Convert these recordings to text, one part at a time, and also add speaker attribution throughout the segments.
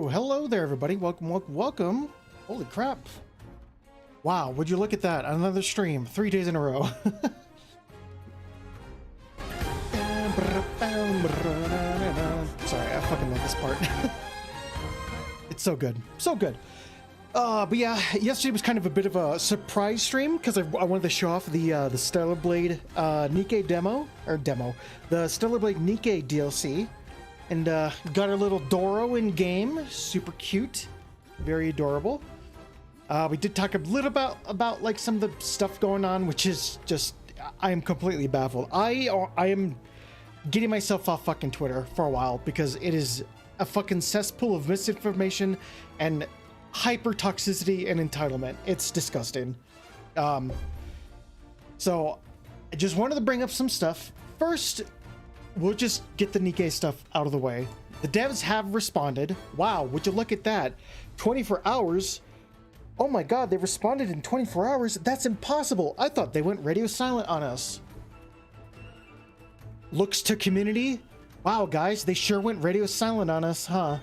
Speaker 1: Hello there, everybody. Welcome, welcome, welcome. Holy crap. Wow, would you look at that? Another stream, 3 days in a row. Sorry, I fucking love this part. It's so good. So good. But yeah, yesterday was kind of a bit of a surprise stream because I wanted to show off the Stellar Blade Nikke the Stellar Blade Nikke DLC, and got our little Doro in game. Super cute, very adorable. We did talk a little about like some of the stuff going on, which is just, I am completely baffled. I am getting myself off fucking Twitter for a while because it is a fucking cesspool of misinformation and hyper toxicity and entitlement. It's disgusting. So I just wanted to bring up some stuff. First, we'll just get the Nikke stuff out of the way. The devs have responded. Wow, would you look at that? 24 hours. Oh my god, they responded in 24 hours? That's impossible. I thought they went radio silent on us. Looks to community. Wow, guys, they sure went radio silent on us, huh?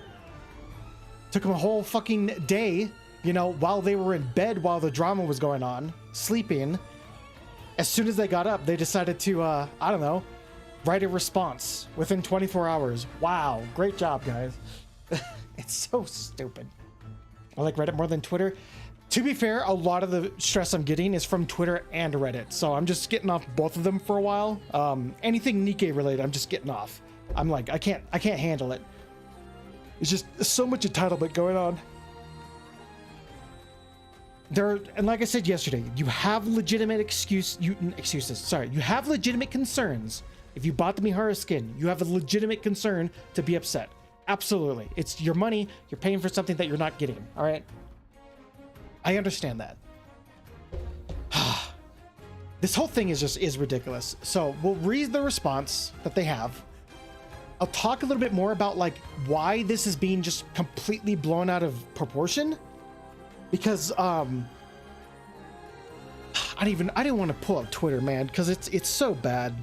Speaker 1: Took them a whole fucking day, you know, while they were in bed while the drama was going on, sleeping. As soon as they got up, they decided to, I don't know, write a response within 24 hours. Wow, great job, guys. It's so stupid. I like Reddit more than Twitter. To be fair, a lot of the stress I'm getting is from Twitter and Reddit, so I'm just getting off both of them for a while. Anything Nikke related, I'm just getting off. I'm like, I can't handle it. It's just so much entitlement going on. And like I said yesterday, you have legitimate you have legitimate concerns. If you bought the Mihara skin, you have a legitimate concern to be upset. Absolutely. It's your money. You're paying for something that you're not getting. All right. I understand that. This whole thing is ridiculous. So we'll read the response that they have. I'll talk a little bit more about like why this is being just completely blown out of proportion, because I didn't want to pull up Twitter, man, because it's so bad.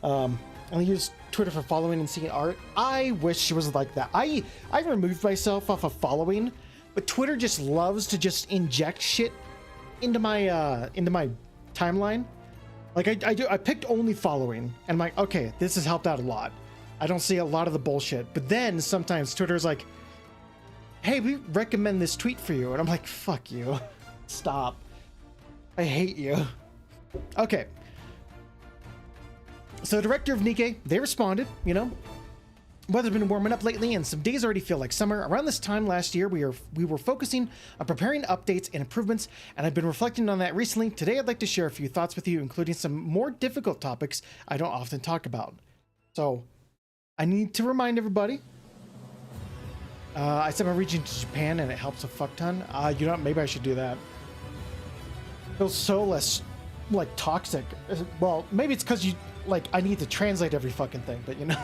Speaker 1: I use Twitter for following and seeing art. I wish it was like that. I removed myself off of following, but Twitter just loves to just inject shit into my timeline. Like I picked only following, and I'm like, okay, this has helped out a lot. I don't see a lot of the bullshit. But then sometimes Twitter's like, hey, we recommend this tweet for you. And I'm like, fuck you. Stop. I hate you. Okay. So the director of Nikke, they responded, you know, weather's been warming up lately and some days already feel like summer. Around this time last year, we were focusing on preparing updates and improvements, and I've been reflecting on that recently. Today, I'd like to share a few thoughts with you, including some more difficult topics I don't often talk about. So I need to remind everybody, I sent my region to Japan and it helps a fuck ton. You know, maybe I should do that. Feels so less like toxic. Well, maybe it's because I need to translate every fucking thing, but you know.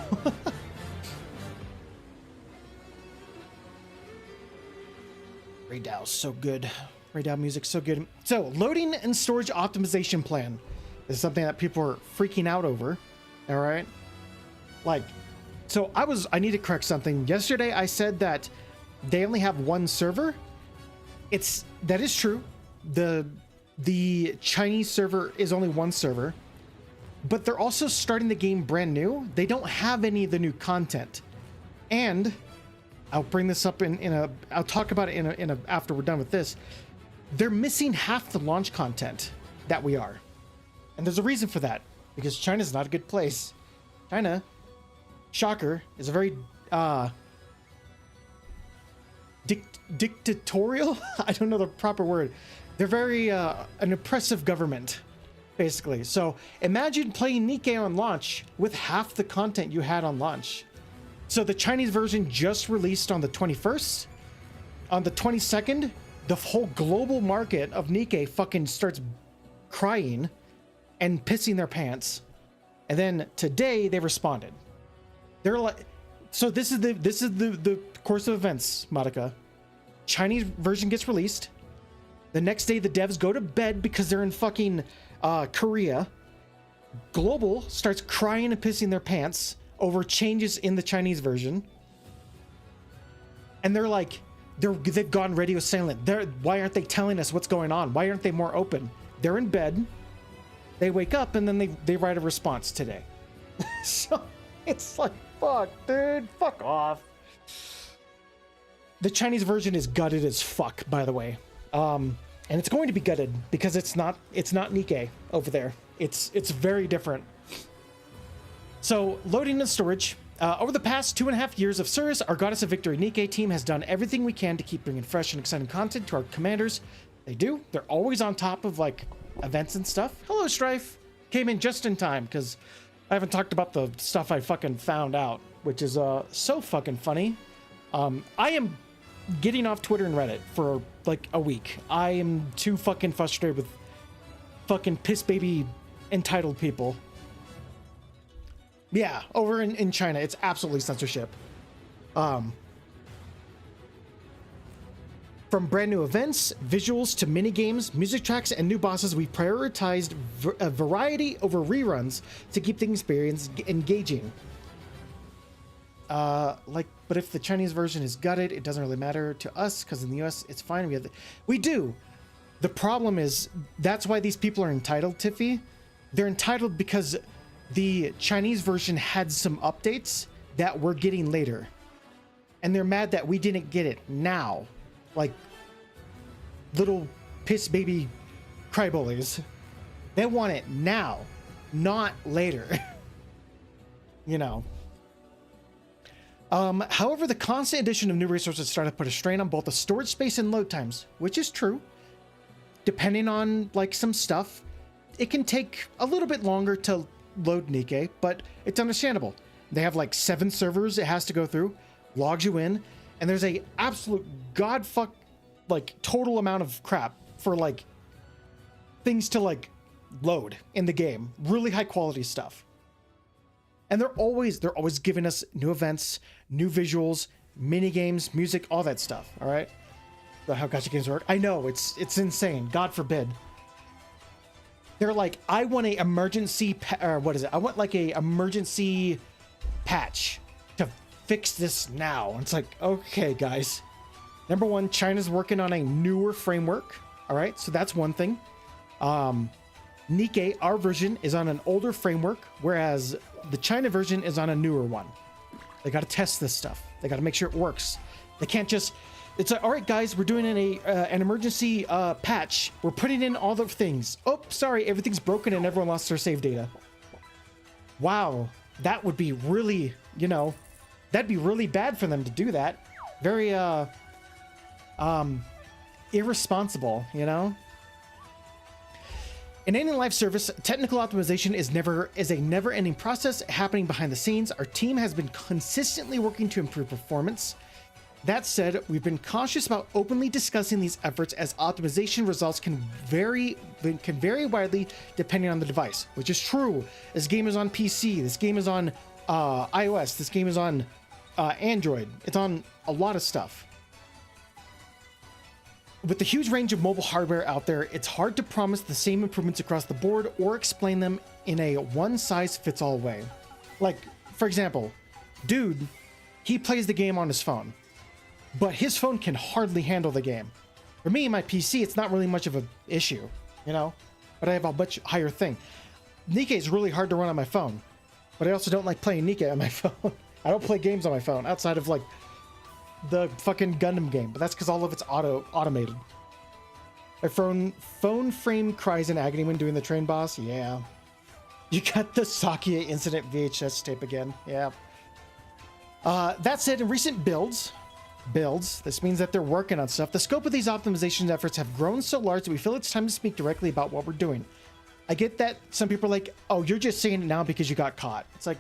Speaker 1: Raydow's so good. Raydow music's so good. So loading and storage optimization plan is something that people are freaking out over. All right. Like, so I need to correct something. Yesterday I said that they only have one server. That is true. The Chinese server is only one server, but they're also starting the game brand new. They don't have any of the new content, and I'll bring this up I'll talk about it after we're done with this. They're missing half the launch content that we are, and there's a reason for that, because China's not a good place. China, shocker, is a very dictatorial. I don't know the proper word. They're very an oppressive government, basically. So imagine playing Nikke on launch with half the content you had on launch. So the Chinese version just released on the 21st. On the 22nd, the whole global market of Nikke fucking starts crying and pissing their pants. And then today they responded. They're like, so this is the course of events, Madoka. Chinese version gets released. The next day the devs go to bed because they're in fucking Korea. Global starts crying and pissing their pants over changes in the Chinese version. And they're like, they've gone radio silent. Why aren't they telling us what's going on? Why aren't they more open? They're in bed. They wake up and then they write a response today. So it's like, fuck, dude, fuck off. The Chinese version is gutted as fuck, by the way. And it's going to be gutted because it's not Nikkei over there. It's very different. So loading and storage. Over the past 2.5 years of service, our Goddess of Victory Nikkei team has done everything we can to keep bringing fresh and exciting content to our commanders. They do. They're always on top of like events and stuff. Hello, Strife. Came in just in time because I haven't talked about the stuff I fucking found out, which is so fucking funny. I am getting off Twitter and Reddit for like a week. I am too fucking frustrated with fucking piss baby entitled people. Yeah, over in China, it's absolutely censorship. From brand new events, visuals to mini games, music tracks, and new bosses, we prioritized a variety over reruns to keep the experience engaging. But if the Chinese version is gutted, it doesn't really matter to us because in the US, it's fine. We do. The problem is that's why these people are entitled, Tiffy. They're entitled because the Chinese version had some updates that we're getting later. And they're mad that we didn't get it now. Like little piss baby crybullies. They want it now, not later. You know. However, the constant addition of new resources started to put a strain on both the storage space and load times, which is true. Depending on like some stuff, it can take a little bit longer to load Nikkei, but it's understandable. They have like 7 servers it has to go through, logs you in, and there's a absolute godfuck like total amount of crap for like things to like load in the game. Really high quality stuff. And they're always giving us new events, new visuals, mini games, music, all that stuff. All right. How gacha games work. I know it's insane. God forbid. They're like, I want a emergency, what is it? I want like a emergency patch to fix this now. And it's like, okay, guys. Number one, China's working on a newer framework. All right. So that's one thing. Nikkei, our version, is on an older framework, whereas the China version is on a newer one. They got to test this stuff. They got to make sure it works. They can't just, it's like, all right, guys, we're doing an emergency patch. We're putting in all the things. Oh, sorry, everything's broken and everyone lost their save data. Wow, that would be really, you know, that'd be really bad for them to do that. Very irresponsible, you know? In any live service, technical optimization is a never-ending process happening behind the scenes. Our team has been consistently working to improve performance. That said, we've been cautious about openly discussing these efforts as optimization results can vary widely depending on the device, which is true. This game is on PC, this game is on iOS, this game is on Android. It's on a lot of stuff. With the huge range of mobile hardware out there, it's hard to promise the same improvements across the board or explain them in a one-size-fits-all way. Like, for example, dude, he plays the game on his phone, but his phone can hardly handle the game. For me, my PC, it's not really much of an issue, you know, but I have a much higher thing. Nikkei is really hard to run on my phone, but I also don't like playing Nikkei on my phone. I don't play games on my phone outside of like the fucking Gundam game, but that's because all of it's automated. My phone frame cries in agony when doing the train boss. Yeah. You got the Sakia incident VHS tape again. Yeah. That said, in recent builds, this means that they're working on stuff. The scope of these optimization efforts have grown so large that we feel it's time to speak directly about what we're doing. I get that some people are like, oh, you're just saying it now because you got caught. It's like,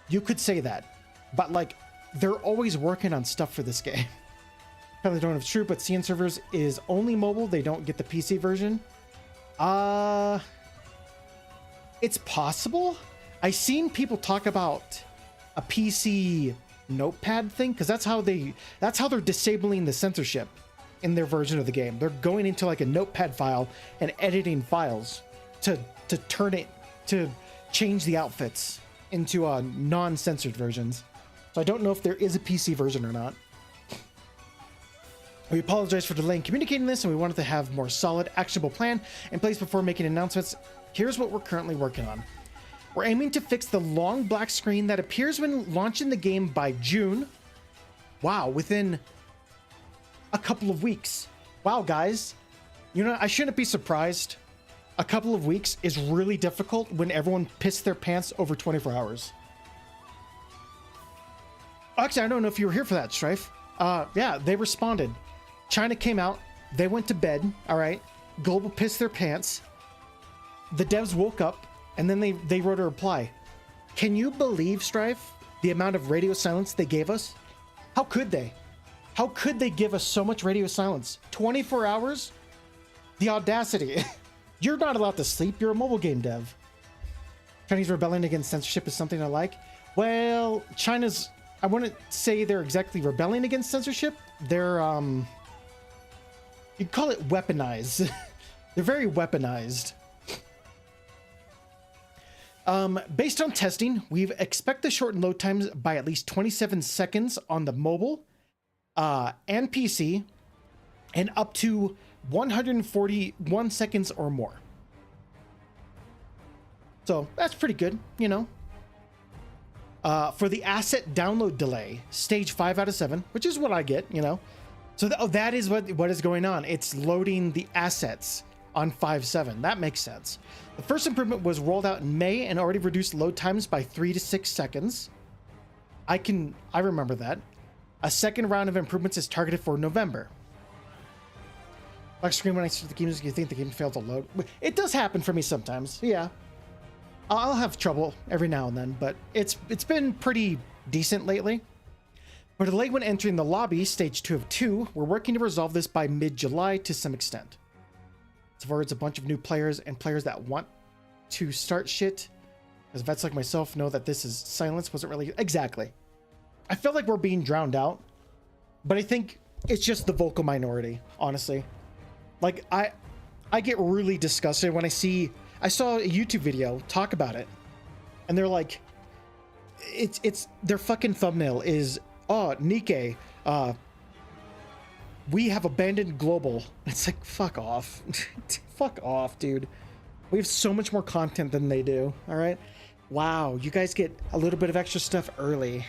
Speaker 1: you could say that, but like, they're always working on stuff for this game. Probably don't know if it's true, but CN servers is only mobile. They don't get the PC version. It's possible. I've seen people talk about a PC notepad thing because that's how they're disabling the censorship in their version of the game. They're going into like a notepad file and editing files to turn it to change the outfits into non-censored versions. So I don't know if there is a PC version or not. We apologize for delaying communicating this, and we wanted to have more solid, actionable plan in place before making announcements. Here's what we're currently working on. We're aiming to fix the long black screen that appears when launching the game by June. Wow, within a couple of weeks. Wow, guys. You know, I shouldn't be surprised. A couple of weeks is really difficult when everyone pissed their pants over 24 hours. Actually, I don't know if you were here for that, Strife. Yeah, they responded. China came out. They went to bed. All right. Global pissed their pants. The devs woke up, and then they wrote a reply. Can you believe, Strife, the amount of radio silence they gave us? How could they? How could they give us so much radio silence? 24 hours? The audacity. You're not allowed to sleep. You're a mobile game dev. Chinese rebelling against censorship is something I like. Well, China's... I wouldn't say they're exactly rebelling against censorship. They're, you'd call it weaponized. They're very weaponized. Based on testing, we expect to shorten load times by at least 27 seconds on the mobile and PC, and up to 141 seconds or more. So that's pretty good, you know. For the asset download delay, stage 5 out of 7, which is what I get, you know. So that is what is going on. It's loading the assets on 5.7. That makes sense. The first improvement was rolled out in May and already reduced load times by 3 to 6 seconds. I remember that. A second round of improvements is targeted for November. Black screen when I start the game, you think the game failed to load. It does happen for me sometimes, yeah. I'll have trouble every now and then, but it's been pretty decent lately. For delay when entering the lobby, stage 2 of 2, we're working to resolve this by mid-July to some extent. So far, it's a bunch of new players and players that want to start shit. As vets like myself know that this is silence wasn't really... Exactly. I feel like we're being drowned out, but I think it's just the vocal minority, honestly. Like, I get really disgusted when I saw a YouTube video talk about it, and they're like, it's their fucking thumbnail is, oh, Nikkei, we have abandoned global. It's like, fuck off. Fuck off, dude. We have so much more content than they do, all right? Wow, you guys get a little bit of extra stuff early.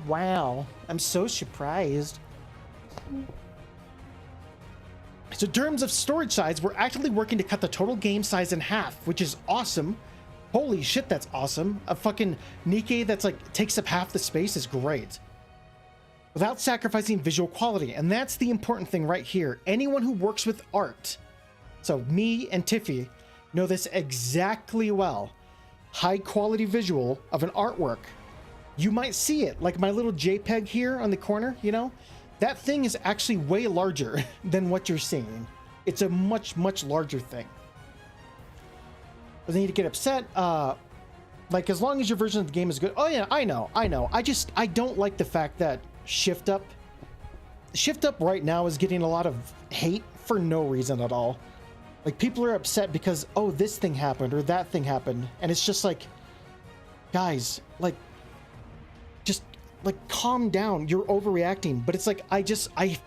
Speaker 1: Wow, I'm so surprised. So in terms of storage size, we're actively working to cut the total game size in half, which is awesome. Holy shit, that's awesome. A fucking Nikkei that's like takes up half the space is great. Without sacrificing visual quality, and that's the important thing right here. Anyone who works with art, so me and Tiffy, know this exactly well. High quality visual of an artwork. You might see it, like my little JPEG here on the corner, you know? That thing is actually way larger than what you're seeing. It's a much, much larger thing. But they need to get upset. Like, as long as your version of the game is good. Oh yeah, I know. I don't like the fact that Shift Up right now is getting a lot of hate for no reason at all. Like, people are upset because, oh, this thing happened or that thing happened. And it's just like, guys, like, just like calm down. You're overreacting. But it's like, I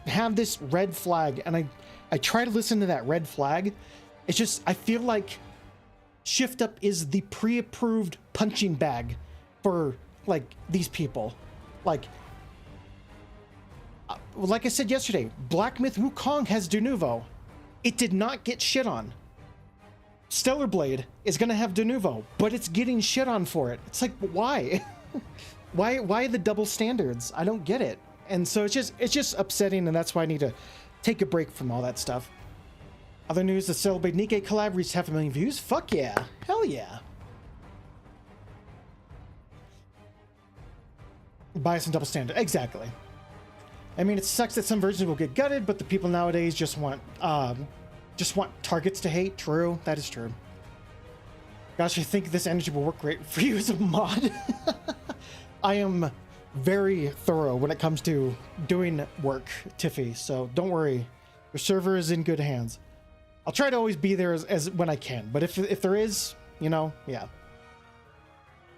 Speaker 1: have this red flag and I try to listen to that red flag. It's just, I feel like Shift Up is the pre-approved punching bag for like these people. Like I said yesterday, Black Myth Wukong has De Nouveau. It did not get shit on. Stellar Blade is gonna have De Nouveau, but it's getting shit on for it. It's like, why? Why the double standards? I don't get it. And so it's just upsetting, and that's why I need to take a break from all that stuff. Other news, the Stellar Blade Nikkei collab reached 500,000 views. Fuck yeah. Hell yeah. Bias and double standard. Exactly. I mean, it sucks that some versions will get gutted, but the people nowadays just want targets to hate. True. That is true. Gosh, I think this energy will work great for you as a mod. I am very thorough when it comes to doing work, Tiffy, so don't worry. Your server is in good hands. I'll try to always be there as when I can, but if there is, you know, yeah.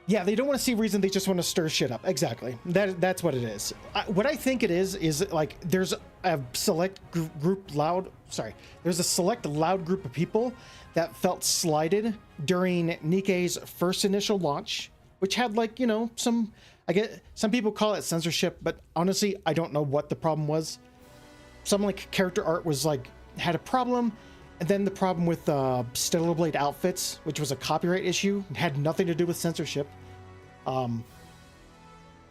Speaker 1: Yeah, they don't want to see reason, they just want to stir shit up. Exactly. That's what it is. What I think it is like there's a select group loud. Sorry, there's a select loud group of people that felt slighted during Nikkei's first initial launch, which had like, you know, some, I get some people call it censorship, but honestly, I don't know what the problem was. Some like character art was like had a problem, and then the problem with Stellar Blade outfits, which was a copyright issue, had nothing to do with censorship.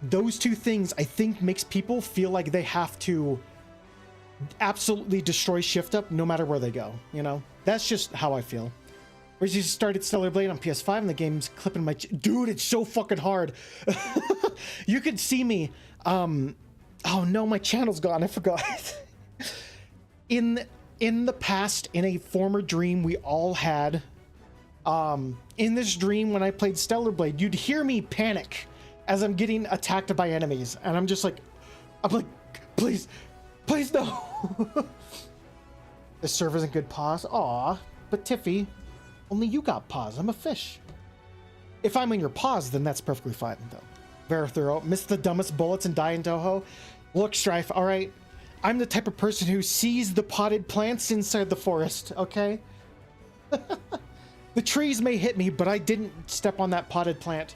Speaker 1: Those two things I think makes people feel like they have to absolutely destroy Shift Up no matter where they go. You know, that's just how I feel. We just started Stellar Blade on PS5 and the game's clipping my dude. It's so fucking hard. You could see me. Oh no, my channel's gone. I forgot. In the past, in a former dream we all had, in this dream when I played Stellar Blade, you'd hear me panic as I'm getting attacked by enemies, and I'm like, please no. The server's in good pause. Aw, but Tiffy, only you got pause. I'm a fish. If I'm in your pause, then that's perfectly fine, though. Very thorough. Miss the dumbest bullets and die in Toho. Look, Strife, all right. I'm the type of person who sees the potted plants inside the forest, okay? The trees may hit me, but I didn't step on that potted plant.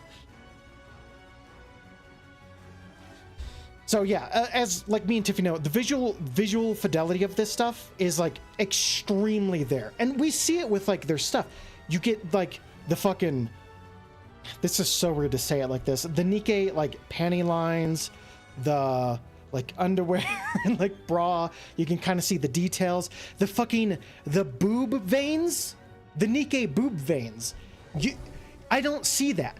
Speaker 1: So yeah, as like me and Tiffy know, the visual fidelity of this stuff is like extremely there. And we see it with like their stuff. You get like the fucking, this is so weird to say it like this, the Nikkei like panty lines, the like underwear and like bra, you can kind of see the details, the boob veins, the Nikkei boob veins. I don't see that.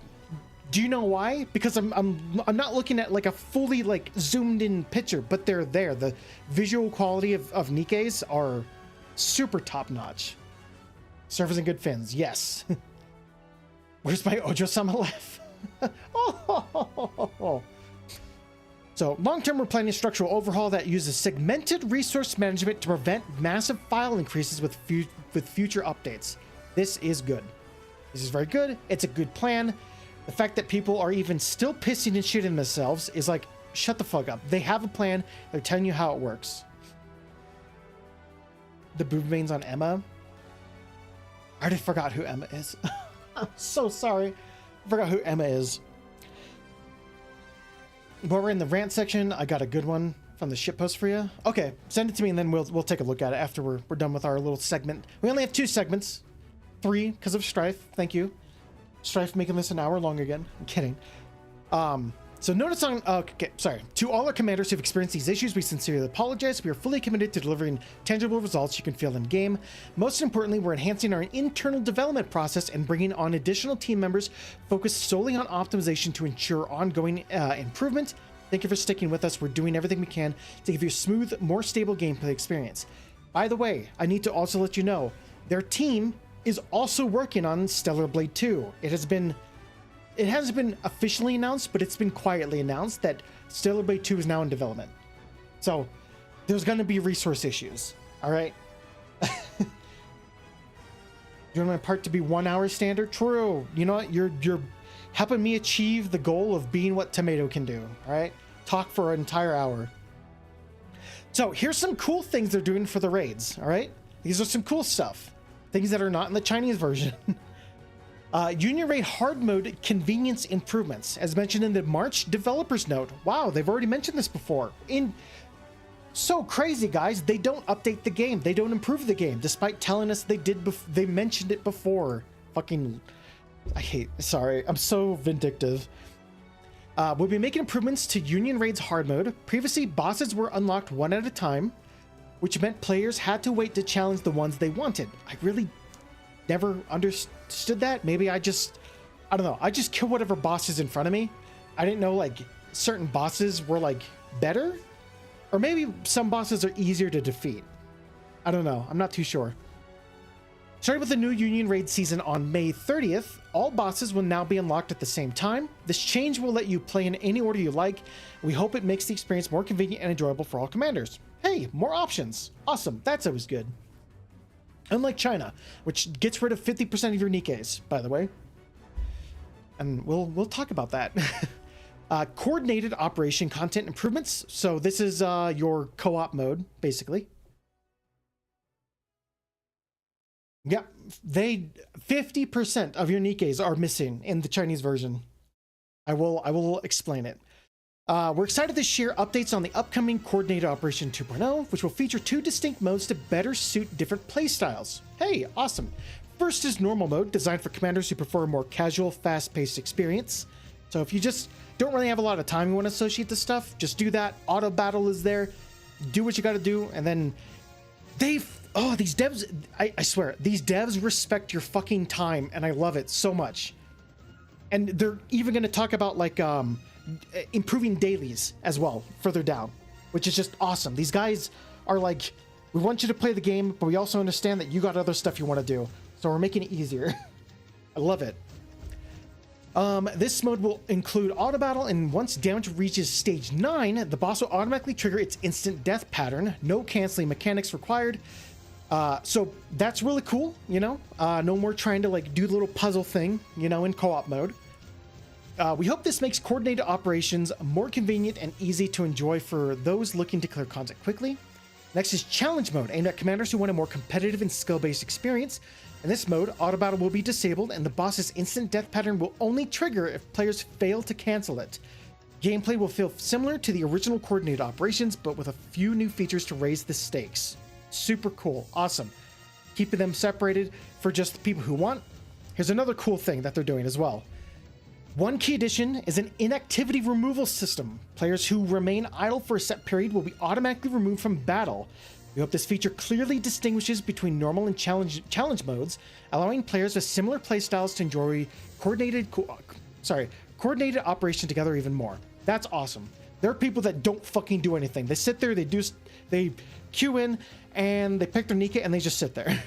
Speaker 1: Do you know why? Because I'm not looking at like a fully like zoomed in picture, but they're there. The visual quality of Nikkeis are super top notch. Surfers and good fins, yes. Where's my Ojo-sama laugh? Oh. So long-term we're planning a structural overhaul that uses segmented resource management to prevent massive file increases with future updates. This is good. This is very good. It's a good plan. The fact that people are even still pissing and shitting themselves is like, shut the fuck up. They have a plan. They're telling you how it works. The boob veins on Emma. I already forgot who Emma is. I'm so sorry. I forgot who Emma is. But we're in the rant section. I got a good one from the shitpost for you. Okay, send it to me and then we'll take a look at it after we're done with our little segment. We only have 2 segments. 3 because of Strife. Thank you. Strife making this an hour long again. I'm kidding. So notice on, okay, sorry. To all our commanders who've experienced these issues, we sincerely apologize. We are fully committed to delivering tangible results you can feel in game. Most importantly, we're enhancing our internal development process and bringing on additional team members focused solely on optimization to ensure ongoing improvement. Thank you for sticking with us. We're doing everything we can to give you a smooth, more stable gameplay experience. By the way, I need to also let you know, their team is also working on Stellar Blade 2. It hasn't been officially announced, but it's been quietly announced that Stellar Blade 2 is now in development. So there's going to be resource issues. All right. You want my part to be 1 hour standard? True. You know what? You're helping me achieve the goal of being what Tomato can do. All right. Talk for an entire hour. So here's some cool things they're doing for the raids. All right. These are some cool stuff. Things that are not in the Chinese version. Union Raid hard mode convenience improvements, as mentioned in the March developers note. Wow, they've already mentioned this before. So crazy, guys. They don't update the game. They don't improve the game, despite telling us they did. They mentioned it before. Fucking, sorry, I'm so vindictive. We'll be making improvements to Union Raid's hard mode. Previously, bosses were unlocked one at a time, which meant players had to wait to challenge the ones they wanted. I really never understood that. Maybe I don't know. I just kill whatever boss is in front of me. I didn't know like certain bosses were like better, or maybe some bosses are easier to defeat. I don't know. I'm not too sure. Starting with the new Union Raid season on May 30th, all bosses will now be unlocked at the same time. This change will let you play in any order you like. We hope it makes the experience more convenient and enjoyable for all commanders. Hey, more options. Awesome. That's always good. Unlike China, which gets rid of 50% of your Nikkeis, by the way. And we'll talk about that. Coordinated operation content improvements. So this is your co-op mode, basically. Yeah, 50% of your Nikes are missing in the Chinese version. I will explain it. We're excited to share updates on the upcoming Coordinated Operation 2.0, which will feature 2 distinct modes to better suit different playstyles. Hey, awesome. First is normal mode, designed for commanders who prefer a more casual, fast-paced experience. So if you just don't really have a lot of time you want to associate this stuff, just do that. Auto battle is there. Do what you got to do, and then these devs, I swear, these devs respect your fucking time, and I love it so much. And they're even going to talk about like improving dailies as well further down, which is just awesome. These guys are like, we want you to play the game, but we also understand that you got other stuff you want to do, so we're making it easier. I love it. This mode will include auto battle, and once damage reaches stage 9, the boss will automatically trigger its instant death pattern. No canceling mechanics required. So that's really cool, you know? No more trying to like do the little puzzle thing, you know, in co-op mode. We hope this makes coordinated operations more convenient and easy to enjoy for those looking to clear content quickly. Next is challenge mode, aimed at commanders who want a more competitive and skill-based experience. In this mode, auto battle will be disabled, and the boss's instant death pattern will only trigger if players fail to cancel it. Gameplay will feel similar to the original coordinated operations, but with a few new features to raise the stakes. Super cool. Awesome. Keeping them separated for just the people who want. Here's another cool thing that they're doing as well. One key addition is an inactivity removal system. Players who remain idle for a set period will be automatically removed from battle. We hope this feature clearly distinguishes between normal and challenge modes, allowing players with similar playstyles to enjoy coordinated operation together even more. That's awesome. There are people that don't fucking do anything. They sit there, they queue in, and they pick their Nika, and they just sit there.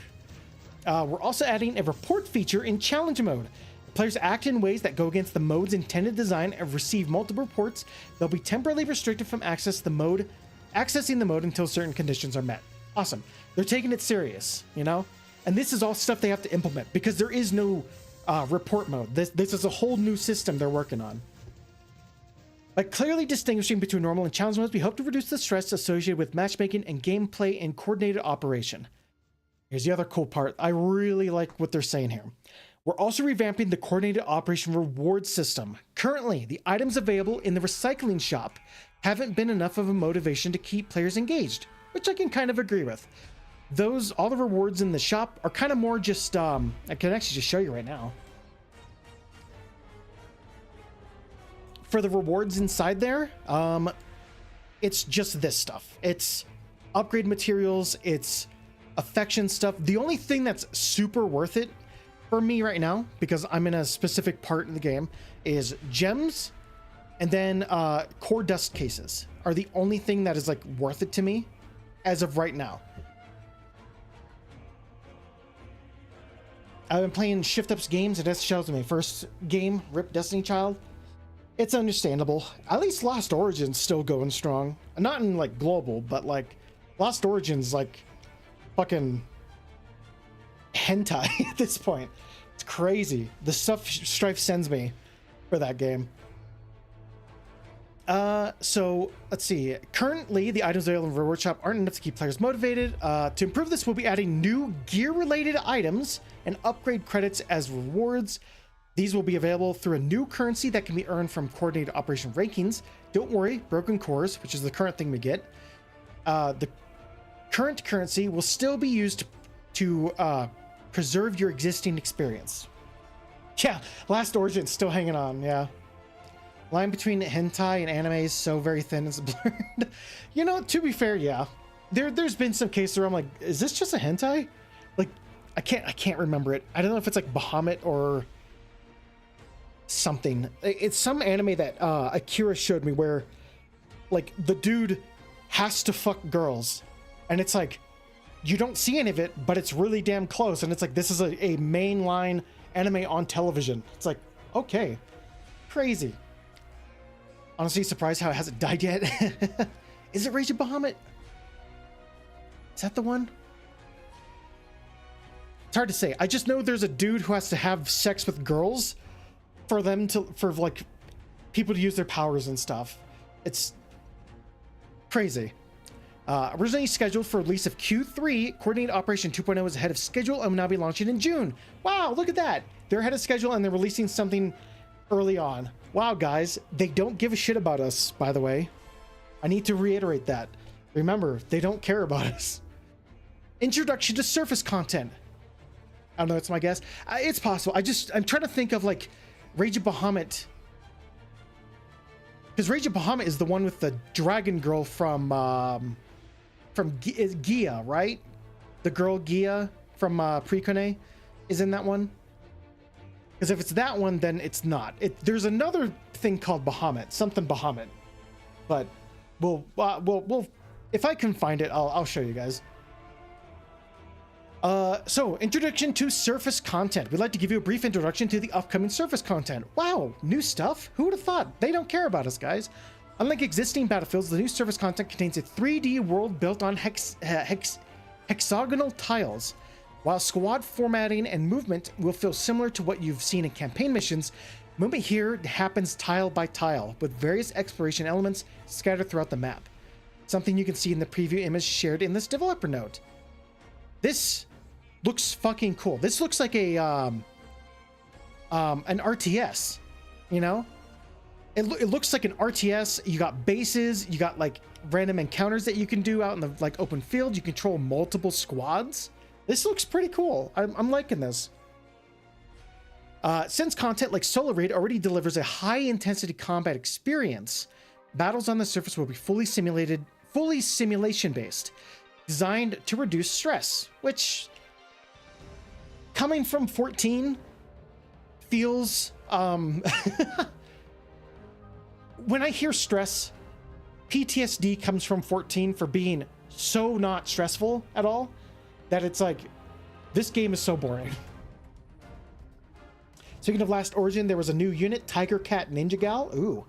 Speaker 1: We're also adding a report feature in challenge mode. Players act in ways that go against the mode's intended design and receive multiple reports. They'll be temporarily restricted from accessing the mode until certain conditions are met. Awesome. They're taking it serious, you know? And this is all stuff they have to implement because there is no report mode. This is a whole new system they're working on. By clearly distinguishing between normal and challenge modes, we hope to reduce the stress associated with matchmaking and gameplay in coordinated operation. Here's the other cool part. I really like what they're saying here. We're also revamping the coordinated operation reward system. Currently, the items available in the recycling shop haven't been enough of a motivation to keep players engaged, which I can kind of agree with. All the rewards in the shop are kind of more just, I can actually just show you right now. For the rewards inside there, it's just this stuff. It's upgrade materials, it's affection stuff. The only thing that's super worth it for me right now, because I'm in a specific part in the game, is gems and then core dust cases are the only thing that is like worth it to me as of right now. I've been playing Shift Up's games, and that's shows my first game, RIP Destiny Child. It's understandable. At least Lost Origins still going strong. Not in like global, but like Lost Origins like fucking hentai at this point. It's crazy. The stuff Strife sends me for that game. So let's see. Currently, the items available in the reward shop aren't enough to keep players motivated. To improve this, we'll be adding new gear-related items and upgrade credits as rewards. These will be available through a new currency that can be earned from coordinated operation rankings. Don't worry, broken cores, which is the current thing we get. The current currency will still be used to preserve your existing experience. Yeah, Last Origin still hanging on, yeah. Line between hentai and anime is so very thin and blurred. You know, to be fair, yeah. There's been some cases where I'm like, is this just a hentai? Like, I can't remember it. I don't know if it's like Bahamut or something. It's some anime that Akira showed me where like the dude has to fuck girls, and it's like you don't see any of it, but it's really damn close, and it's like this is a mainline anime on television. It's like, okay, crazy. Honestly, surprised how it hasn't died yet. Is it Rage of Bahamut? Is that the one? It's hard to say. I just know there's a dude who has to have sex with girls for them to, for like people to use their powers and stuff. It's crazy. Originally scheduled for release of Q3, Coordinated Operation 2.0 is ahead of schedule and will now be launching in June. Wow, look at that. They're ahead of schedule and they're releasing something early on. Wow, guys, they don't give a shit about us, by the way. I need to reiterate that. Remember, they don't care about us. Introduction to surface content. I don't know, it's my guess. It's possible. I'm trying to think of like Rage of Bahamut. Because Rage of Bahamut is the one with the dragon girl from Gia, right? The girl Gia from Precone is in that one. Because if it's that one, then it's not. There's another thing called Bahamut, something Bahamut. But we'll if I can find it, I'll show you guys. So introduction to surface content. We'd like to give you a brief introduction to the upcoming surface content. Wow, new stuff? Who would have thought? They don't care about us, guys. Unlike existing battlefields, the new surface content contains a 3D world built on hexagonal tiles. While squad formatting and movement will feel similar to what you've seen in campaign missions, movement here happens tile by tile, with various exploration elements scattered throughout the map. Something you can see in the preview image shared in this developer note. This looks fucking cool. This looks like a an RTS, you know? It looks like an RTS. You got bases, you got like random encounters that you can do out in the like open field. You control multiple squads. This looks pretty cool. I'm liking this. Since content like Solo Raid already delivers a high intensity combat experience, battles on the surface will be fully simulation based, designed to reduce stress, which coming from 14 feels when I hear stress, PTSD comes from 14 for being so not stressful at all that it's like, this game is so boring. Speaking of Last Origin, there was a new unit, Tiger Cat Ninja Gal. Ooh.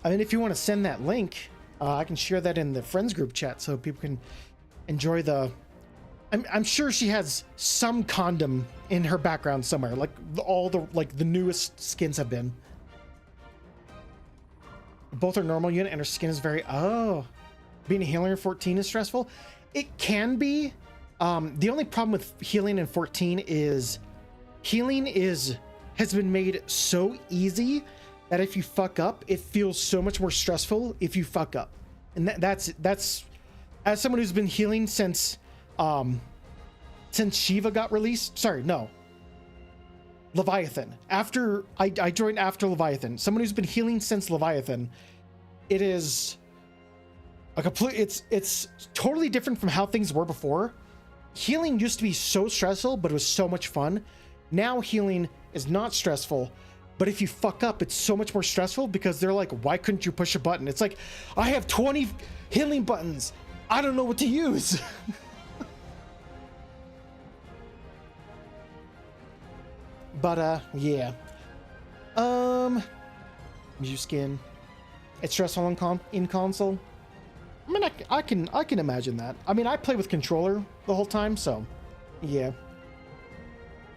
Speaker 1: I mean, if you want to send that link, I can share that in the friends group chat so people can enjoy the... I'm sure she has some condom in her background somewhere, like all the newest skins have been. Both are normal unit and her skin is very... Oh. Being a healer in 14 is stressful? It can be. The only problem with healing in 14 is healing has been made so easy that if you fuck up, it feels so much more stressful if you fuck up. And that's as someone who's been healing since Shiva got released. Sorry, no. Leviathan. After I joined after Leviathan. Someone who's been healing since Leviathan. It is a complete... It's totally different from how things were before. Healing used to be so stressful, but it was so much fun. Now healing is not stressful, but if you fuck up, it's so much more stressful because they're like, why couldn't you push a button? It's like, I have 20 healing buttons. I don't know what to use. But, yeah. New skin. It's stressful in console. I mean, I can imagine that. I mean, I play with controller the whole time, so yeah.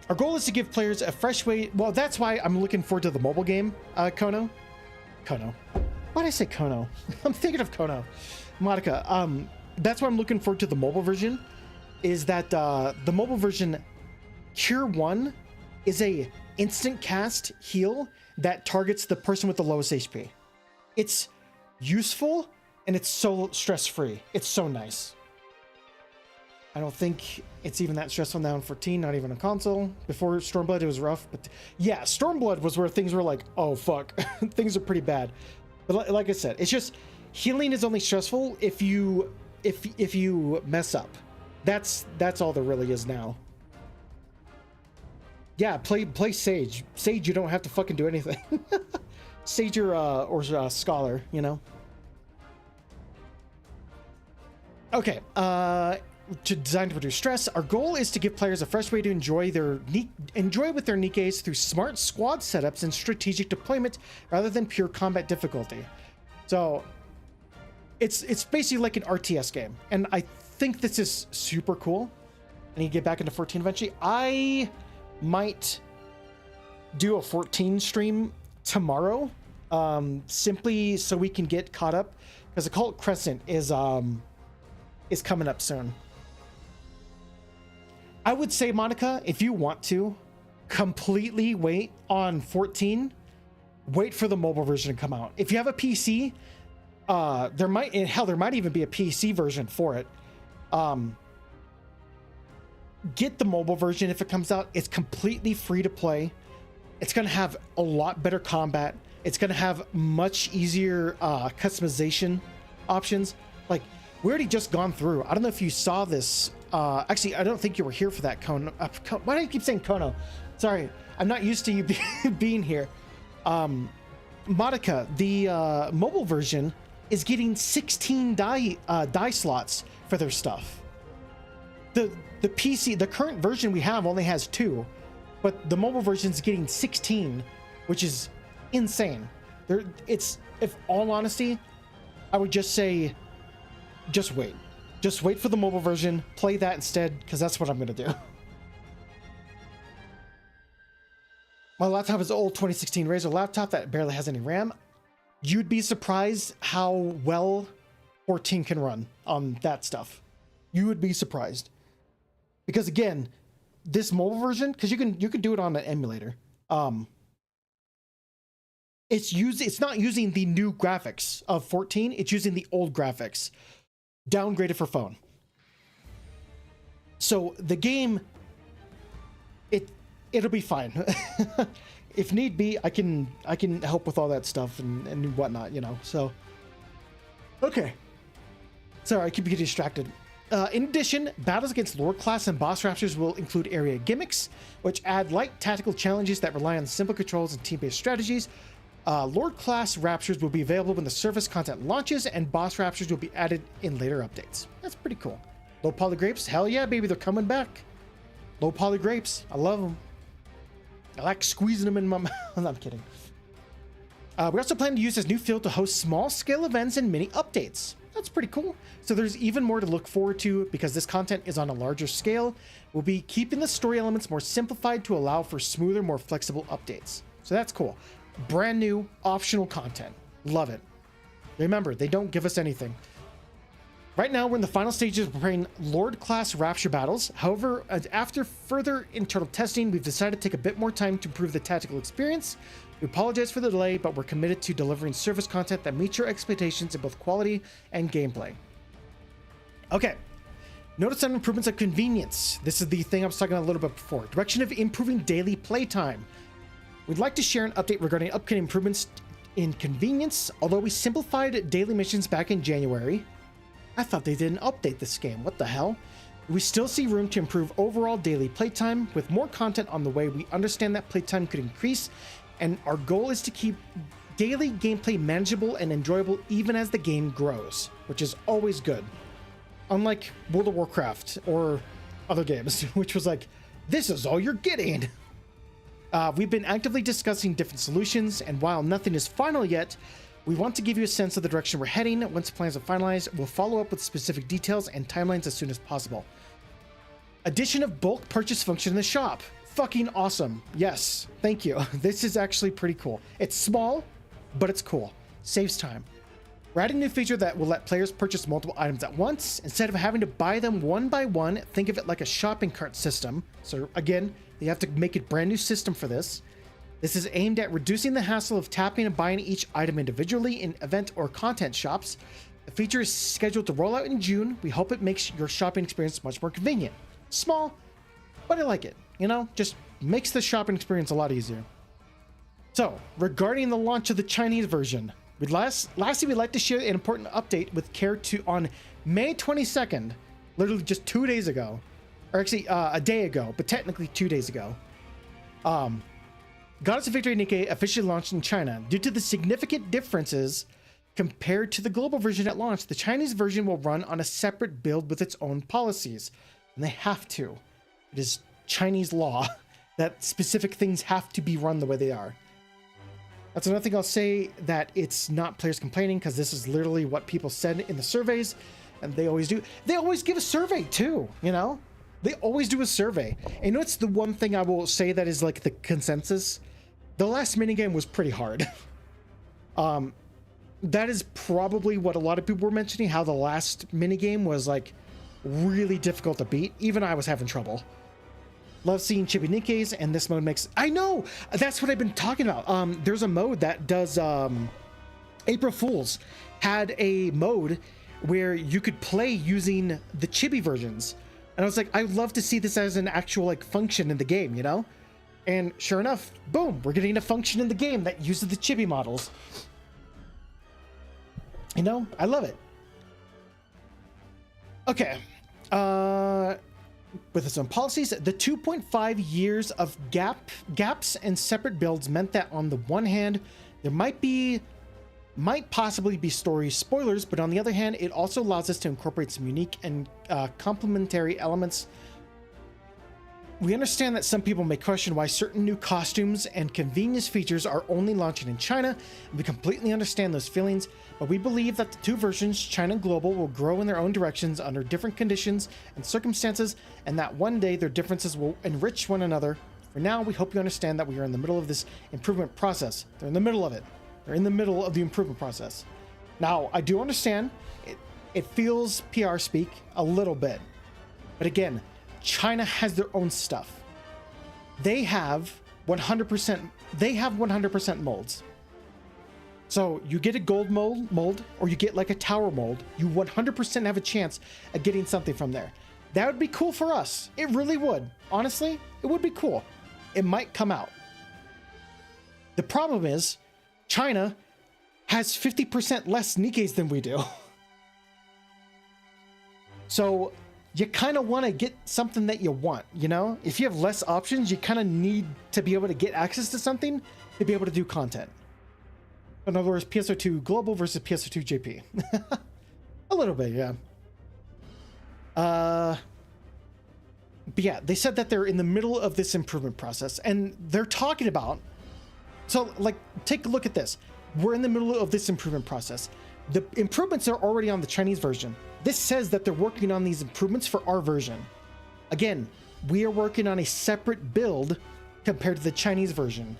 Speaker 1: Our goal is to give players a fresh way. Well, that's why I'm looking forward to the mobile game, Kono. Why did I say Kono? I'm thinking of Kono. Monica. That's why I'm looking forward to the mobile version. Is that the mobile version, Cure 1, is a instant cast heal that targets the person with the lowest HP. It's useful. And it's so stress-free. It's so nice. I don't think it's even that stressful now in 14, not even on console. Before Stormblood, it was rough. But yeah, Stormblood was where things were like, oh, fuck. Things are pretty bad. But like I said, it's just healing is only stressful if you mess up. That's all there really is now. Yeah, play Sage. Sage, you don't have to fucking do anything. Sage or Scholar, you know? Okay, designed to reduce stress. Our goal is to give players a fresh way to enjoy with their Nikkes through smart squad setups and strategic deployment rather than pure combat difficulty. So it's basically like an RTS game, and I think this is super cool. I need to get back into 14 eventually. I might do a 14 stream tomorrow simply so we can get caught up, because Occult Crescent is coming up soon. I would say, Monica, if you want to completely wait on 14, wait for the mobile version to come out. If you have a PC, there might even be a PC version for it. Get the mobile version if it comes out. It's completely free to play. It's going to have a lot better combat. It's going to have much easier customization options. Like, we already just gone through. I don't know if you saw this. Actually, I don't think you were here for that, Kono. Why do I keep saying Kono? Sorry, I'm not used to you being here. Monica, the mobile version is getting 16 die slots for their stuff. The PC, the current version we have only has 2, but the mobile version is getting 16, which is insane. If all honesty, I would just say, just wait. Just wait for the mobile version, play that instead, because that's what I'm going to do. My laptop is an old 2016 Razer laptop that barely has any RAM. You'd be surprised how well 14 can run on that stuff. You would be surprised. Because again, this mobile version, because you can do it on an emulator. It's not using the new graphics of 14, it's using the old graphics, downgraded for phone. So the game, it'll be fine. If need be, I can help with all that stuff and whatnot, you know. So okay. Sorry, I keep getting distracted. In addition, battles against Lord class and boss raptors will include area gimmicks, which add light tactical challenges that rely on simple controls and team-based strategies. Lord class raptors will be available when the service content launches, and boss raptors will be added in later updates. That's pretty cool. Low poly grapes, hell yeah, baby, they're coming back. Low poly grapes, I love them. I like squeezing them in my mouth. I'm kidding. We also plan to use this new field to host small-scale events and mini updates. That's pretty cool. So there's even more to look forward to because this content is on a larger scale. We'll be keeping the story elements more simplified to allow for smoother, more flexible updates. So that's cool. Brand new, optional content. Love it. Remember, they don't give us anything. Right now, we're in the final stages of preparing Lord-class Rapture battles. However, after further internal testing, we've decided to take a bit more time to improve the tactical experience. We apologize for the delay, but we're committed to delivering service content that meets your expectations in both quality and gameplay. Okay. Notice some improvements of convenience. This is the thing I was talking about a little bit before. Direction of improving daily playtime. We'd like to share an update regarding upcoming improvements in convenience. Although we simplified daily missions back in January, I thought they didn't update this game. What the hell? We still see room to improve overall daily playtime. With more content on the way, we understand that playtime could increase, and our goal is to keep daily gameplay manageable and enjoyable even as the game grows, which is always good. Unlike World of Warcraft or other games, which was like, this is all you're getting. We've been actively discussing different solutions, and while nothing is final yet, we want to give you a sense of the direction we're heading. Once plans are finalized, we'll follow up with specific details and timelines as soon as possible. Addition of bulk purchase function in the shop. Fucking awesome. Yes, thank you. This is actually pretty cool. It's small, but it's cool. Saves time. We're adding a new feature that will let players purchase multiple items at once. Instead of having to buy them one by one, think of it like a shopping cart system. So again, you have to make a brand new system for this. This is aimed at reducing the hassle of tapping and buying each item individually in event or content shops. The feature is scheduled to roll out in June. We hope it makes your shopping experience much more convenient. Small, but I like it. You know, just makes the shopping experience a lot easier. So, regarding the launch of the Chinese version, lastly, we'd like to share an important update with care to on May 22nd, literally just 2 days ago, or actually a day ago, but technically 2 days ago. Goddess of Victory Nikkei officially launched in China. Due to the significant differences compared to the global version at launch, the Chinese version will run on a separate build with its own policies. And they have to. It is Chinese law that specific things have to be run the way they are. That's another thing I'll say, that it's not players complaining, because this is literally what people said in the surveys, and they always do. They always give a survey too, you know? They always do a survey. And you know what's the one thing I will say that is like the consensus? The last minigame was pretty hard. That is probably what a lot of people were mentioning, how the last minigame was like really difficult to beat. Even I was having trouble. Love seeing chibi Nikkeis, and this mode makes... I know! That's what I've been talking about. There's a mode that does... April Fools had a mode where you could play using the chibi versions. And I was like, I'd love to see this as an actual like function in the game, you know? And sure enough, boom, we're getting a function in the game that uses the chibi models. You know, I love it. Okay. With its own policies, the 2.5 years of gaps and separate builds meant that on the one hand, there might possibly be story spoilers, but on the other hand, it also allows us to incorporate some unique and complementary elements. We understand that some people may question why certain new costumes and convenience features are only launching in China, and we completely understand those feelings, but we believe that the two versions, China and Global, will grow in their own directions under different conditions and circumstances, and that one day their differences will enrich one another. For now, we hope you understand that we are in the middle of this improvement process. They're in the middle of it. They're in the middle of the improvement process. Now, I do understand it feels PR speak a little bit, but again, China has their own stuff. They have 100% molds. So you get a gold mold, or you get like a tower mold, you 100% have a chance at getting something from there. That would be cool for us. It really would. Honestly, it would be cool. It might come out. The problem is, China has 50% less Nikkeis than we do. So you kind of want to get something that you want, you know? If you have less options, you kind of need to be able to get access to something to be able to do content. In other words, PSO2 Global versus PSO2 JP. A little bit, yeah. But yeah, they said that they're in the middle of this improvement process, and they're talking about... So, like, take a look at this. We're in the middle of this improvement process. The improvements are already on the Chinese version. This says that they're working on these improvements for our version. Again, we are working on a separate build compared to the Chinese version.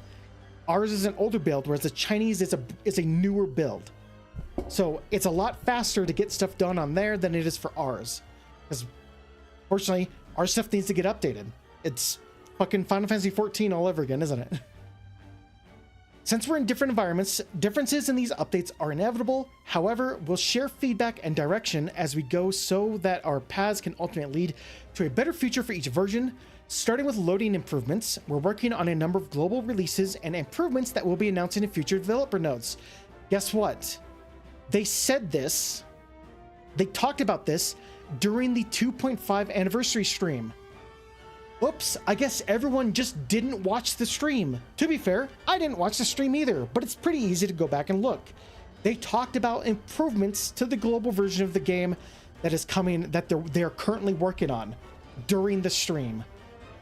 Speaker 1: Ours is an older build, whereas the Chinese is a newer build. So it's a lot faster to get stuff done on there than it is for ours. Because, fortunately, our stuff needs to get updated. It's fucking Final Fantasy XIV all over again, isn't it? Since we're in different environments, differences in these updates are inevitable. However, we'll share feedback and direction as we go so that our paths can ultimately lead to a better future for each version. Starting with loading improvements, we're working on a number of global releases and improvements that we'll be announcing in future developer notes. Guess what? They said this. They talked about this during the 2.5 anniversary stream. Oops, I guess everyone just didn't watch the stream. To be fair, I didn't watch the stream either, but it's pretty easy to go back and look. They talked about improvements to the global version of the game that is coming, that they're currently working on during the stream.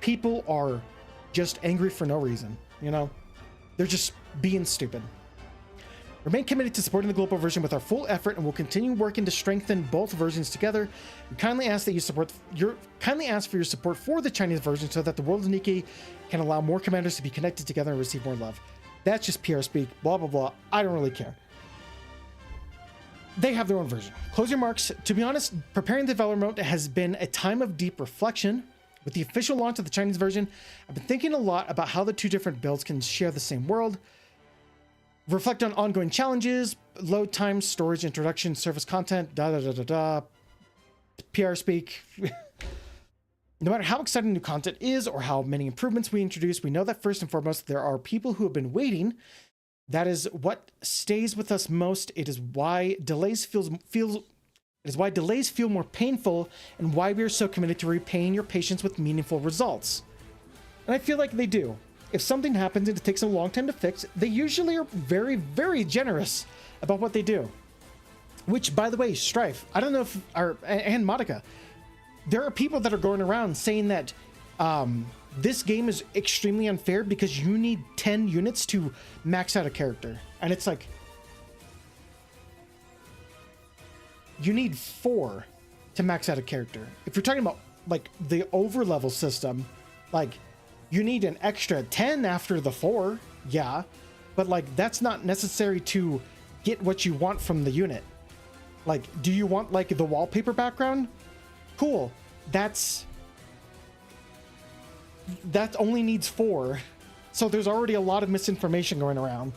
Speaker 1: People are just angry for no reason, you know? They're just being stupid. Remain committed to supporting the global version with our full effort, and we'll continue working to strengthen both versions together. We kindly ask that you ask for your support for the Chinese version so that the world of Nikkei can allow more commanders to be connected together and receive more love. That's just PR speak, blah, blah, blah. I don't really care. They have their own version. Closing remarks. To be honest, preparing the developer mode has been a time of deep reflection. With the official launch of the Chinese version, I've been thinking a lot about how the two different builds can share the same world. Reflect on ongoing challenges, load times, storage, introduction, service content, PR speak. No matter how exciting new content is or how many improvements we introduce, we know that first and foremost, there are people who have been waiting. That is what stays with us most. It is why delays feel more painful, and why we are so committed to repaying your patience with meaningful results. And I feel like they do. If something happens and it takes a long time to fix, they usually are very, very generous about what they do. Which, by the way, Strife, I don't know if, and Monica, there are people that are going around saying that this game is extremely unfair because you need 10 units to max out a character. And it's like, you need 4 to max out a character. If you're talking about like the overlevel system, like you need an extra 10 after the 4, yeah. but like that's not necessary to get what you want from the unit. Like, do you want like the wallpaper background? Cool. That only needs 4. So there's already a lot of misinformation going around.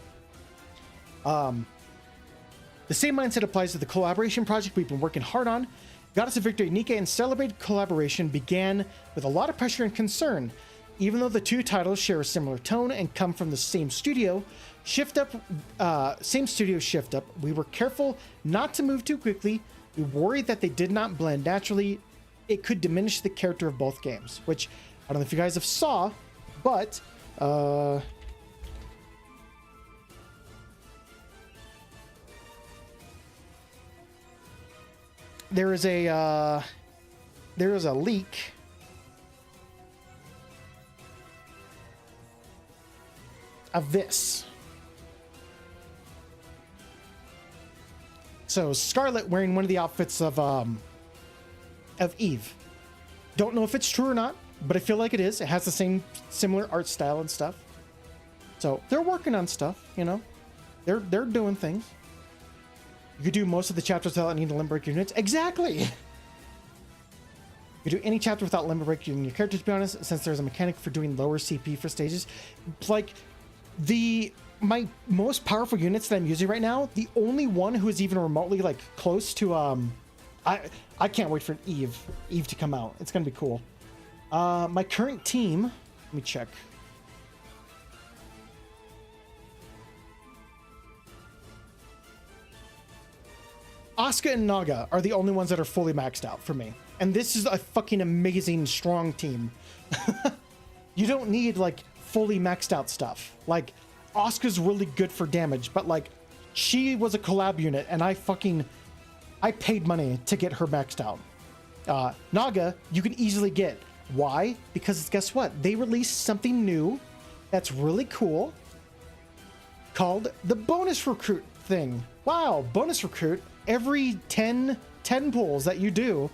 Speaker 1: The same mindset applies to the collaboration project we've been working hard on. Got us a victory. Nikke and celebrated collaboration began with a lot of pressure and concern. Even though the two titles share a similar tone and come from the same studio, same studio Shift Up, we were careful not to move too quickly. We worried that they did not blend naturally. It could diminish the character of both games, which I don't know if you guys have saw, but there is a leak of this. So Scarlet wearing one of the outfits of Eve. Don't know if it's true or not, but I feel like it is. It has the same similar art style and stuff. So they're working on stuff, you know. They're doing things. You could do most of the chapters without needing to limit break units. Exactly. You could do any chapter without limit breaking your character, to be honest, since there's a mechanic for doing lower CP for stages. Like my most powerful units that I'm using right now, the only one who is even remotely like close to I can't wait for Eve to come out. It's gonna be cool. My current team, let me check. Asuka and Naga are the only ones that are fully maxed out for me. And this is a fucking amazing, strong team. You don't need like fully maxed out stuff. Like Asuka's really good for damage, but like she was a collab unit and I paid money to get her maxed out. Naga, you can easily get. Why? Because guess what? They released something new that's really cool called the bonus recruit thing. Wow, bonus recruit. Every 10 pulls that you do,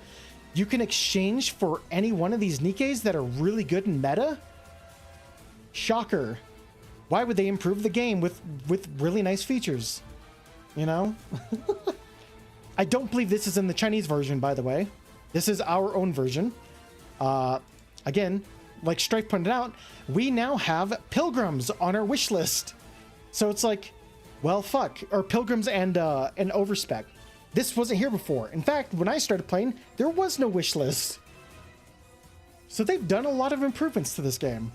Speaker 1: you can exchange for any one of these Nikkes that are really good in meta. Shocker. Why would they improve the game with really nice features? You know? I don't believe this is in the Chinese version, by the way. This is our own version. Again, like Strife pointed out, we now have pilgrims on our wish list. So it's like, well, fuck. Or pilgrims and overspec. This wasn't here before. In fact, when I started playing, there was no wish list. So they've done a lot of improvements to this game.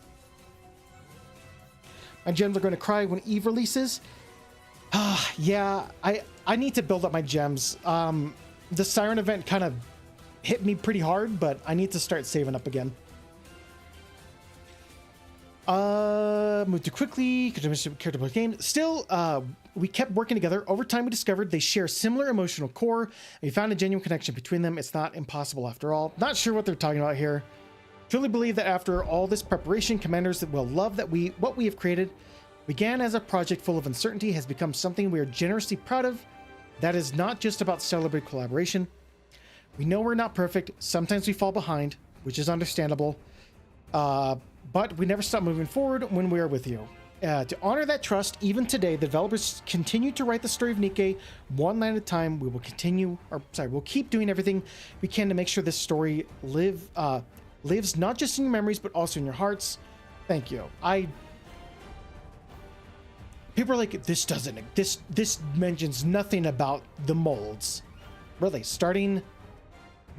Speaker 1: My gems are going to cry when Eve releases. Yeah, I need to build up my gems. The Siren event kind of hit me pretty hard, but I need to start saving up again. Move too quickly. Character plus game. Still, we kept working together. Over time, we discovered they share similar emotional core, and we found a genuine connection between them. It's not impossible after all. Not sure what they're talking about here. Truly believe that after all this preparation, commanders that will love that what we have created began as a project full of uncertainty has become something we are generously proud of. That is not just about celebrate collaboration. We know we're not perfect. Sometimes we fall behind, which is understandable. But we never stop moving forward when we are with you. To honor that trust, even today, the developers continue to write the story of Nikke one line at a time. We will we'll keep doing everything we can to make sure this story lives not just in your memories, but also in your hearts. Thank you. People are like, this mentions nothing about the molds. Really, starting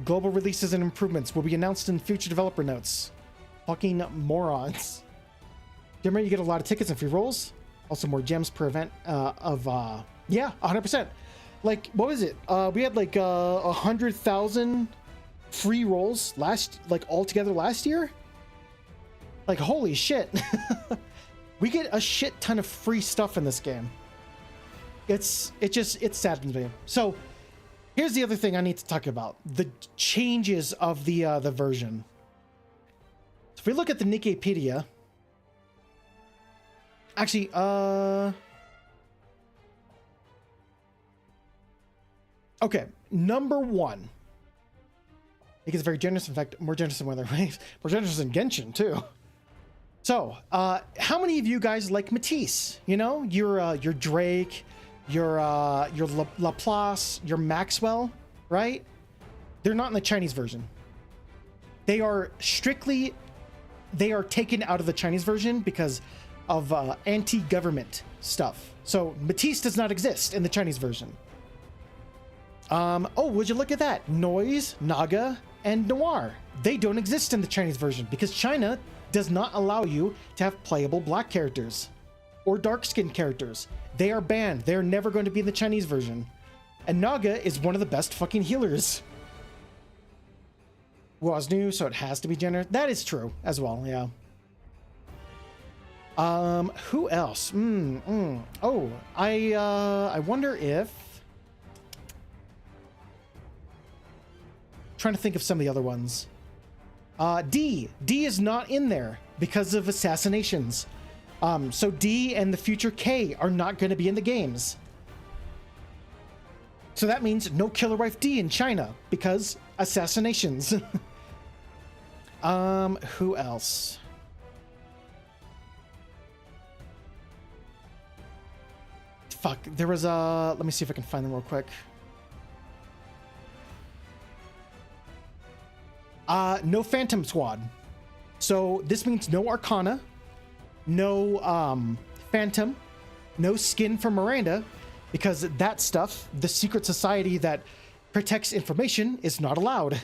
Speaker 1: global releases and improvements will be announced in future developer notes. Fucking morons. Remember, you get a lot of tickets and free rolls. Also more gems per event yeah, 100%. Like, what was it? We had like 100,000 free rolls altogether last year. Like, holy shit. We get a shit ton of free stuff in this game. It saddens me. So here's the other thing I need to talk about. The changes of the version. So if we look at the Nikkepedia, actually, okay, number one. I think it's very generous. In fact, more generous than Weather Waves. More generous than Genshin, too. So, how many of you guys like Matisse? You know, your Drake, your Laplace, your Maxwell, right? They're not in the Chinese version. They are taken out of the Chinese version because of anti-government stuff. So Matisse does not exist in the Chinese version. Oh, would you look at that? Noise, Naga, and Noir. They don't exist in the Chinese version because China does not allow you to have playable black characters or dark-skinned characters. They are banned. They're never going to be in the Chinese version. And Naga is one of the best fucking healers. Was new, so it has to be gender. That is true as well, yeah. Who else? Oh, I wonder if... Trying to think of some of the other ones. D is not in there because of assassinations. So D and the future K are not going to be in the games. So that means no Killer Wife D in China because assassinations. Who else? Fuck, there was a... Let me see if I can find them real quick. No Phantom Squad. So this means no Arcana, no Phantom, no skin for Miranda, because that stuff, the secret society that protects information, is not allowed.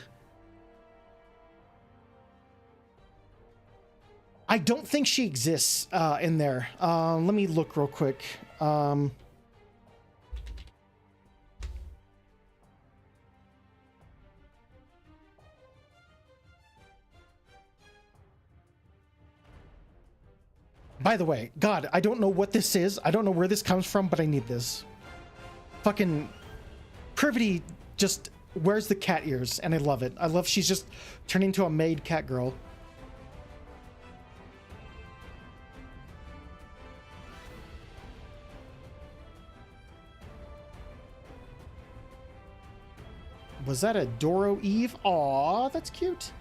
Speaker 1: I don't think she exists in there. Let me look real quick. By the way, God, I don't know what this is. I don't know where this comes from, but I need this. Fucking Privity just wears the cat ears, and I love it. I love she's just turning into a maid cat girl. Was that a Doro Eve? Aw, that's cute.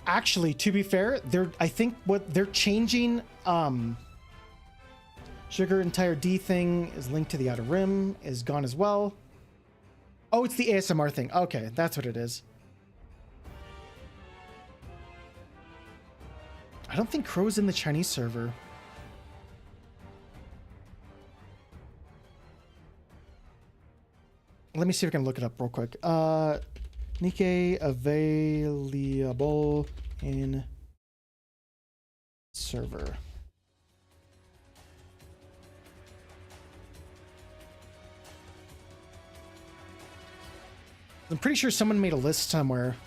Speaker 1: Actually, to be fair, I think what they're changing, Sugar entire D thing is linked to the Outer Rim, is gone as well. Oh, it's the ASMR thing. Okay, that's what it is. I don't think Crow's in the Chinese server. Let me see if I can look it up real quick. Nikkei available in server. I'm pretty sure someone made a list somewhere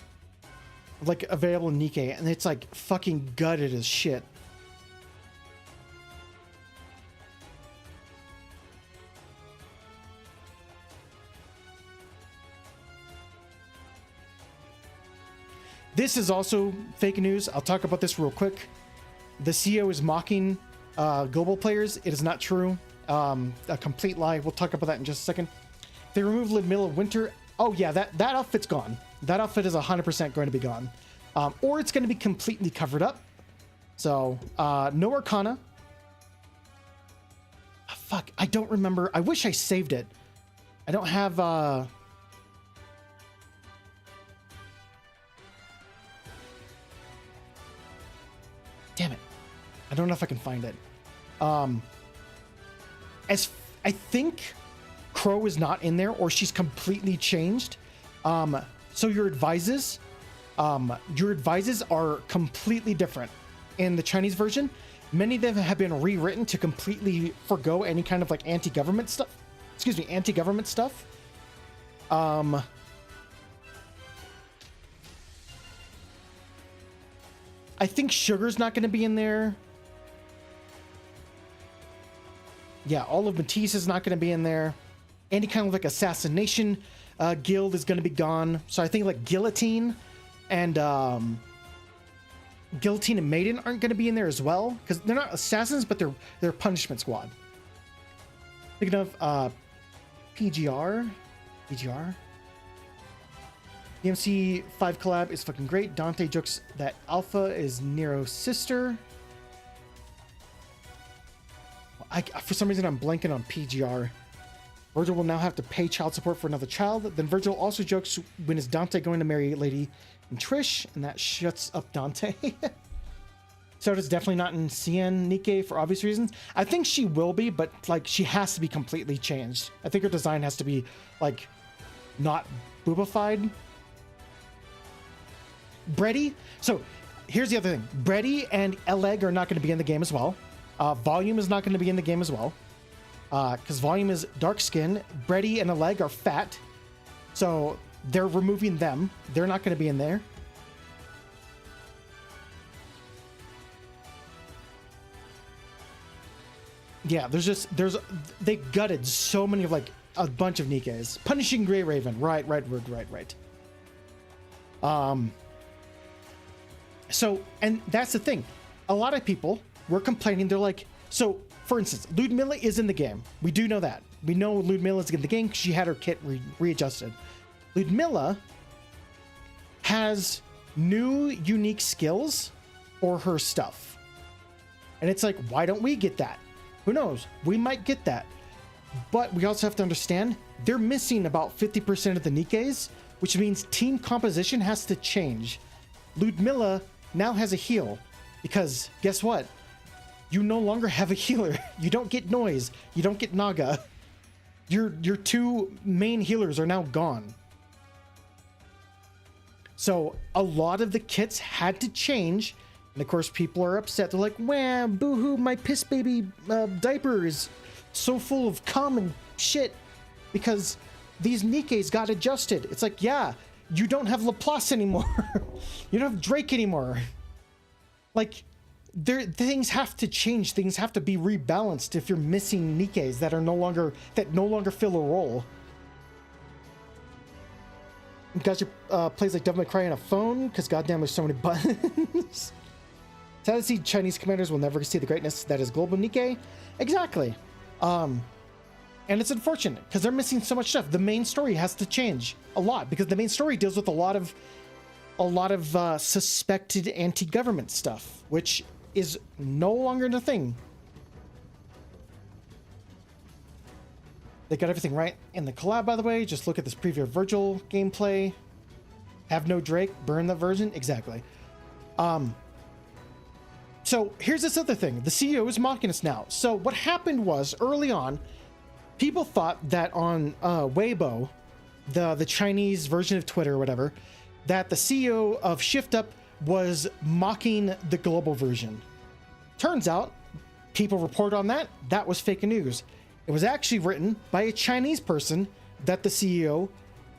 Speaker 1: of like available in Nikkei, and it's like fucking gutted as shit. This is also fake news. I'll talk about this real quick. The CEO is mocking global players. It is not true. A complete lie. We'll talk about that in just a second. They removed the middle of winter. Oh yeah, that outfit's gone. That outfit is 100% going to be gone. Or it's going to be completely covered up. So, no Arcana. Oh, fuck, I don't remember. I wish I saved it. I don't have... Damn it. I don't know if I can find it. As I think Crow is not in there, or she's completely changed. So your advices are completely different in the Chinese version. Many of them have been rewritten to completely forgo any kind of like anti-government stuff. Excuse me, anti-government stuff. I think Sugar's not going to be in there. Yeah, all of Matisse is not going to be in there. Any kind of like assassination guild is going to be gone. So I think like Guillotine and Maiden aren't going to be in there as well, because they're not assassins, but they're punishment squad. Thinking of PGR. DMC 5 collab is fucking great. Dante jokes that Alpha is Nero's sister. For some reason, I'm blanking on PGR. Virgil will now have to pay child support for another child. Then Virgil also jokes, when is Dante going to marry Lady and Trish? And that shuts up Dante. So it's definitely not in CN Nikke for obvious reasons. I think she will be, but like she has to be completely changed. I think her design has to be like not boobified. Bredy. So here's the other thing. Bredy and Eleg are not going to be in the game as well. Volume is not going to be in the game as well. Because Volume is dark skin. Bredy and Eleg are fat. So they're removing them. They're not going to be in there. Yeah, they gutted so many of like a bunch of Nikkes. Punishing Grey Raven. Right. So, and that's the thing. A lot of people were complaining. They're like, so for instance, Ludmilla is in the game. We do know that. We know Ludmilla is in the game because she had her kit readjusted. Ludmilla has new unique skills for her stuff. And it's like, why don't we get that? Who knows? We might get that. But we also have to understand they're missing about 50% of the Nikkes, which means team composition has to change. Ludmilla now has a heal because guess what? You no longer have a healer. You don't get Noise. You don't get Naga. Your two main healers are now gone. So a lot of the kits had to change. And of course, people are upset. They're like, "Wah, boo-hoo, my piss baby diaper is so full of cum and shit because these Nikkes got adjusted." It's like, yeah, you don't have Laplace anymore. You don't have Drake anymore. Like, things have to change. Things have to be rebalanced if you're missing Nikkes that no longer fill a role. Gotcha plays like Devil May Cry on a phone because goddamn, there's so many buttons. Sad to see Chinese commanders will never see the greatness that is global Nikke. Exactly. And it's unfortunate because they're missing so much stuff. The main story has to change a lot because the main story deals with a lot of suspected anti-government stuff, which is no longer the thing. They got everything right in the collab, by the way. Just look at this preview of Virgil gameplay. Have no Drake, burn the version. Exactly. So here's this other thing. The CEO is mocking us now. So what happened was early on, people thought that on Weibo, the Chinese version of Twitter or whatever, that the CEO of ShiftUp was mocking the global version. Turns out, people report on that. That was fake news. It was actually written by a Chinese person that the CEO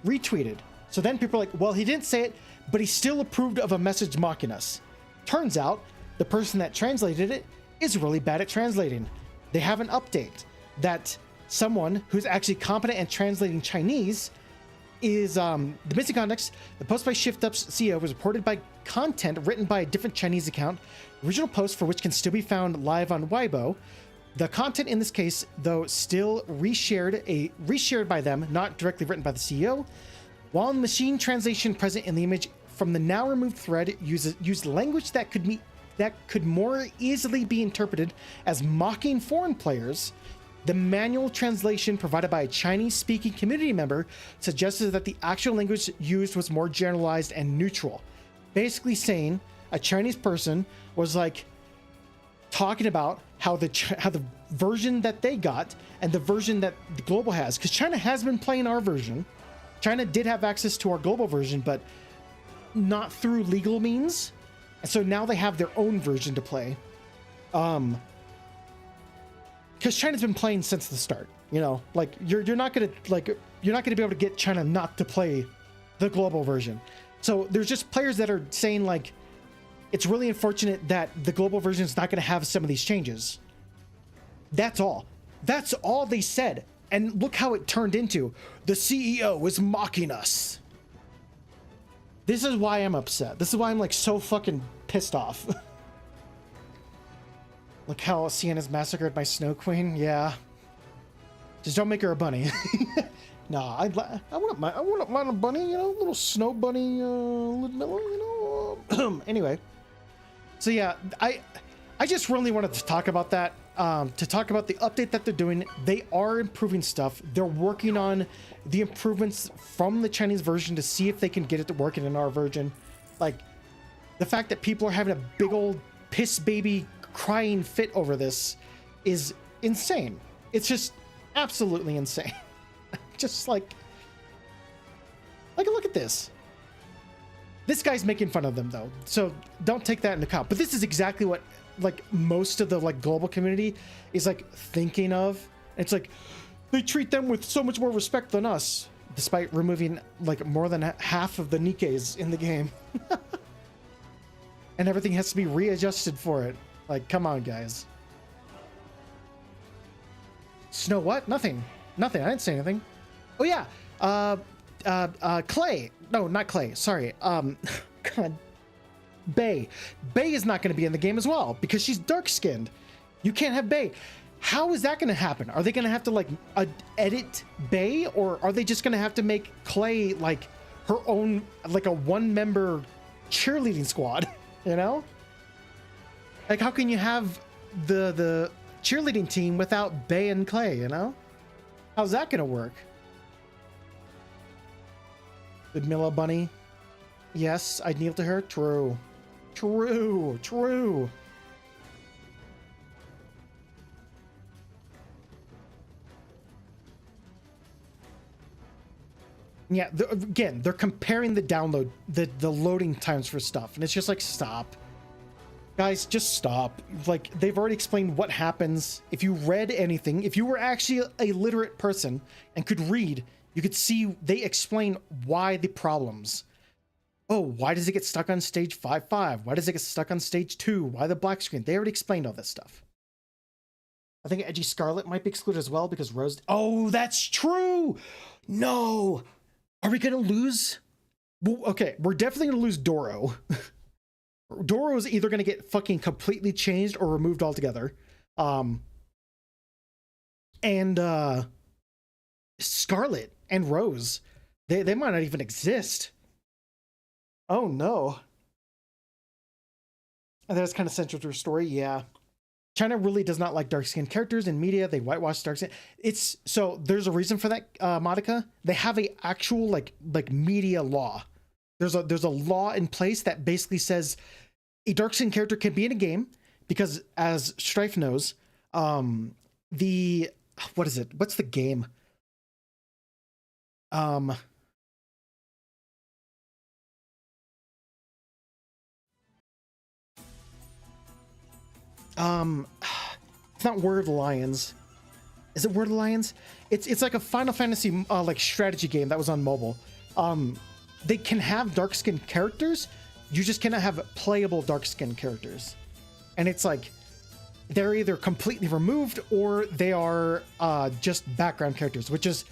Speaker 1: retweeted. So then people are like, well, he didn't say it, but he still approved of a message mocking us. Turns out, the person that translated it is really bad at translating. They have an update that someone who's actually competent at translating Chinese is the missing context. The post by ShiftUp's CEO was reported by content written by a different Chinese account. Original post for which can still be found live on Weibo. The content in this case, though, still reshared by them, not directly written by the CEO. While machine translation present in the image from the now removed thread used language that could more easily be interpreted as mocking foreign players, the manual translation provided by a Chinese-speaking community member suggested that the actual language used was more generalized and neutral. Basically saying a Chinese person was like talking about how the version that they got and the version that the global has, because China has been playing our version. China did have access to our global version, but not through legal means. And so now they have their own version to play. Because China's been playing since the start, you know, like you're not gonna be able to get China not to play the global version. So there's just players that are saying like, it's really unfortunate that the global version is not going to have some of these changes. That's all. That's all they said. And look how it turned into. The CEO was mocking us. This is why I'm upset. This is why I'm like so fucking pissed off. Look how Sienna's massacred my Snow Queen. Yeah. Just don't make her a bunny. Nah, I wouldn't mind a bunny, you know, little snow bunny, Ludmilla, you know. Anyway, so yeah, I just really wanted to talk about that, to talk about the update that they're doing. They are improving stuff. They're working on the improvements from the Chinese version to see if they can get it to working in our version. Like, the fact that people are having a big old piss baby crying fit over this is insane. It's just absolutely insane. Just like look at this. This guy's making fun of them though, so don't take that into account. But this is exactly what like most of the like global community is like thinking of. It's like they treat them with so much more respect than us, despite removing like more than half of the Nikkeis in the game. And everything has to be readjusted for it. Like, come on, guys. Snow what? Nothing. Nothing. I didn't say anything. Oh yeah. Clay. No, not Clay. Sorry. God. Bay. Bay is not going to be in the game as well because she's dark-skinned. You can't have Bay. How is that going to happen? Are they going to have to like edit Bay, or are they just going to have to make Clay like her own, like a one-member cheerleading squad? You know? Like, how can you have the cheerleading team without Bay and Clay, you know? How's that gonna work? Ludmilla Bunny. Yes, I'd kneel to her. True. True. True. Yeah, again, they're comparing the download, the loading times for stuff, and it's just like, stop. Guys, just stop. Like, they've already explained what happens. If you read anything, if you were actually a literate person and could read, you could see they explain why the problems. Oh, why does it get stuck on stage 5.5? Why does it get stuck on stage 2? Why the black screen? They already explained all this stuff. I think Edgy Scarlet might be excluded as well because Rose... Oh, that's true! No! Are we gonna lose? Well, okay, we're definitely gonna lose Doro. Doro is either gonna get fucking completely changed or removed altogether. And Scarlet and Rose, they might not even exist. Oh no. That's kind of central to her story, yeah. China really does not like dark-skinned characters in media. They whitewash dark-skinned. It's so there's a reason for that, Monica. They have a actual like media law. There's a law in place that basically says a dark-skinned character can be in a game because, as Strife knows, the what is it? What's the game? It's not Word of the Lions. Is it Word of the Lions? It's like a Final Fantasy like strategy game that was on mobile. They can have dark-skinned characters. You just cannot have playable dark-skinned characters. And it's like they're either completely removed or they are just background characters, which is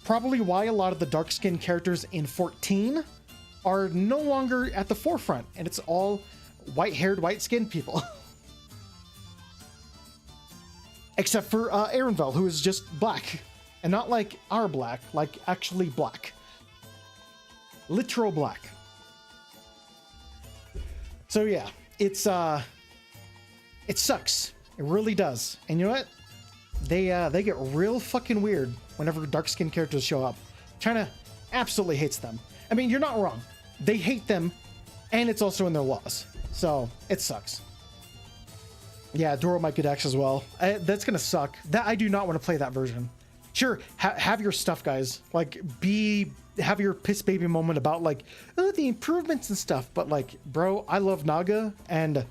Speaker 1: probably why a lot of the dark-skinned characters in 14 are no longer at the forefront, and it's all white-haired, white-skinned people. Except for Erenvel, who is just black. And not like our black, like actually black. Literal black. So yeah, it sucks. It really does. And you know what? They get real fucking weird whenever dark-skinned characters show up. China absolutely hates them. I mean, you're not wrong. They hate them, and it's also in their laws. So it sucks. Yeah, Doro might get X as well. That's gonna suck. That I do not want to play that version. Sure, have your stuff, guys. Like, have your piss baby moment about like, oh, the improvements and stuff. But like, bro, I love Naga, and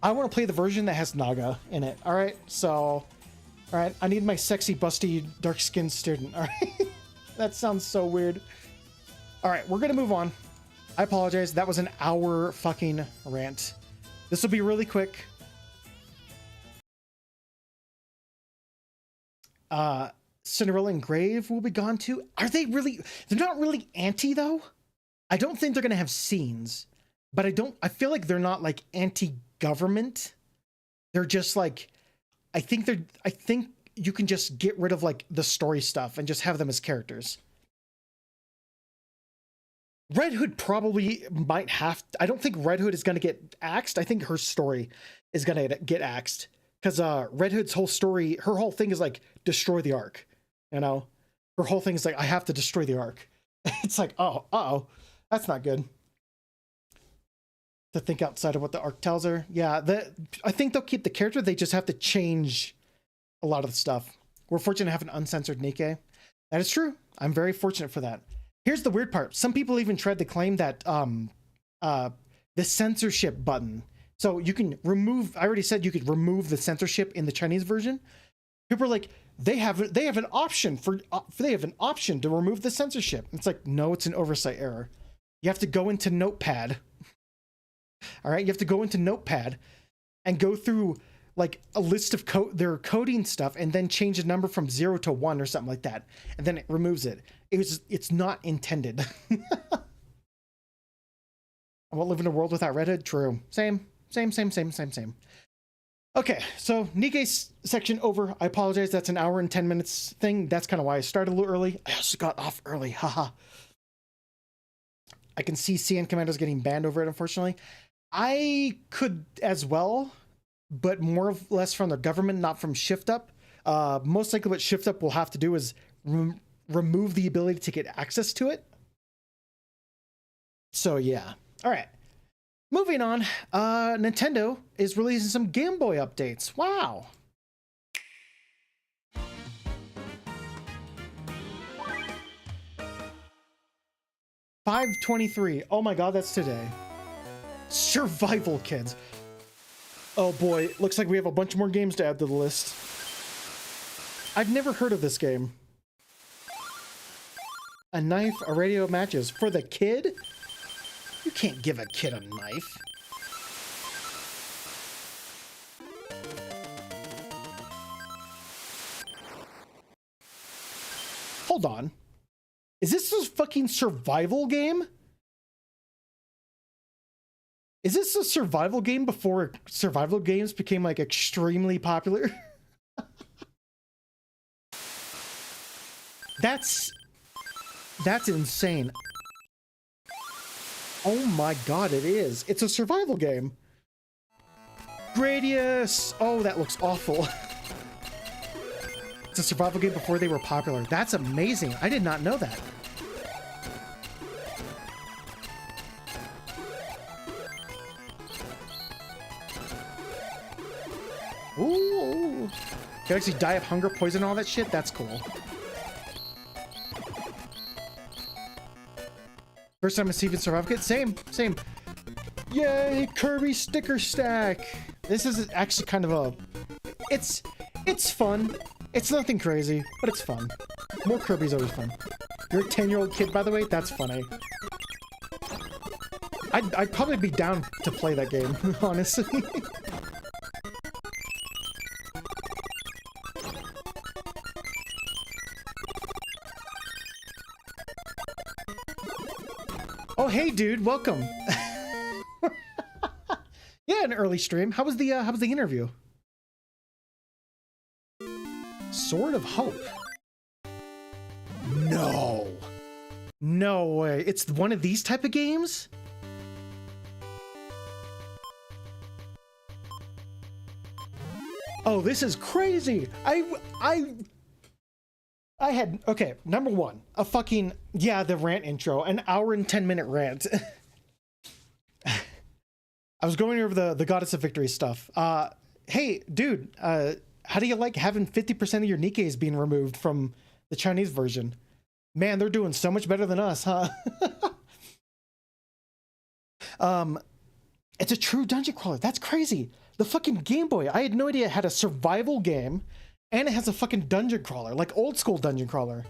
Speaker 1: I want to play the version that has Naga in it. All right, so, all right, I need my sexy, busty, dark-skinned student. All right, that sounds so weird. All right, we're gonna move on. I apologize. That was an hour fucking rant. This will be really quick. Cinderella and Grave will be gone too. Are they really? They're not really anti though. I don't think they're gonna have scenes, but I feel like they're not like anti-government. They're just like, I think you can just get rid of like the story stuff and just have them as characters. Red Hood probably might have. I don't think Red Hood is going to get axed. I think her story is going to get axed because Red Hood's whole story, her whole thing is like destroy the Ark. You know, her whole thing is like I have to destroy the Ark. It's like oh, that's not good. To think outside of what the Ark tells her. Yeah, I think they'll keep the character. They just have to change a lot of the stuff. We're fortunate to have an uncensored Nikkei. That is true. I'm very fortunate for that. Here's the weird part. Some people even tried to claim that the censorship button. So you can remove, I already said you could remove the censorship in the Chinese version. People are like, they have an option to remove the censorship. It's like, no, it's an oversight error. You have to go into Notepad. All right, you have to go into Notepad and go through like a list of their coding stuff and then change the number from 0 to 1 or something like that. And then it removes it. It's not intended. I won't live in a world without Red Hood. True. Same. Okay, so Nikkei section over. I apologize. That's an hour and 10 minutes thing. That's kind of why I started a little early. I also got off early. Haha. I can see CN Commandos getting banned over it, unfortunately. I could as well, but more or less from the government, not from Shift Up. Most likely what Shift Up will have to do is remove the ability to get access to it. So yeah. All right. Moving on. Nintendo is releasing some Game Boy updates. Wow. $5.23. Oh my god, that's today. Survival Kids. Oh boy, looks like we have a bunch more games to add to the list. I've never heard of this game. A knife, a radio, matches. For the kid? You can't give a kid a knife. Hold on. Is this a fucking survival game? Is this a survival game before survival games became like extremely popular? That's insane. Oh my god, it is. It's a survival game. Gradius. Oh, that looks awful. It's a survival game before they were popular. That's amazing. I did not know that. Ooh. Can actually die of hunger, poison, all that shit? That's cool. First time receiving survival kit? Same. Yay, Kirby sticker stack. This is actually kind of a... It's fun. It's nothing crazy, but it's fun. More Kirby's always fun. You're a 10-year-old kid, by the way? That's funny. I'd probably be down to play that game, honestly. Oh, hey, dude, welcome. Yeah, an early stream. How was the interview? Sword of Hope. No way. It's one of these type of games? Oh, this is crazy. I had, okay, number one, a fucking, yeah, the rant intro, an hour and 10-minute rant. I was going over the Goddess of Victory stuff. Hey, dude, how do you like having 50% of your Nikkeis being removed from the Chinese version? Man, they're doing so much better than us, huh? It's a true dungeon crawler. That's crazy. The fucking Game Boy, I had no idea it had a survival game, and it has a fucking dungeon crawler, like old school dungeon crawler.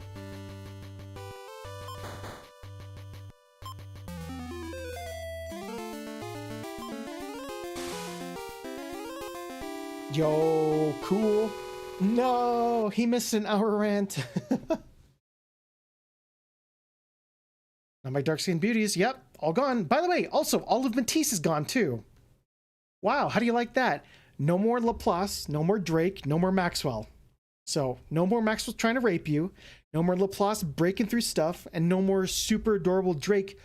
Speaker 1: Yo, cool. No, he missed an hour rant. Now my dark skinned beauties, yep, all gone. By the way, also, all of Matisse is gone too. Wow, how do you like that? No more Laplace, no more Drake, no more Maxwell. So, no more Maxwell trying to rape you, no more Laplace breaking through stuff, and no more super adorable Drake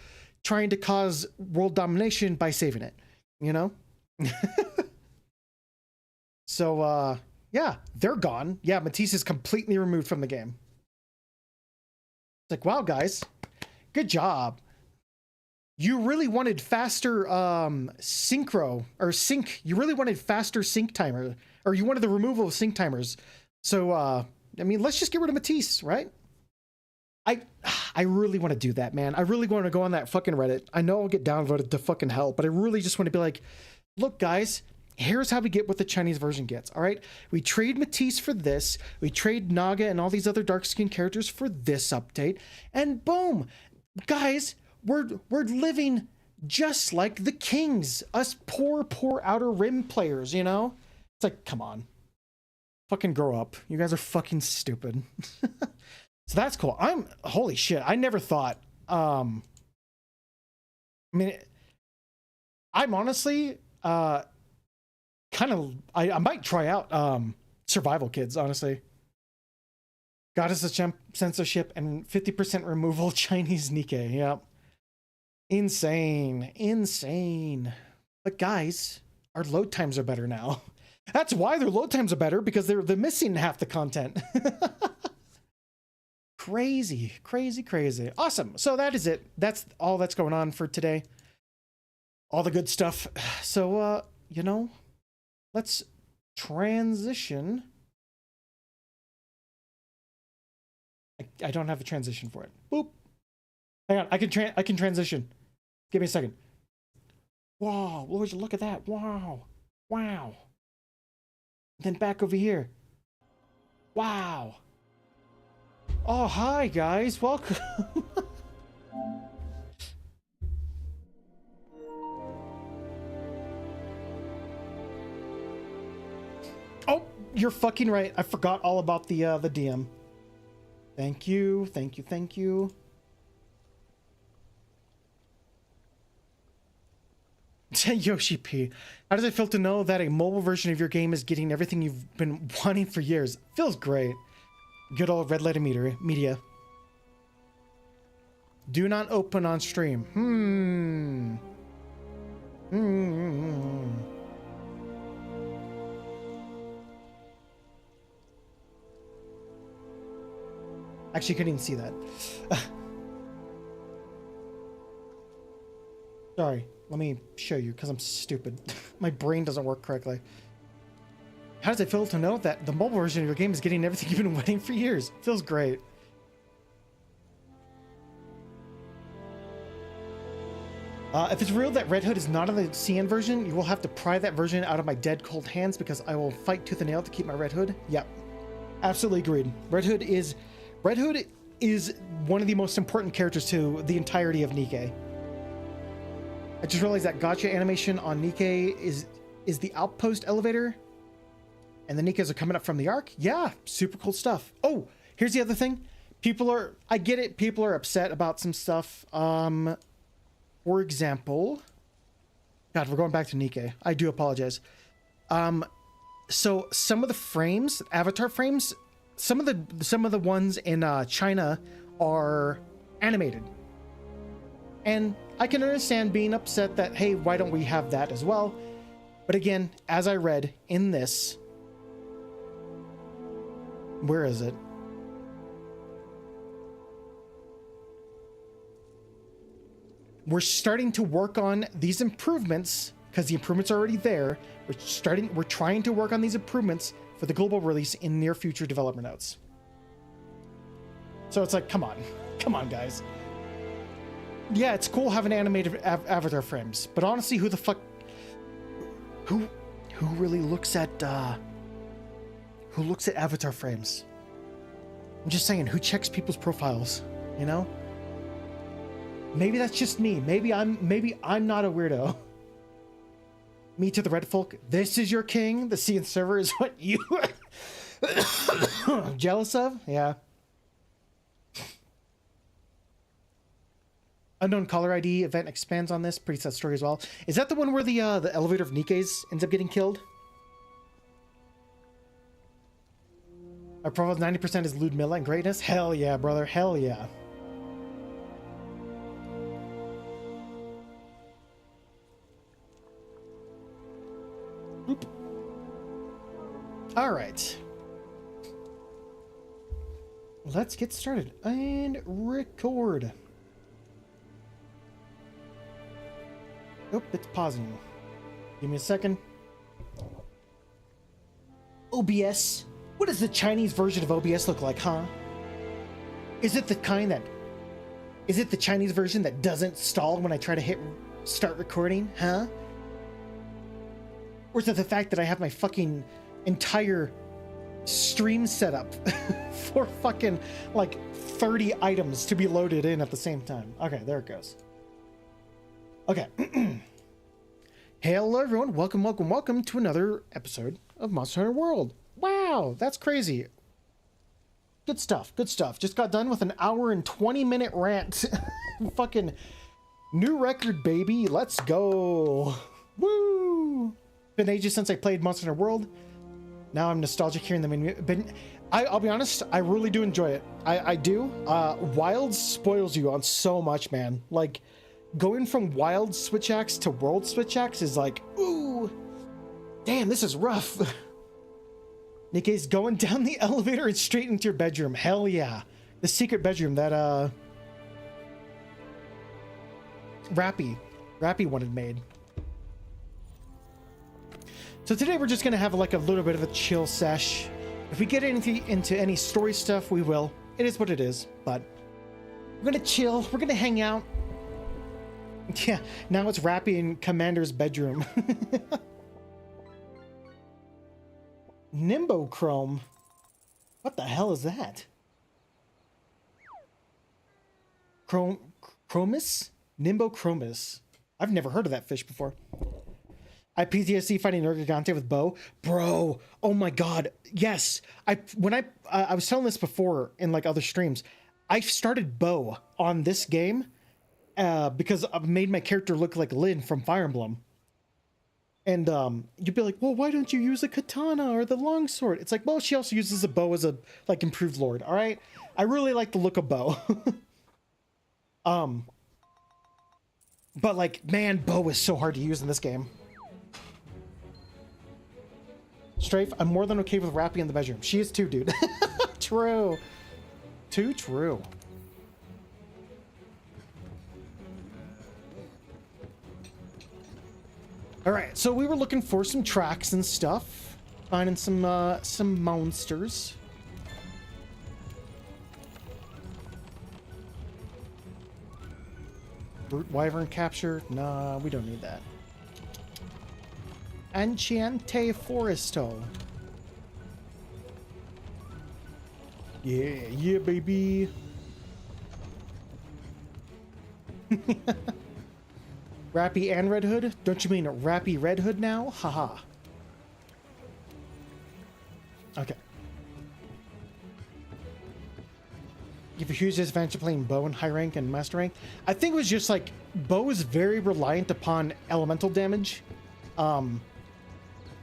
Speaker 1: trying to cause world domination by saving it, you know? So, yeah, they're gone. Yeah, Matisse is completely removed from the game. It's like, wow, guys, good job. You really wanted faster synchro or sync. You really wanted faster sync timer, or you wanted the removal of sync timers. So, I mean, let's just get rid of Matisse, right? I really want to do that, man. I really want to go on that fucking Reddit. I know I'll get downvoted to fucking hell, but I really just want to be like, look, guys, here's how we get what the Chinese version gets, all right? We trade Matisse for this. We trade Naga and all these other dark-skinned characters for this update. And boom, guys, we're living just like the kings. Us poor Outer Rim players, you know? It's like, come on. Fucking grow up. You guys are fucking stupid. So that's cool. Holy shit, I never thought, I mean, I'm honestly, kind of, I might try out, Survival Kids, honestly. Goddess of Censorship and 50% removal Chinese Nikkei, yep. Insane. But guys, our load times are better now. That's why their load times are better, because they're missing half the content. Crazy. Awesome. So that is it. That's all that's going on for today. All the good stuff. So, you know, let's transition. I don't have a transition for it. Boop. Hang on. I can transition. Give me a second. Wow. Would you look at that? Wow. Then back over here. Wow. Oh, hi guys, welcome. Oh, you're fucking right. I forgot all about the DM. Thank you. Yoshi P, how does it feel to know that a mobile version of your game is getting everything you've been wanting for years? Feels great. Good old red letter media. Do not open on stream. Actually, couldn't even see that. Sorry, let me show you because I'm stupid. My brain doesn't work correctly. How does it feel to know that the mobile version of your game is getting everything you've been waiting for years? Feels great. If it's real that Red Hood is not on the CN version, you will have to pry that version out of my dead cold hands because I will fight tooth and nail to keep my Red Hood. Yep. Absolutely agreed. Red Hood is one of the most important characters to the entirety of Nikkei. I just realized that gacha animation on Nikkei is the outpost elevator. And the Nikkas are coming up from the Ark? Yeah, super cool stuff. Oh, here's the other thing. I get it, people are upset about some stuff. For example, God, we're going back to Nikkei. I do apologize. So some of the frames, avatar frames, some of the ones in China are animated. And I can understand being upset that, hey, why don't we have that as well? But again, as I read in this, where is it? We're starting to work on these improvements because the improvements are already there. We're trying to work on these improvements for the global release in near future development notes. So it's like, come on, guys. Yeah, it's cool having animated avatar frames, but honestly, who the fuck, who really looks at avatar frames? I'm just saying, who checks people's profiles, you know? Maybe that's just me. Maybe I'm not a weirdo. Me to the red folk. This is your king. The CN server is what you are jealous of? Yeah. Unknown caller ID event expands on this. Pretty sad story as well. Is that the one where the elevator of Nikkei's ends up getting killed? Our profile 90% is Ludmilla and greatness? Hell yeah, brother. Hell yeah. Oop. All right. Let's get started and record. Nope, it's pausing. Give me a second. OBS? What does the Chinese version of OBS look like, huh? Is it the Chinese version that doesn't stall when I try to hit start recording, huh? Or is it the fact that I have my fucking entire stream set up for fucking like 30 items to be loaded in at the same time? Okay, there it goes. Okay. Hello everyone, welcome to another episode of Monster Hunter World. Wow, that's crazy. Good stuff. Just got done with an hour and 20-minute rant. Fucking new record, baby. Let's go. Woo! Been ages since I played Monster Hunter World. Now I'm nostalgic hearing the menu. I'll be honest, I really do enjoy it. I do. Wild spoils you on so much, man. Like, going from Wild Switch Axe to World Switch Axe is like, ooh, damn, this is rough. Nikkei's going down the elevator and straight into your bedroom. Hell yeah. The secret bedroom that, Rappy wanted made. So today we're just going to have like a little bit of a chill sesh. If we get into any story stuff, we will. It is what it is, but we're going to chill. We're going to hang out. Yeah, now it's Rappy in Commander's bedroom. Nimbochrome. What the hell is that? Chromis? Nimbochromis. I've never heard of that fish before. I PTSD fighting Nergigante with bow. Bro, oh my god. Yes. I was telling this before in like other streams. I started bow on this game because I've made my character look like Lyn from Fire Emblem. And you'd be like, well, why don't you use a katana or the longsword? It's like, well, she also uses a bow as a like improved lord. All right, I really like the look of bow. But like, man, bow is so hard to use in this game. Strafe, I'm more than okay with Rappy in the bedroom. She is too, dude. True. Too true. All right, so we were looking for some tracks and stuff, finding some monsters. Brute Wyvern capture? Nah, we don't need that. Enchanté Foresto. Yeah, baby. Rappy and Red Hood? Don't you mean Rappy Red Hood now? Haha. Okay. You have a huge disadvantage playing bow in high rank and master rank. I think it was just like bow is very reliant upon elemental damage.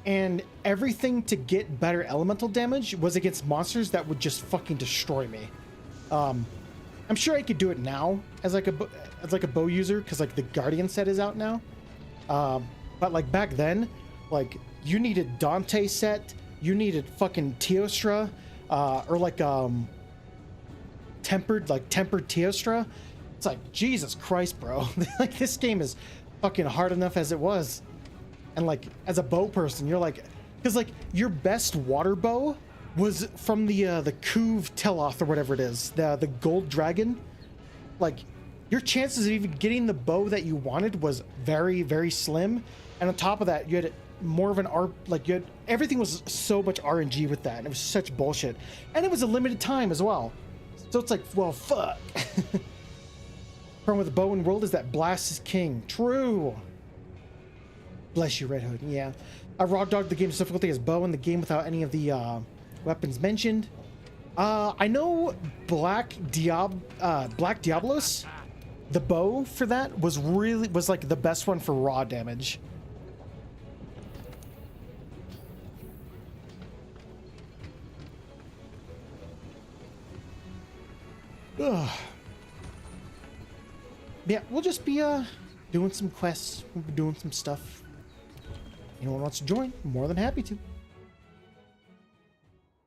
Speaker 1: And everything to get better elemental damage was against monsters that would just fucking destroy me. I'm sure I could do it now as like a bow user because like the Guardian set is out now. But like back then, like you needed Dante set, you needed fucking Teostra, or like tempered Teostra. It's like, Jesus Christ, bro. Like this game is fucking hard enough as it was. And like as a bow person, you're like, because like your best water bow was from the Kuv Teloth or whatever it is, the gold dragon. Like your chances of even getting the bow that you wanted was very, very slim. And on top of that, you had more of an everything was so much RNG with that, and it was such bullshit. And it was a limited time as well. So it's like, well, fuck. Problem with the bow in world is that blast is king. True. Bless you, Red Hood. Yeah. I raw dogged the game's difficulty as bow in the game without any of the weapons mentioned. I know Black Diablos, the bow for that was like the best one for raw damage. Ugh. Yeah, we'll just be doing some quests. We'll be doing some stuff. anyone wants to join, more than happy to.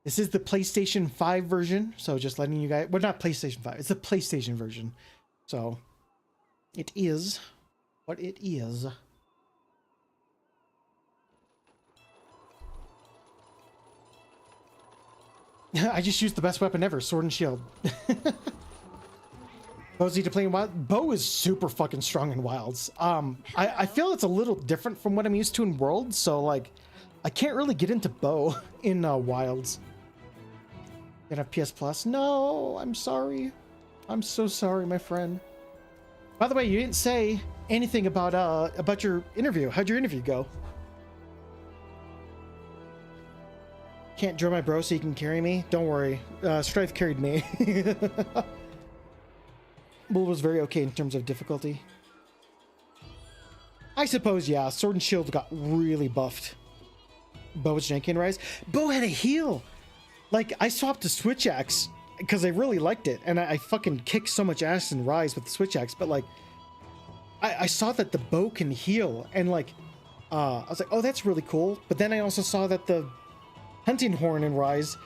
Speaker 1: This is the PlayStation 5 version, so just letting you guys... Well, not PlayStation 5. It's the PlayStation version. So, it is what it is. I just used the best weapon ever, sword and shield. Bo's need to play in wild. Bo is super fucking strong in wilds. I feel it's a little different from what I'm used to in worlds, so like, I can't really get into Bo in wilds. Gonna have PS Plus? No, I'm sorry. I'm so sorry, my friend. By the way, you didn't say anything about your interview. How'd your interview go? Can't draw my bro so you can carry me? Don't worry. Strife carried me. Bull was very okay in terms of difficulty. I suppose, yeah, Sword and Shield got really buffed. Bo was janky in Rise. Bo had a heal! Like, I swapped to Switch Axe because I really liked it, and I fucking kicked so much ass in Rise with the Switch Axe, but like, I saw that the bow can heal, and like, I was like, oh, that's really cool. But then I also saw that the Hunting Horn in Rise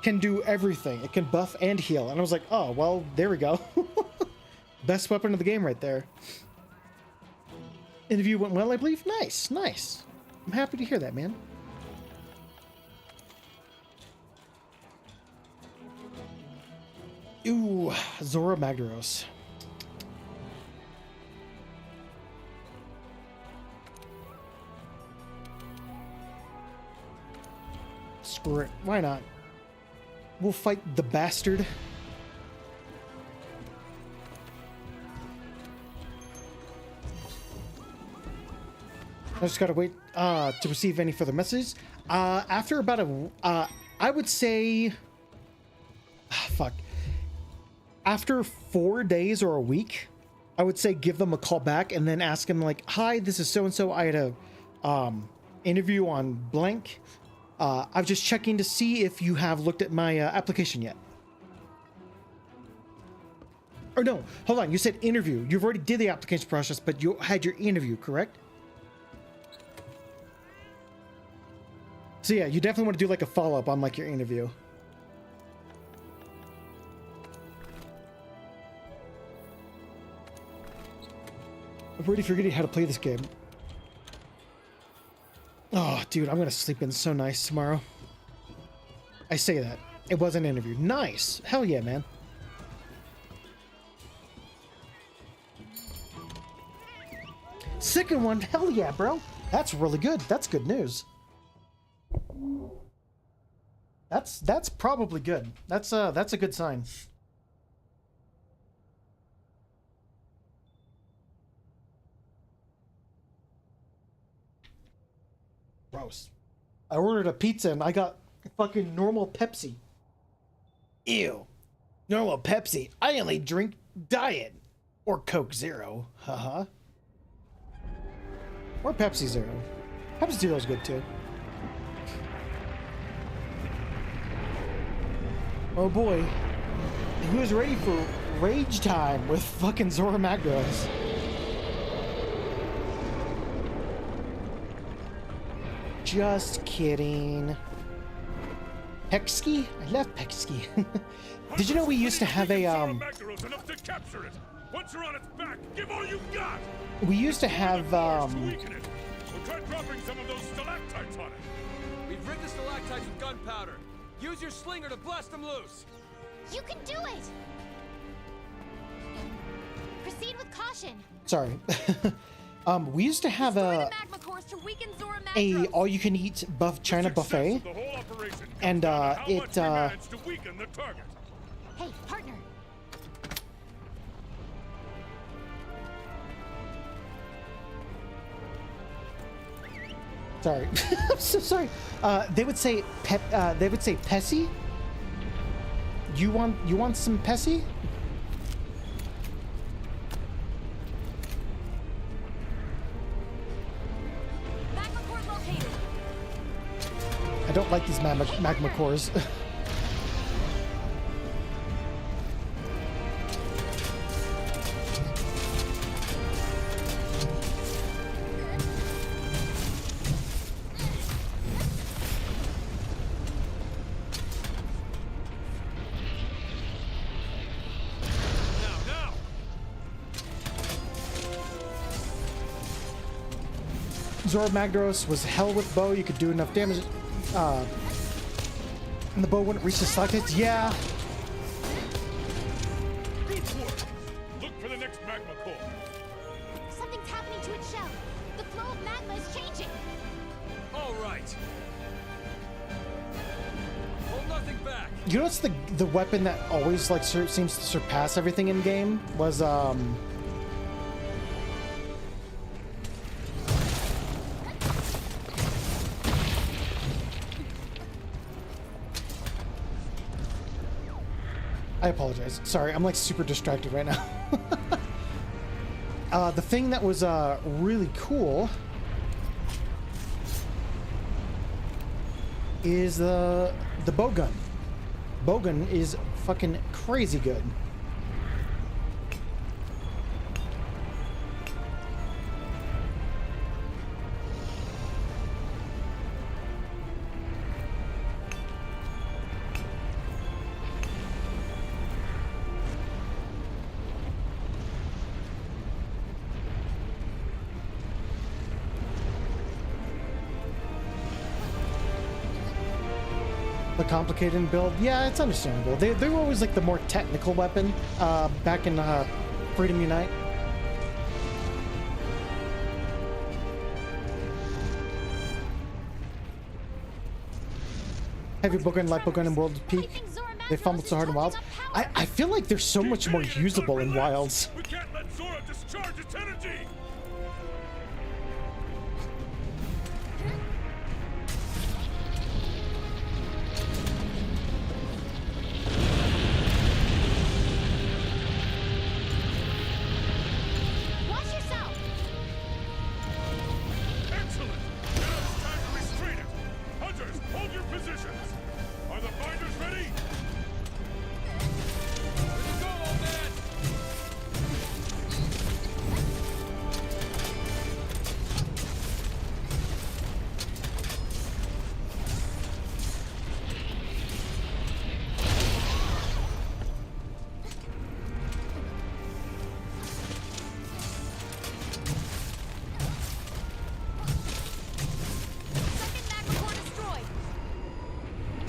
Speaker 1: can do everything. It can buff and heal, and I was like, oh, well, there we go. Best weapon of the game right there. Interview went well, I believe. Nice, nice. I'm happy to hear that, man. Ooh, Zora Magdaros. Screw it. Why not? We'll fight the bastard. I just gotta wait to receive any further messages. After about I would say, fuck. After 4 days or a week, I would say give them a call back and then ask them like, hi, this is so-and-so. I had a interview on blank. I was just checking to see if you have looked at my application yet. Or no, hold on. You said interview. You've already did the application process, but you had your interview, correct? So yeah, you definitely want to do like a follow-up on like your interview. I'm already forgetting how to play this game. Oh, dude, I'm gonna sleep in so nice tomorrow. I say that. It was an interview. Nice! Hell yeah, man. Second one, hell yeah, bro. That's really good. That's good news. That's probably good. That's a good sign. Gross. I ordered a pizza and I got fucking normal Pepsi. Ew. Normal Pepsi. I only drink Diet. Or Coke Zero. Haha. Or Pepsi Zero. Pepsi Zero's good too. Oh boy. Who's ready for rage time with fucking Zora Magdaros? Just kidding. Pexki? I love Pexki. Did you know we used to have a
Speaker 2: Once you're on its back, give all you got.
Speaker 1: We used to have
Speaker 2: We'll try dropping some of those stalactites on it.
Speaker 3: We've rid the stalactites with gunpowder. Use your slinger to blast them loose.
Speaker 4: You can do it. Proceed with caution.
Speaker 1: Sorry. We used to have a all-you-can-eat China buffet, and it
Speaker 4: Hey, partner.
Speaker 1: Sorry. I'm so sorry. They would say Pessy. You want some Pessy? I don't like these magma cores. Zoro Magdaros was hell with bow. You could do enough damage, and the bow wouldn't reach the sockets. Yeah.
Speaker 2: Good work. Look for the next magma core.
Speaker 4: Something's happening to its shell. The flow of magma is changing.
Speaker 3: All right. Hold nothing back.
Speaker 1: You know what's the weapon that always like seems to surpass everything in game was I apologize. Sorry, I'm like super distracted right now. The thing that was really cool is the bowgun. Bowgun is fucking crazy good. The complicated build, yeah, it's understandable. They were always like the more technical weapon back in Freedom Unite. Heavy bowgun, light bowgun, and World Peak. They fumbled so hard in Wilds. I feel like they're so much more usable in Wilds.
Speaker 2: We can't let Zora discharge its energy.
Speaker 4: Watch yourself.
Speaker 2: Excellent. Now it's time to restrain it. Hunters, hold your positions. Are the binders ready?
Speaker 3: Let's go, old man.
Speaker 4: Second magma core destroyed.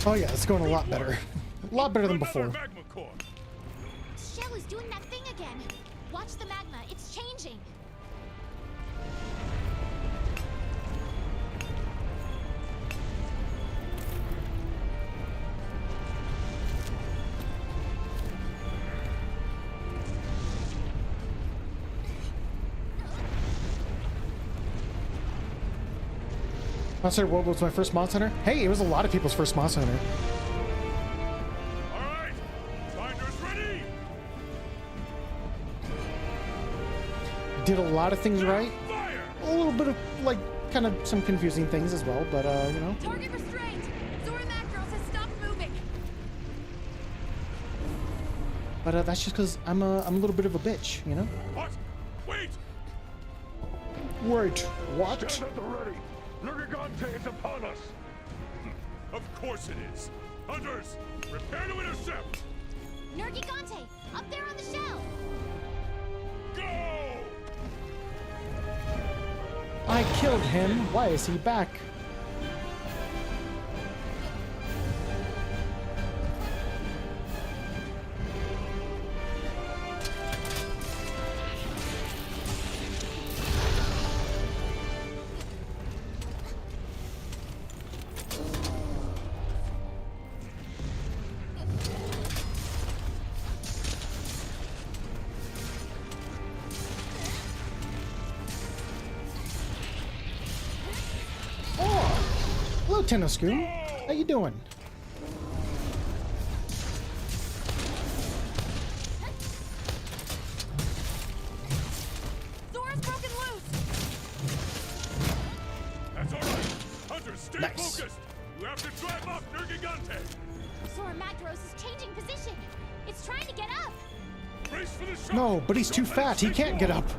Speaker 1: Oh yeah, it's going a lot better. A lot better than before.
Speaker 2: Another magma core.
Speaker 4: Shell is doing that thing again. Watch the magma. It's changing.
Speaker 1: Monster Hunter World was my first Monster Hunter. Hey, it was a lot of people's first Monster Hunter.
Speaker 2: All right. Binders ready.
Speaker 1: Did a lot of things right.
Speaker 2: Fire.
Speaker 1: A little bit of like kind of some confusing things as well, but you know.
Speaker 4: Target restrained. Zora Magdaros has stopped moving.
Speaker 1: But that's just because I'm a little bit of a bitch, you know.
Speaker 2: What? Wait.
Speaker 1: Wait, what?
Speaker 2: Stand at the ready. Nergigante is upon us. Of course it is. Hunters, prepare to intercept.
Speaker 4: Nergigante, up there on the shell.
Speaker 2: Go!
Speaker 1: I killed him. Why is he back? Hello, Tennoscoon. How you doing?
Speaker 4: Zora's broken loose.
Speaker 2: That's all right. Hunters, stay
Speaker 1: Nice.
Speaker 2: focused. You have to drive off Nergigante.
Speaker 4: Zora Magdaros is changing position. It's trying to get up.
Speaker 2: Brace for the shot.
Speaker 1: No, but he's too
Speaker 2: Don't let it
Speaker 1: fat. He
Speaker 2: take
Speaker 1: can't get
Speaker 2: long.
Speaker 1: up.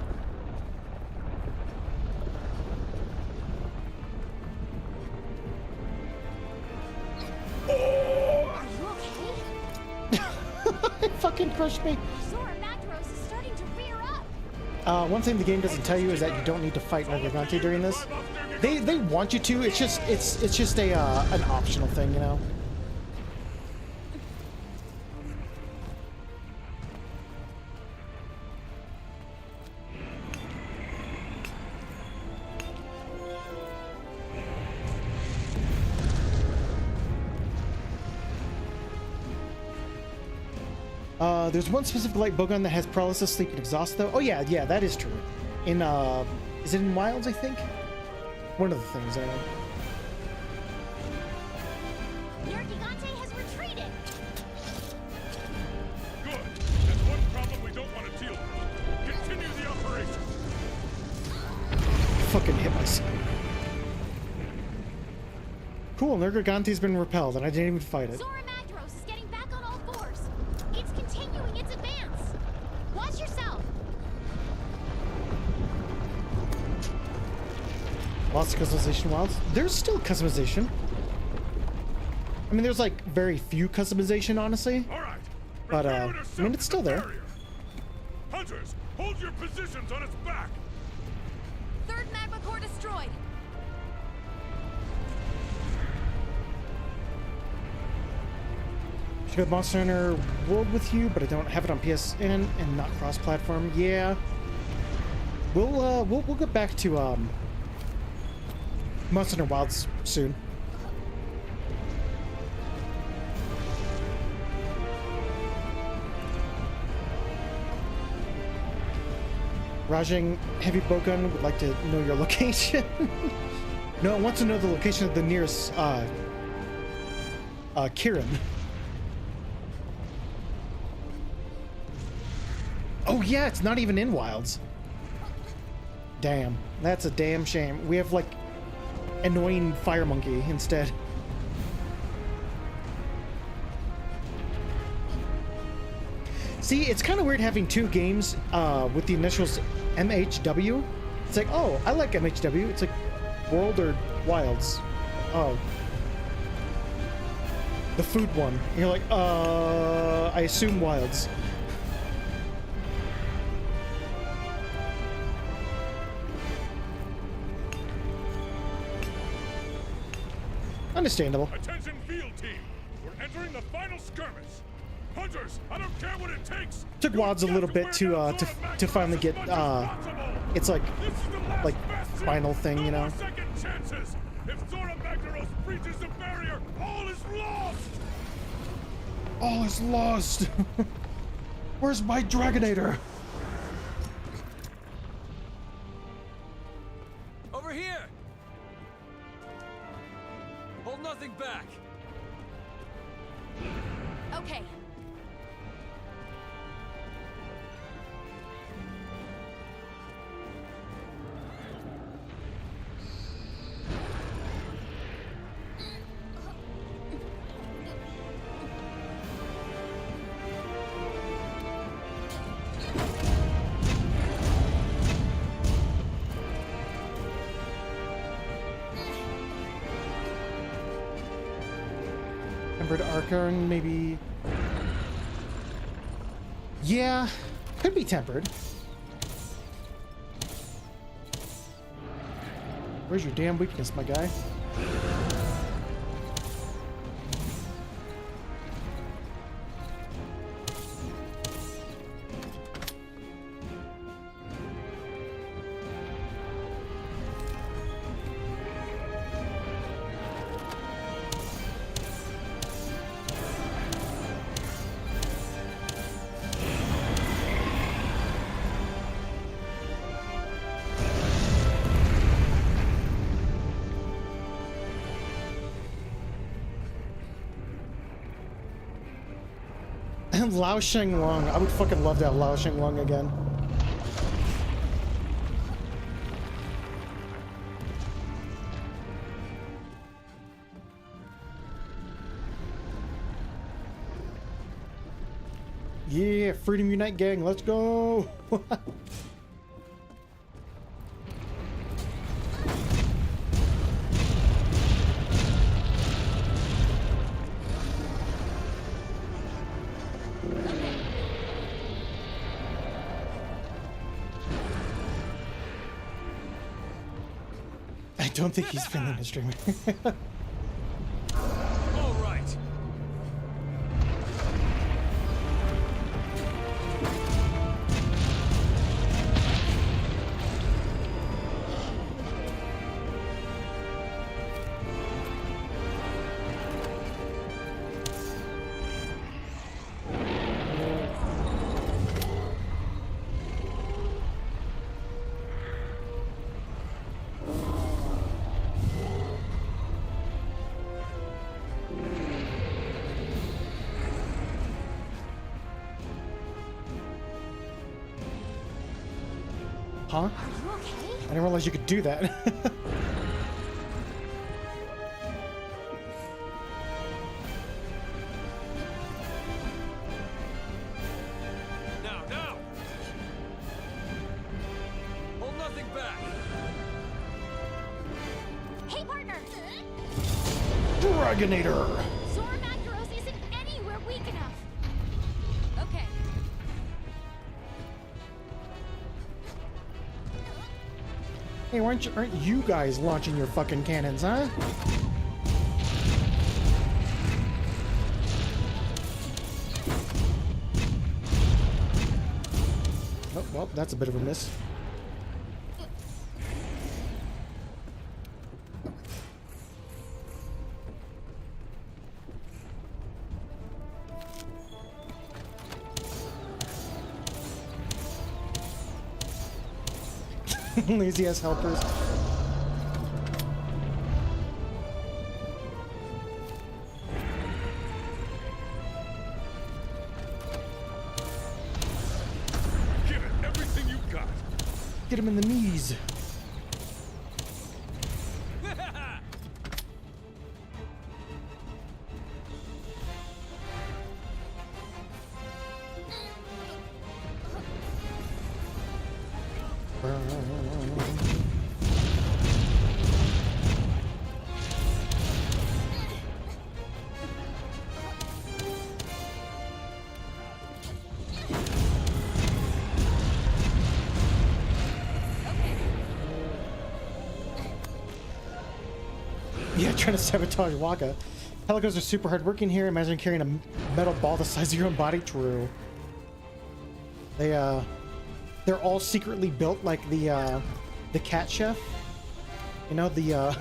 Speaker 4: Are you okay?
Speaker 1: It fucking crushed me.
Speaker 4: Zora Magdaros is starting to rear up.
Speaker 1: One thing the game doesn't tell you is that you don't need to fight Nergigante during this.
Speaker 2: Drive off
Speaker 1: They want you to. It's just a an optional thing, you know. There's one specific light bowgun that has paralysis, sleep, and exhaust, though. Oh yeah, that is true. In is it in Wilds? I think. One of the things.
Speaker 4: Your Gigante has retreated.
Speaker 2: Good. That's one problem we don't want to deal with. Continue the operation.
Speaker 1: Fucking hit myself. Cool, Nergigante's been repelled, and I didn't even fight it.
Speaker 4: Zora Magdaros is getting back on all fours. It's continuing its advance. Watch yourself.
Speaker 1: Lots of customization wilds. There's still customization. I mean, there's like very few customization, honestly.
Speaker 2: All right.
Speaker 1: But,
Speaker 2: Prepare
Speaker 1: I
Speaker 2: to intercept
Speaker 1: mean, it's still
Speaker 2: the
Speaker 1: there.
Speaker 2: barrier. Hunters, hold your positions on its back.
Speaker 4: Third magma core destroyed.
Speaker 1: Should have Monster Hunter World with you, but I don't have it on PSN and not cross-platform. Yeah. We'll get back to Monster Hunter Wilds soon. Rajang Heavy Bowgun would like to know your location. No, I want to know the location of the nearest Kirin. Oh yeah, it's not even in Wilds. Damn, that's a damn shame. We have like annoying fire monkey instead. See, it's kind of weird having two games with the initials MHW. It's like, oh, I like MHW. It's like World or Wilds. Oh. The food one. And you're like, I assume Wilds. Understandable.
Speaker 2: Attention field team. We're entering the final skirmish. Hunters, I don't care what it takes.
Speaker 1: Took Wilds a little bit to finally get it's like final thing, you know.
Speaker 2: Second chances. If Zora Magdaros breaches the barrier, all is lost.
Speaker 1: All is lost. Where's my Dragonator?
Speaker 3: Over here! Hold nothing back.
Speaker 4: Okay.
Speaker 1: Tempered Archon, maybe. Yeah, could be tempered. Where's your damn weakness, my guy? Lao Shenglong. I would fucking love to have Lao Shenglong again. Yeah, Freedom Unite gang, let's go! don't think he's feeling the streamer.
Speaker 3: All right.
Speaker 1: Huh?
Speaker 4: Are you okay?
Speaker 1: I didn't realize you could do that.
Speaker 3: Now, now. Hold nothing back.
Speaker 4: Hey, partner!
Speaker 1: Dragonator!
Speaker 4: Zora Magdaros isn't anywhere weak enough. Okay.
Speaker 1: Hey, aren't you guys launching your fucking cannons, huh? Oh, well, that's a bit of a miss. Lazy ass helpers.
Speaker 2: Give it everything you've got.
Speaker 1: Get him in the knees. Yeah, trying to sabotage Waka. Pelicos are super hard working here. Imagine carrying a metal ball the size of your own body. True. They're all secretly built like the cat chef. You know, the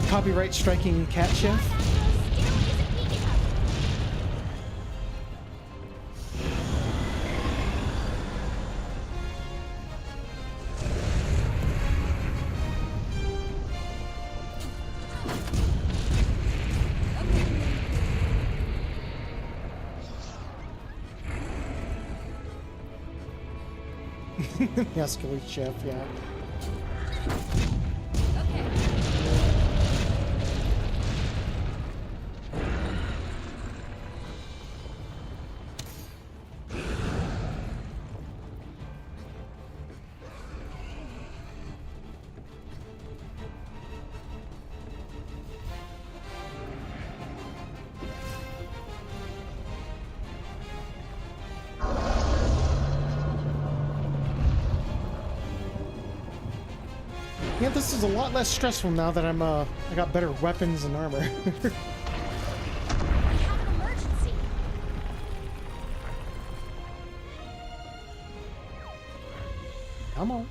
Speaker 1: copyright striking cat chef.
Speaker 4: Magdaros still isn't weak enough.
Speaker 1: Yes, chef, yeah.
Speaker 4: Okay.
Speaker 1: Yeah, this is a lot less stressful now that I got better weapons and armor.
Speaker 4: We have an emergency.
Speaker 1: Come on,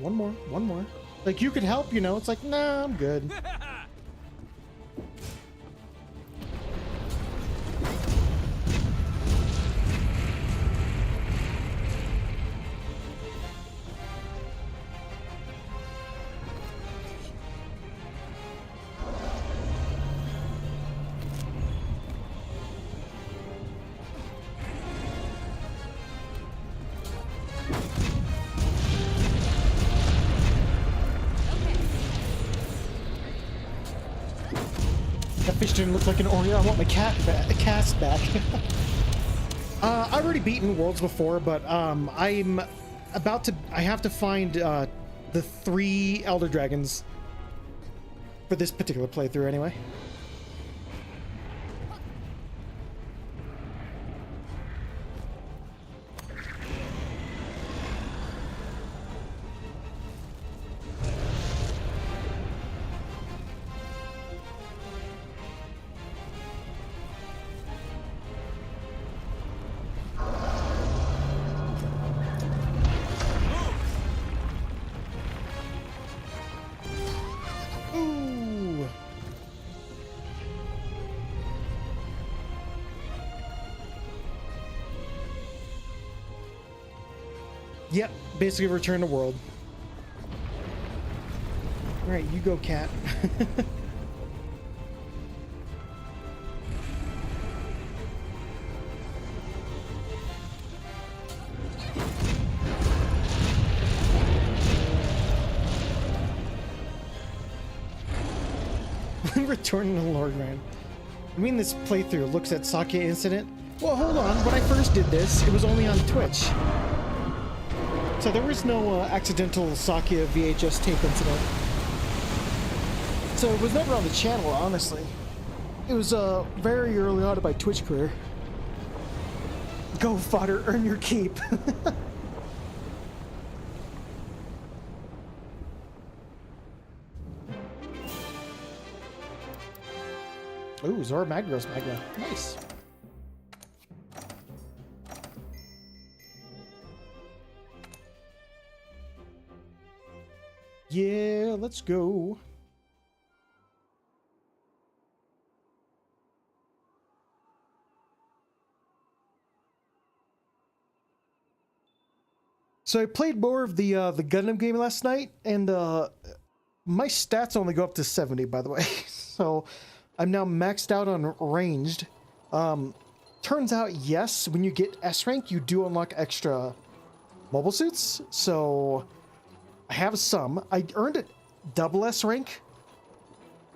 Speaker 1: one more. Like, you could help, you know. It's like, nah, I'm good. That fish didn't look like an Oreo. I want my cast back. I've already beaten Worlds before, but I have to find the 3 Elder Dragons for this particular playthrough anyway. Yep, basically return to world. All right, you go, cat. Returning to Lord Rand. I mean, this playthrough looks at Sake incident. Well, hold on. When I first did this, it was only on Twitch. So there was no accidental Sake VHS tape incident. So it was never on the channel, honestly. It was very early on in my Twitch career. Go, fodder, earn your keep. Ooh, Zora Magdaros Magna. Nice. Yeah, let's go. So I played more of the Gundam game last night, and my stats only go up to 70, by the way. So I'm now maxed out on ranged. Turns out, yes, when you get S rank, you do unlock extra mobile suits. So I have some. I earned a double S rank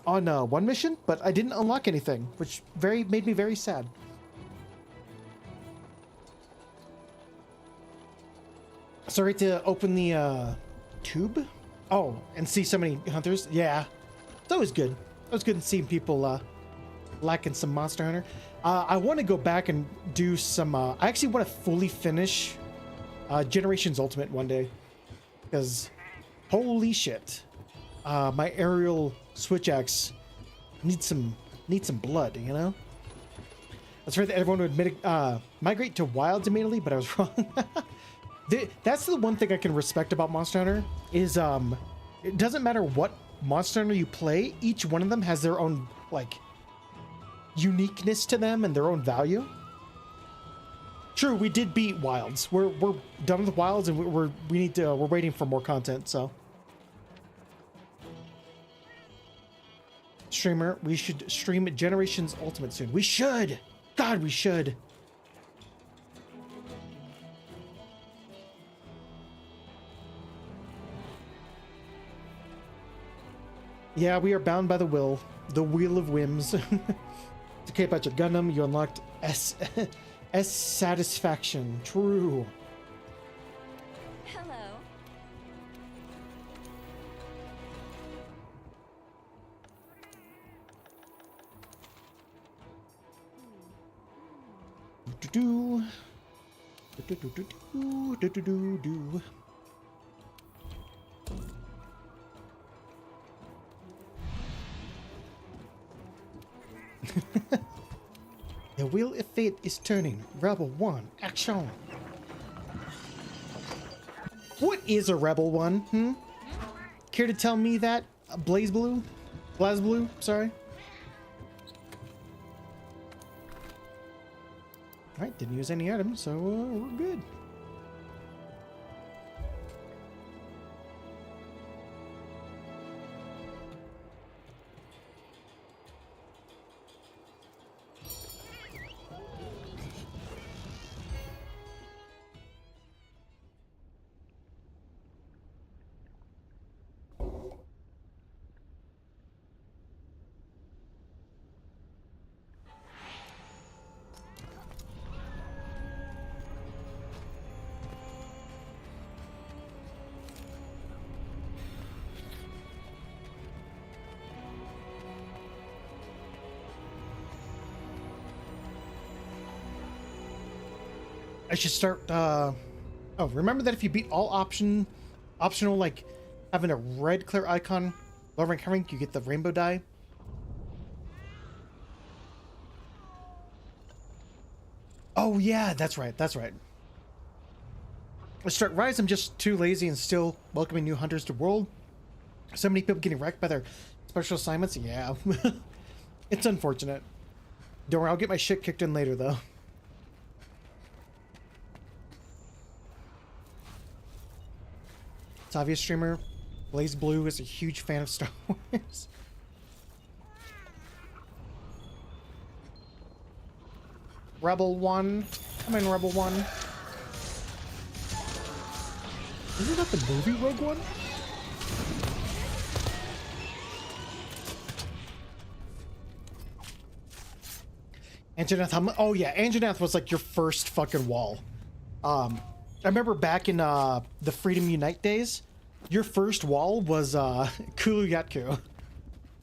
Speaker 1: on one mission, but I didn't unlock anything, which made me very sad. Sorry to open the tube. Oh, and see so many hunters. Yeah, it's always good. It was good seeing people lacking some Monster Hunter. I want to go back and do some. I actually want to fully finish Generations Ultimate one day, because holy shit, my aerial switch axe needs some blood. You know. I was afraid that everyone would migrate to wilds immediately, but I was wrong. That's the one thing I can respect about Monster Hunter is it doesn't matter what Monster Hunter you play, each one of them has their own like uniqueness to them and their own value. True, we did beat wilds. We're done with wilds, and we're waiting for more content. So streamer, we should stream Generations Ultimate soon. We should. God, we should. Yeah, we are bound by the wheel of whims. Okay, about your Gundam, you unlocked S satisfaction. True.
Speaker 4: Hello.
Speaker 1: Do do do do do do do do do. The wheel of fate is turning. Rebel 1, action! What is a Rebel 1, Care to tell me that? BlazBlue, sorry. Alright, didn't use any items, so we're good. I should start, oh, remember that if you beat all optional, like, having a red clear icon, low rank, high rank, you get the rainbow die? Oh, yeah, that's right, that's right. Let's start Rise. I'm just too lazy and still welcoming new hunters to world. So many people getting wrecked by their special assignments. Yeah, it's unfortunate. Don't worry, I'll get my shit kicked in later, though. Octavia streamer. Blaze Blue is a huge fan of Star Wars. Rebel 1. Come in, Rebel 1. Isn't that the movie Rogue One? Anjanath, oh yeah, Anjanath was like your first fucking wall. I remember back in the Freedom Unite days, your first wall was Kulu Yatku.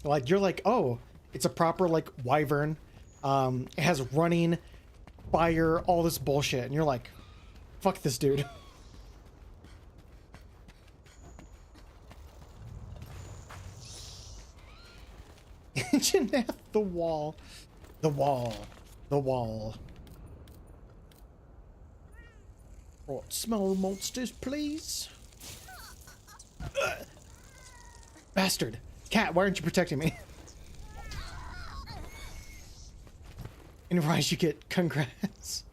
Speaker 1: Like you're like, oh, it's a proper like wyvern. It has running, fire, all this bullshit, and you're like, fuck this dude. Anjanath, the wall. The wall. The wall. Oh, small monsters, please. Ugh. Bastard. Cat, why aren't you protecting me? And Rise, you get congrats.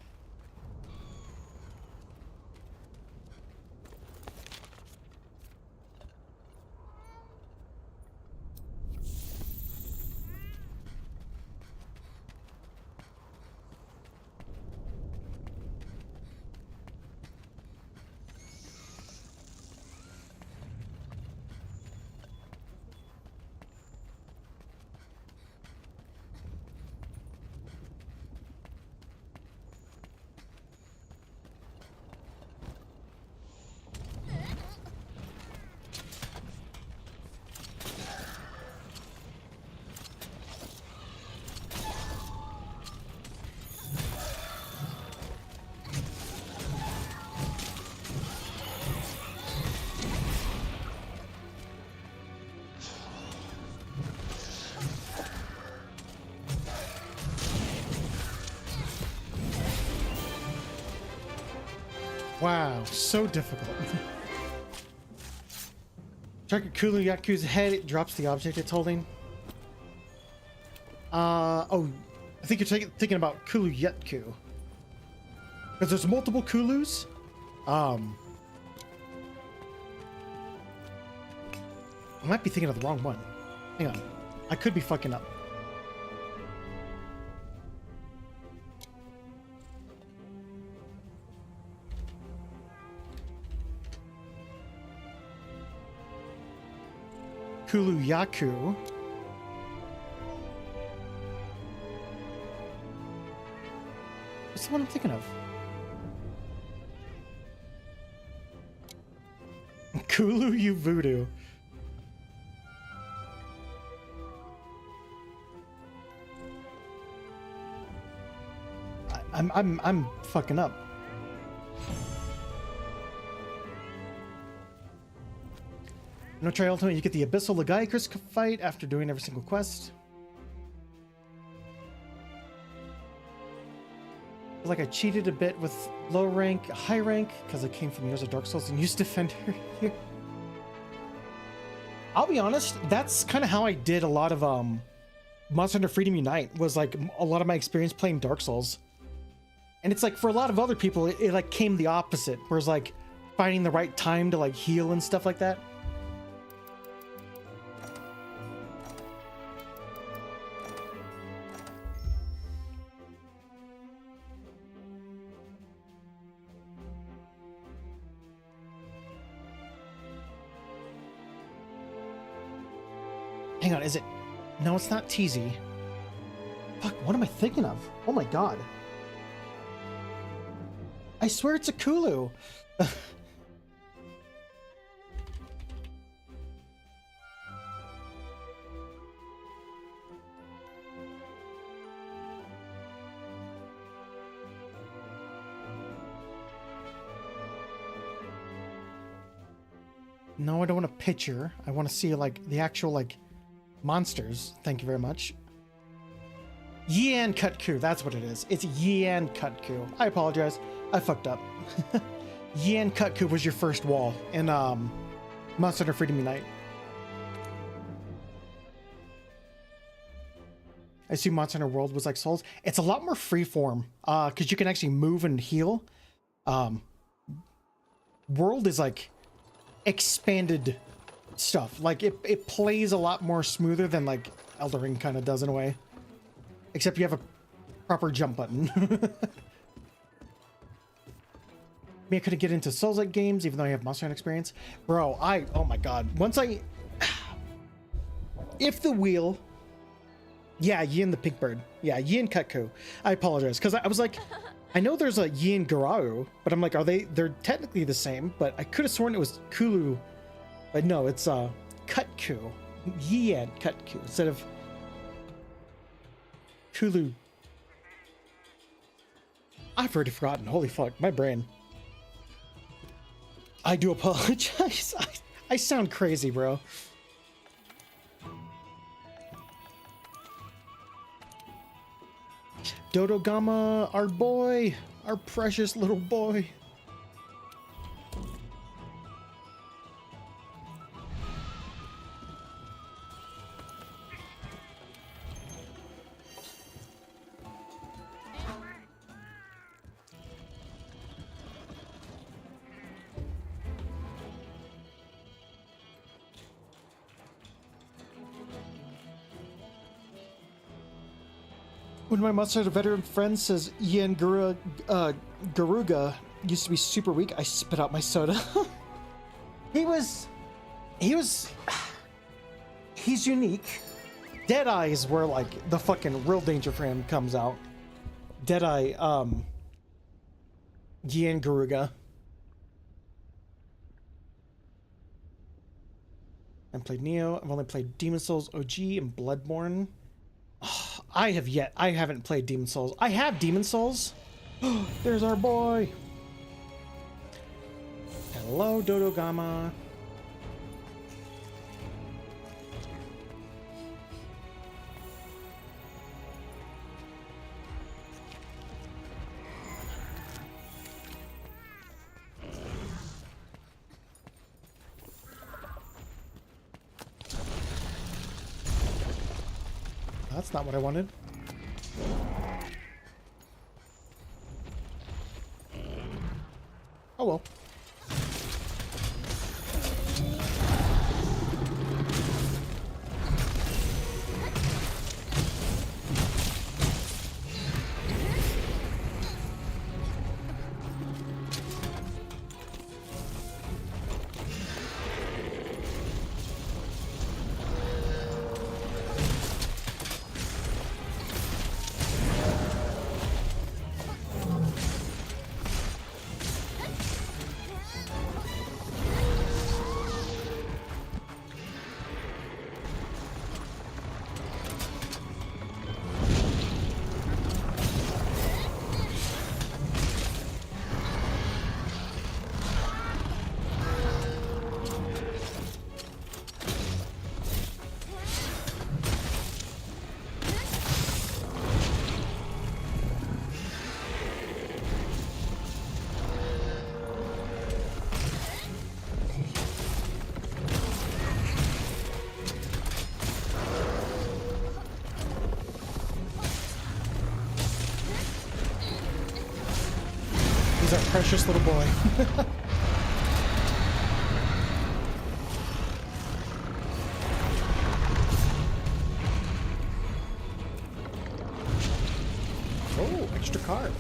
Speaker 1: Wow, so difficult. Target Kulu Yaku's head, it drops the object it's holding. Oh, I think you're thinking about Kulu Yatku. Because there's multiple Kulus. I might be thinking of the wrong one. Hang on. I could be fucking up. Kulu Yaku. What's the one I'm thinking of? Kulu you voodoo. I'm fucking up. No try ultimate, you get the Abyssal Legaicus fight after doing every single quest. I feel like I cheated a bit with low rank, high rank, because I came from years of Dark Souls and used Defender here. I'll be honest, that's kind of how I did a lot of Monster Hunter Freedom Unite, was like a lot of my experience playing Dark Souls. And it's like for a lot of other people, it like came the opposite, whereas like finding the right time to like heal and stuff like that. Hang on, is it? No, it's not TZ. Fuck, what am I thinking of? Oh my god. I swear it's a Kulu. No, I don't want a picture. I want to see like the actual like monsters. Thank you very much. Yan Kutku, that's what it is. It's Yan Kutku. I apologize. I fucked up. Yan Kutku was your first wall in Monster Hunter Freedom Unite. I assume Monster Hunter World was like Souls. It's a lot more freeform because you can actually move and heal. World is like expanded stuff. Like it plays a lot more smoother than like Elden Ring kind of does in a way. Except you have a proper jump button. I mean, I couldn't get into Souls-like games even though I have Monster Hunter experience. Bro, oh my god. If the wheel... Yeah, Yin the pink bird. Yeah, Yin Cutco. I apologize, because I was like, I know there's a Yin Garau, but I'm like, they're technically the same, but I could have sworn it was Kulu. But no, it's Cutco. Yin Cutco instead of Kulu. I've already forgotten. Holy fuck, my brain. I do apologize. I sound crazy, bro. Dodo Gama, our boy, our precious little boy. When my Monster Hunter veteran friend says Ian Garuga used to be super weak, I spit out my soda. He's unique. Deadeye is where like the fucking real danger for him comes out. Deadeye, Ian Garuga. I played Neo. I've only played Demon Souls OG and Bloodborne. I haven't played Demon Souls. I have Demon Souls. There's our boy. Hello, Dodo Gama. That's not what I wanted. Oh well. He's our precious little boy. Oh, extra card.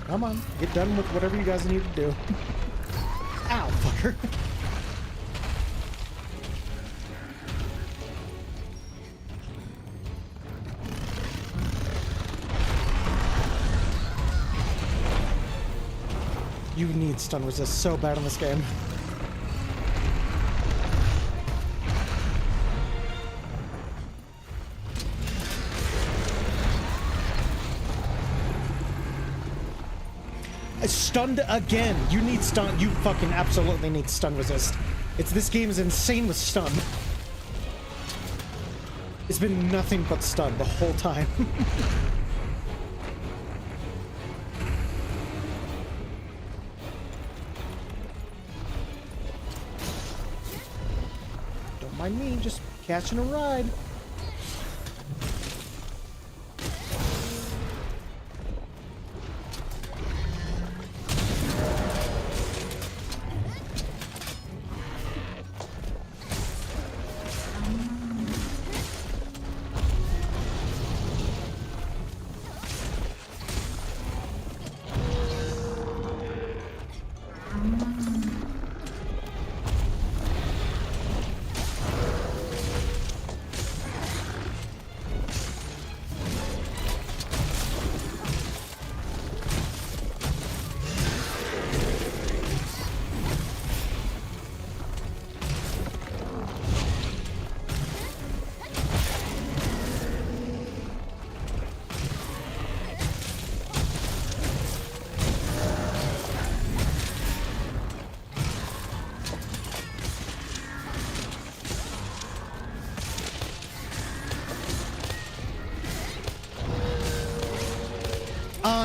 Speaker 1: Come on, get done with whatever you guys need to do. Ow, fucker. You need stun resist so bad in this game. Stunned again. You need stun. You fucking absolutely need stun resist. This game is insane with stun. It's been nothing but stun the whole time. Don't mind me, just catching a ride.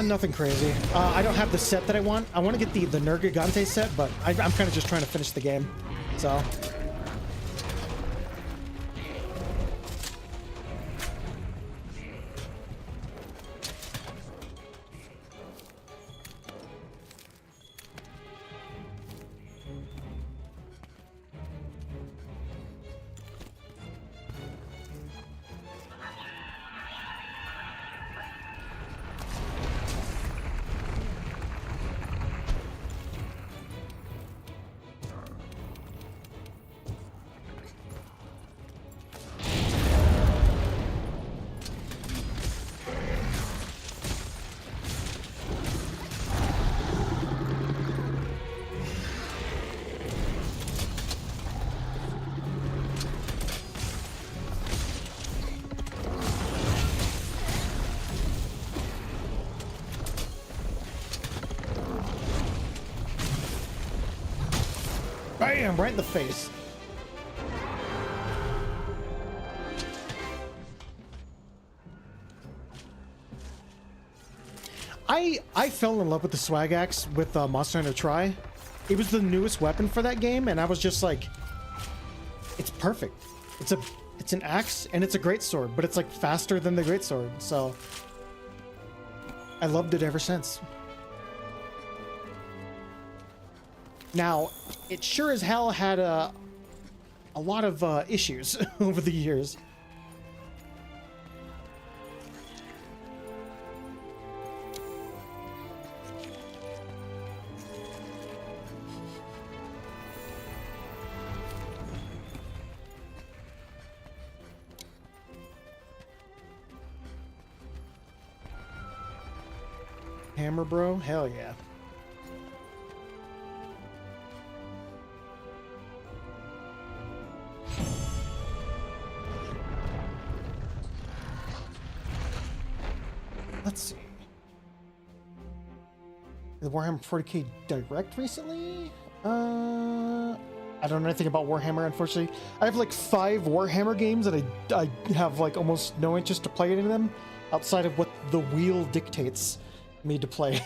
Speaker 1: Nothing crazy. I don't have the set that I want. I want to get the Nergigante set, but I'm kind of just trying to finish the game. So. Bam! Right in the face. I fell in love with the swag axe with Monster Hunter Tri. It was the newest weapon for that game, and I was just like, it's perfect. It's an axe and it's a great sword, but it's like faster than the great sword. So I loved it ever since. Now, it sure as hell had a lot of issues over the years. Hammer bro? Hell yeah. Let's see. The Warhammer 40k Direct recently? I don't know anything about Warhammer, unfortunately. I have like 5 Warhammer games that I have like almost no interest to play any of them outside of what the wheel dictates me to play.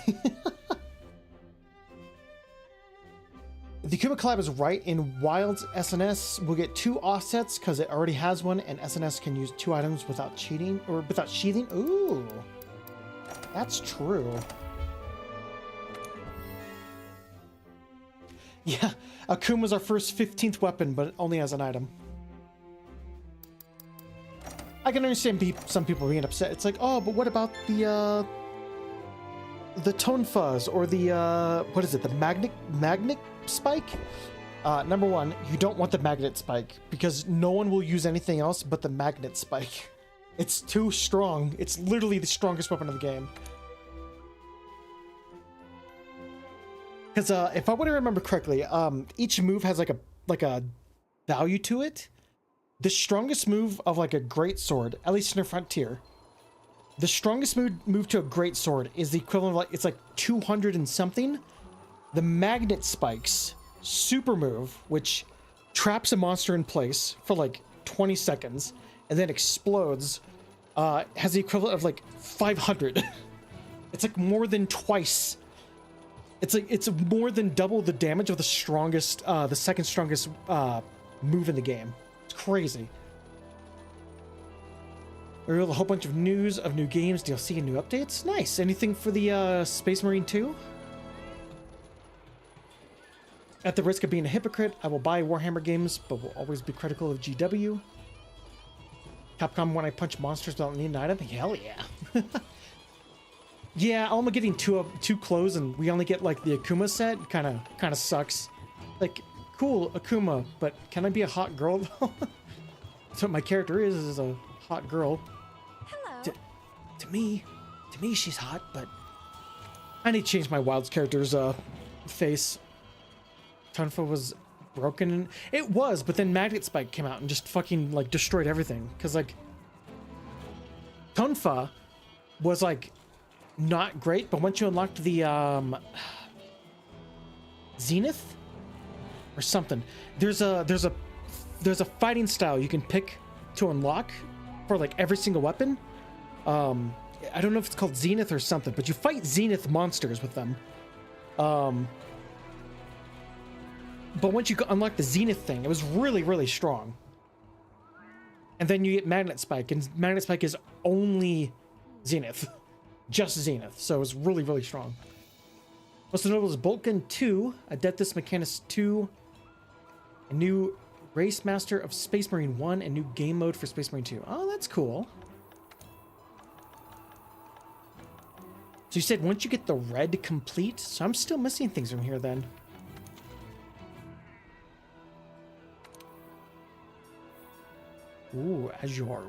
Speaker 1: The Kuma collab is right. In Wild's SNS, we'll get 2 offsets because it already has one, and SNS can use 2 items without cheating or without sheathing. Ooh. That's true. Yeah, Akum was our first 15th weapon, but only as an item. I can understand some people being upset. It's like, oh, but what about the tone fuzz or the what is it? The magnet spike? Number one, you don't want the magnet spike because no one will use anything else but the magnet spike. It's too strong. It's literally the strongest weapon of the game. Because if I would remember correctly, each move has like a value to it. The strongest move of like a great sword, at least in the frontier, the strongest move to a great sword is the equivalent of like, it's like 200 and something. The magnet spikes super move, which traps a monster in place for like 20 seconds and then explodes, has the equivalent of like 500. It's like more than twice. It's more than double the damage of the strongest, the second strongest move in the game. It's crazy. We revealed a whole bunch of news of new games, DLC, and new updates. Nice. Anything for the Space Marine 2? At the risk of being a hypocrite, I will buy Warhammer games, but will always be critical of GW. Capcom when I punch monsters without needing an item? Hell yeah. Yeah, I'm getting too close, and we only get like the Akuma set. Kind of sucks. Like, cool Akuma, but can I be a hot girl though? That's what my character is a hot girl.
Speaker 4: Hello.
Speaker 1: To me, she's hot, but I need to change my Wilds character's face. Tonfa was broken, and it was, but then Magnet Spike came out and just fucking like destroyed everything. Cause like Tonfa was like not great, but once you unlocked the Zenith or something, there's a fighting style you can pick to unlock for like every single weapon. I don't know if it's called Zenith or something, but you fight Zenith monsters with them. But once you unlock the Zenith thing, it was really, really strong. And then you get Magnet Spike, and Magnet Spike is only Zenith. Just Zenith. So it was really, really strong. Most notable is Bolt Gun 2, Adeptus Mechanis 2, a new Race Master of Space Marine 1, and new game mode for Space Marine 2. Oh, that's cool. So you said once you get the red complete, so I'm still missing things from here then. Ooh, Azure,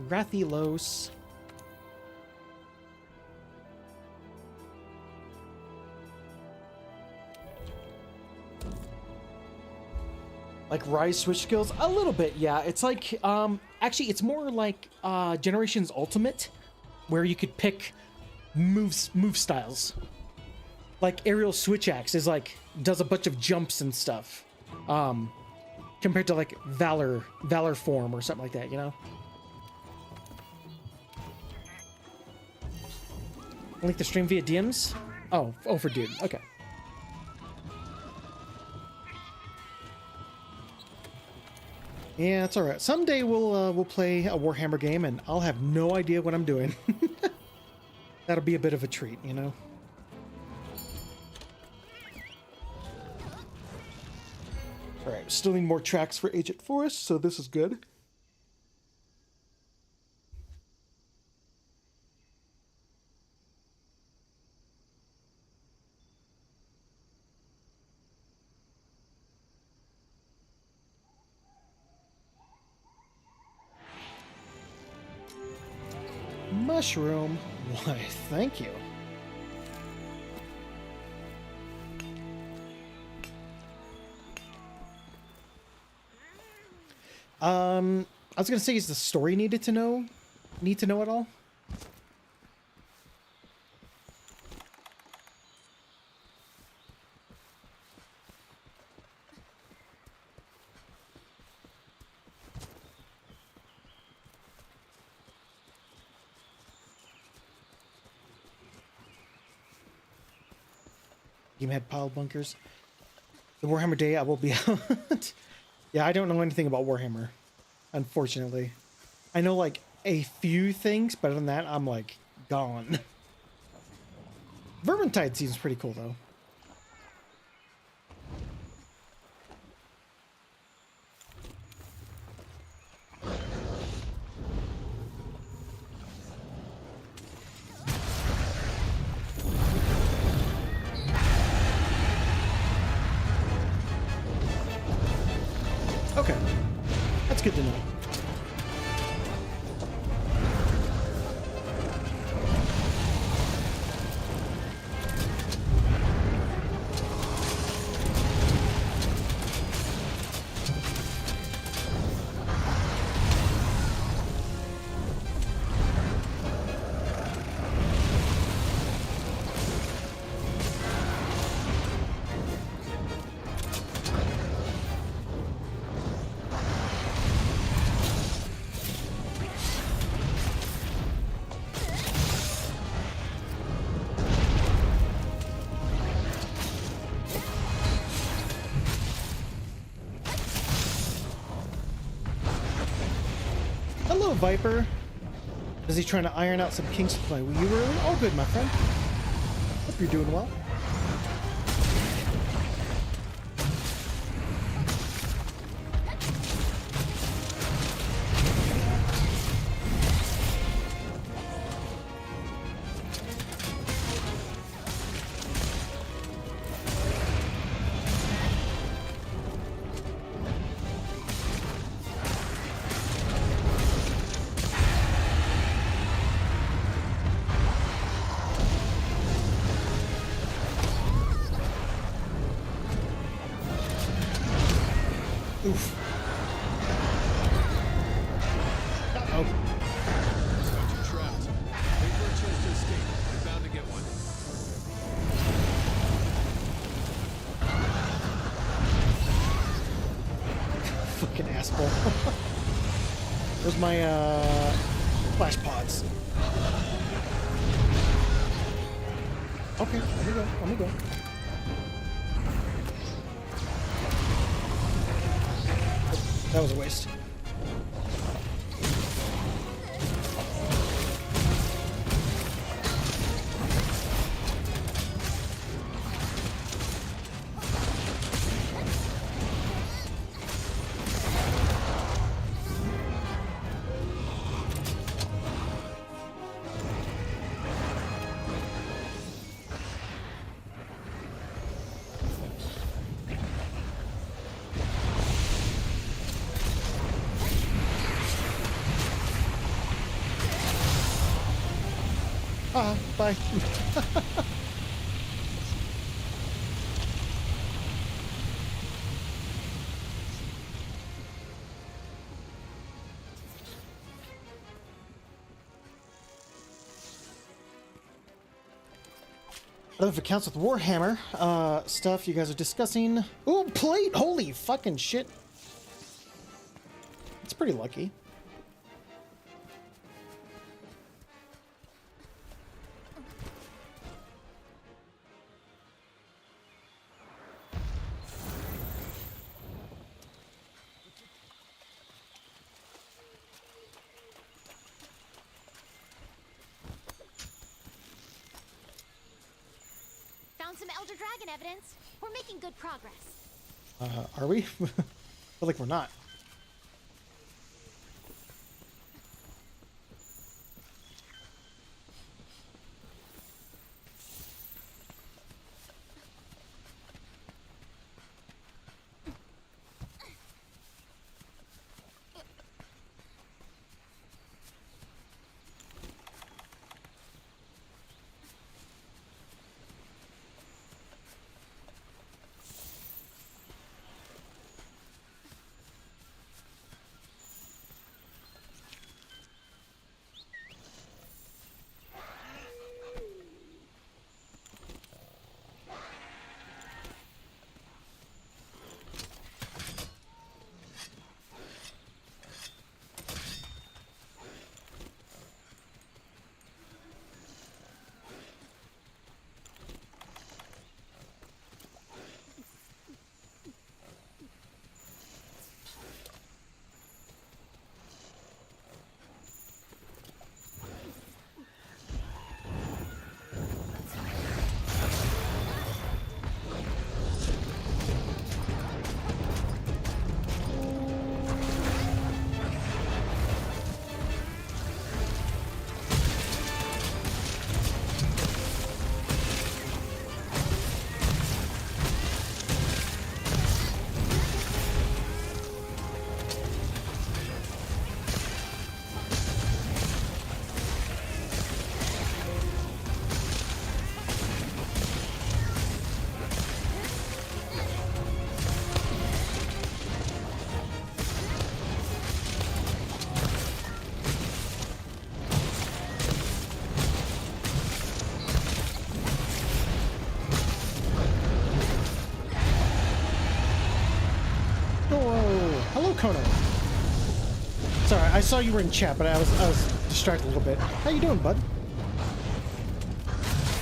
Speaker 1: Rathilos. Like Rise Switch skills? A little bit, yeah. It's like, actually, it's more like Generations Ultimate, where you could pick move styles. Like Aerial Switch Axe is like, does a bunch of jumps and stuff. Compared to like Valor Form or something like that, you know? Link the stream via DMs? Oh, for dude. Okay. Yeah, it's all right. Someday we'll play a Warhammer game, and I'll have no idea what I'm doing. That'll be a bit of a treat, you know. All right, still need more tracks for Agent Forest, so this is good. Mushroom. Why, thank you. I was gonna say, is the story need to know at all? Game had pile bunkers. The Warhammer Day I will be out. Yeah, I don't know anything about Warhammer, unfortunately. I know like a few things, but other than that, I'm like gone. Vermintide seems pretty cool though. Okay, that's good to know. Hello, Viper. Is he trying to iron out some kinks to play? Were you really? All good, my friend. Hope you're doing well. Oof. Uh-oh.
Speaker 3: Got you trapped. Wait for a chance to escape. You're bound to get one.
Speaker 1: Fucking asshole. Where's my, flash pods? Okay, let me go, let me go. That was a waste. Bye. I don't know if it counts with Warhammer stuff you guys are discussing. Ooh, plate! Holy fucking shit. It's pretty lucky.
Speaker 4: Found some Elder Dragon evidence. We're making good progress.
Speaker 1: Are we? Feel like we're not. Doro! Hello, Kono. Sorry, I saw you were in chat, but I was distracted a little bit. How you doing, bud?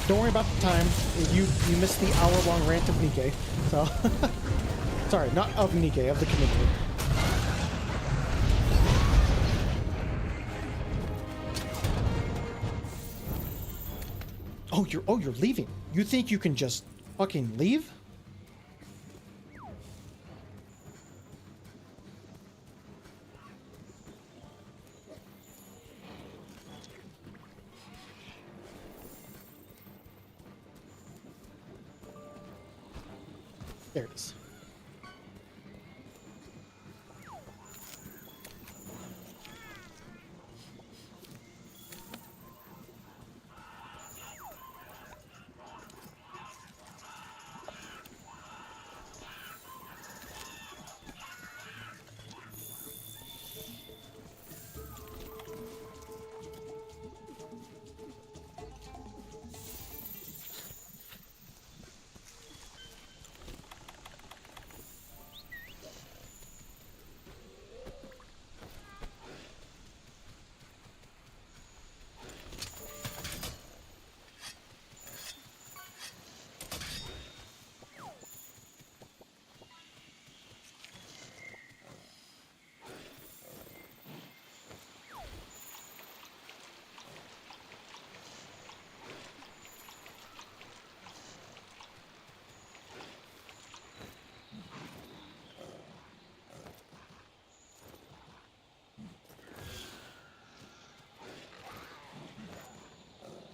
Speaker 1: Don't worry about the time. You missed the hour-long rant of Nikke. So, sorry, not of Nikke, of the community. you're leaving. You think you can just fucking leave? There it is.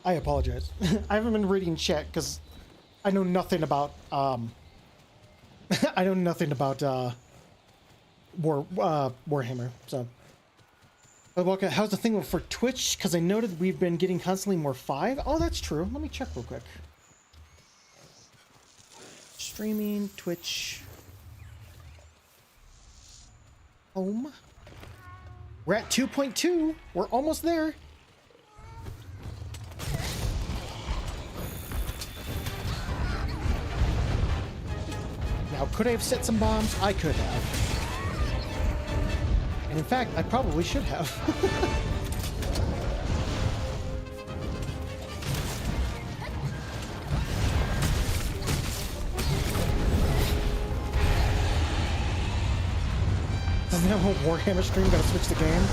Speaker 1: I apologize. I haven't been reading chat because I know nothing about I know nothing about Warhammer. So, but welcome. How's the thing for Twitch? Because I noted we've been getting constantly more 5. Oh, that's true. Let me check real quick. Streaming Twitch home. We're at 2.2. We're almost there. Now, could I have set some bombs? I could have. And in fact, I probably should have. Doesn't have a Warhammer stream, gotta switch the game.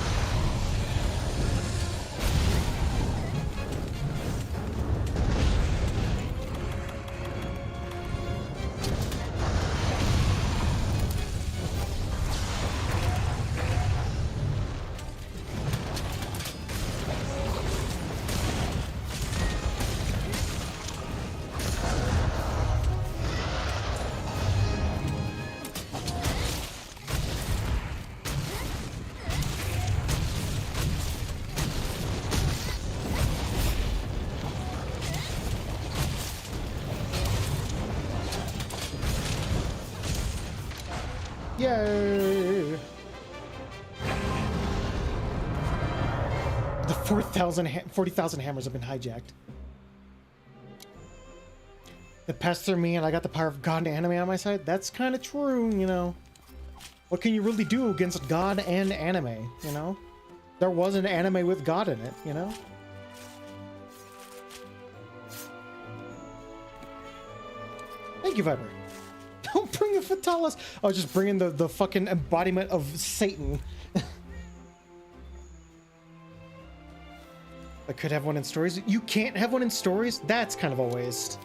Speaker 1: Yay! The 40,000 hammers have been hijacked. It passed through me and I got the power of God and anime on my side. That's kind of true, you know. What can you really do against God and anime, you know? There was an anime with God in it, you know? Thank you, Viper. Don't bring a Fatalis. I was just bringing the fucking embodiment of Satan. I could have one in stories. You can't have one in stories? That's kind of a waste.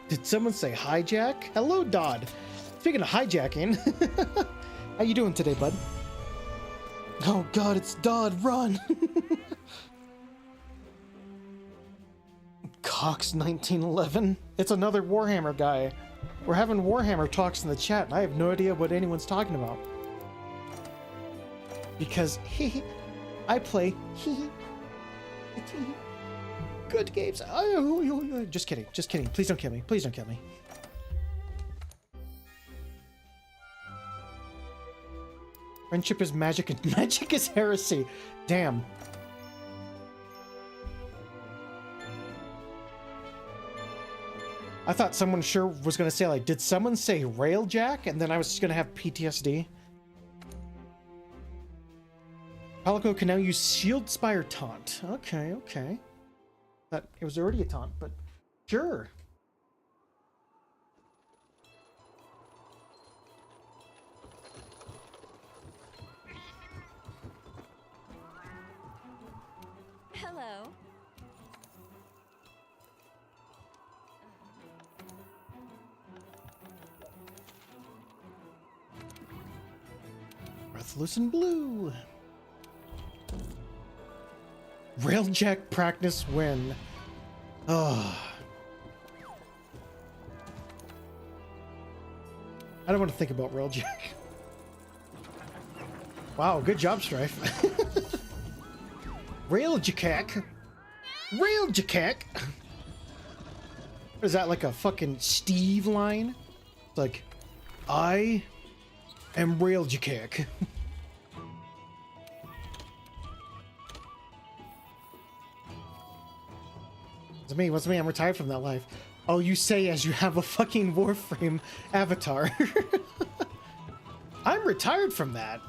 Speaker 1: Did someone say hijack? Hello, Dodd. Speaking of hijacking, how you doing today, bud? Oh God, it's Dodd. Run! Cox 1911. It's another Warhammer guy. We're having Warhammer talks in the chat, and I have no idea what anyone's talking about. Because I play good games. Just kidding. Just kidding. Please don't kill me. Please don't kill me. Friendship is magic and magic is heresy. Damn. I thought someone sure was going to say, like, did someone say railjack? And then I was just going to have PTSD. Palico can now use Shield Spire Taunt. Okay, okay. That it was already a taunt, but sure.
Speaker 4: Hello.
Speaker 1: Breathless blue. Railjack practice win. Oh. I don't want to think about Railjack. Wow, good job, Strife. Railjack. Railjack. Is that like a fucking Steve line? It's like, I am Railjack. It's me, what's me? I'm retired from that life. Oh, you say as you have a fucking Warframe avatar. I'm retired from that.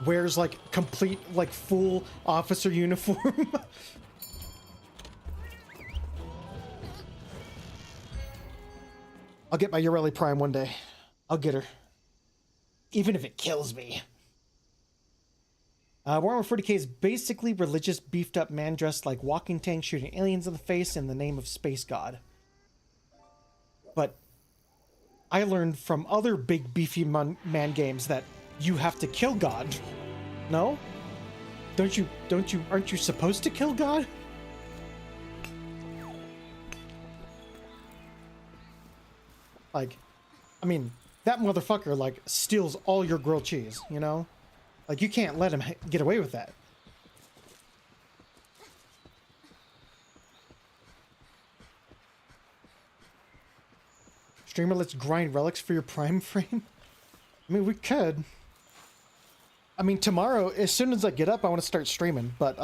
Speaker 1: Wears like complete, like full officer uniform. I'll get my Ureli Prime one day. I'll get her. Even if it kills me. Warhammer 40k is basically religious, beefed up man dressed like walking tank shooting aliens in the face in the name of space god. But I learned from other big beefy man games that you have to kill God. No? Aren't you supposed to kill God? Like, I mean, that motherfucker like steals all your grilled cheese, you know? Like, you can't let him get away with that. Streamer, let's grind relics for your prime frame. I mean, we could. I mean, tomorrow, as soon as I get up, I want to start streaming. But,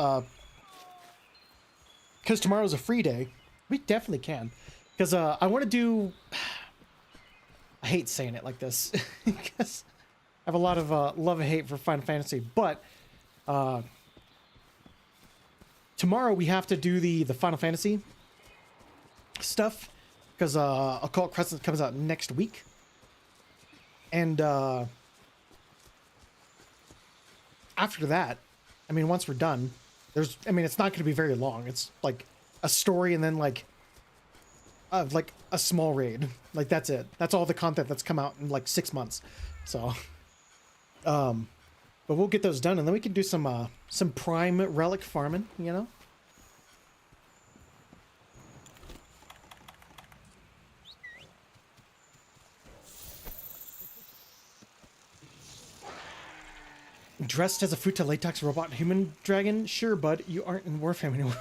Speaker 1: because tomorrow's a free day, we definitely can. Because, I want to do... I hate saying it like this. Because... I have a lot of love and hate for Final Fantasy, but tomorrow we have to do the Final Fantasy stuff because Occult Crescent comes out next week, and after that, I mean, once we're done, I mean, it's not going to be very long. It's like a story and then like a small raid. Like that's it. That's all the content that's come out in like 6 months. So. But we'll get those done, and then we can do some prime relic farming, you know? Dressed as a Futa latex robot human dragon? Sure, bud, you aren't in Warframe anymore.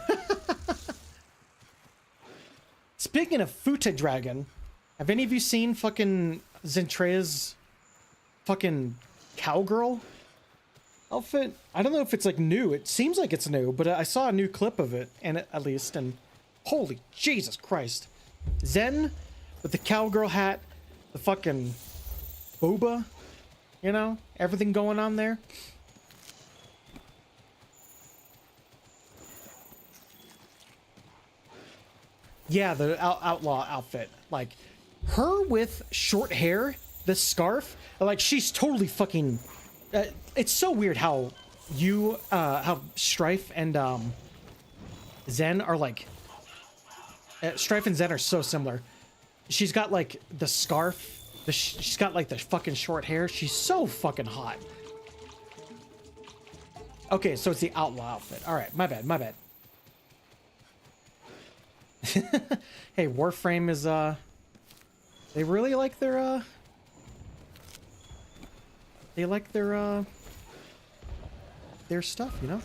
Speaker 1: Speaking of Futa dragon, have any of you seen fucking Zentrea's fucking cowgirl outfit? I don't know if it's like new. It seems like it's new, but I saw a new clip of it, and at least, and holy Jesus Christ. Zen with the cowgirl hat, the fucking boba, you know, everything going on there. Yeah, the outlaw outfit. Like, her with short hair, the scarf, like, she's totally fucking... it's so weird how how Strife and Zen are like... Strife and Zen are so similar. She's got, like, the scarf. She's got, like, the fucking short hair. She's so fucking hot. Okay, so it's the outlaw outfit. All right, my bad, my bad. Hey, Warframe is, they really like their, they like their stuff, you know?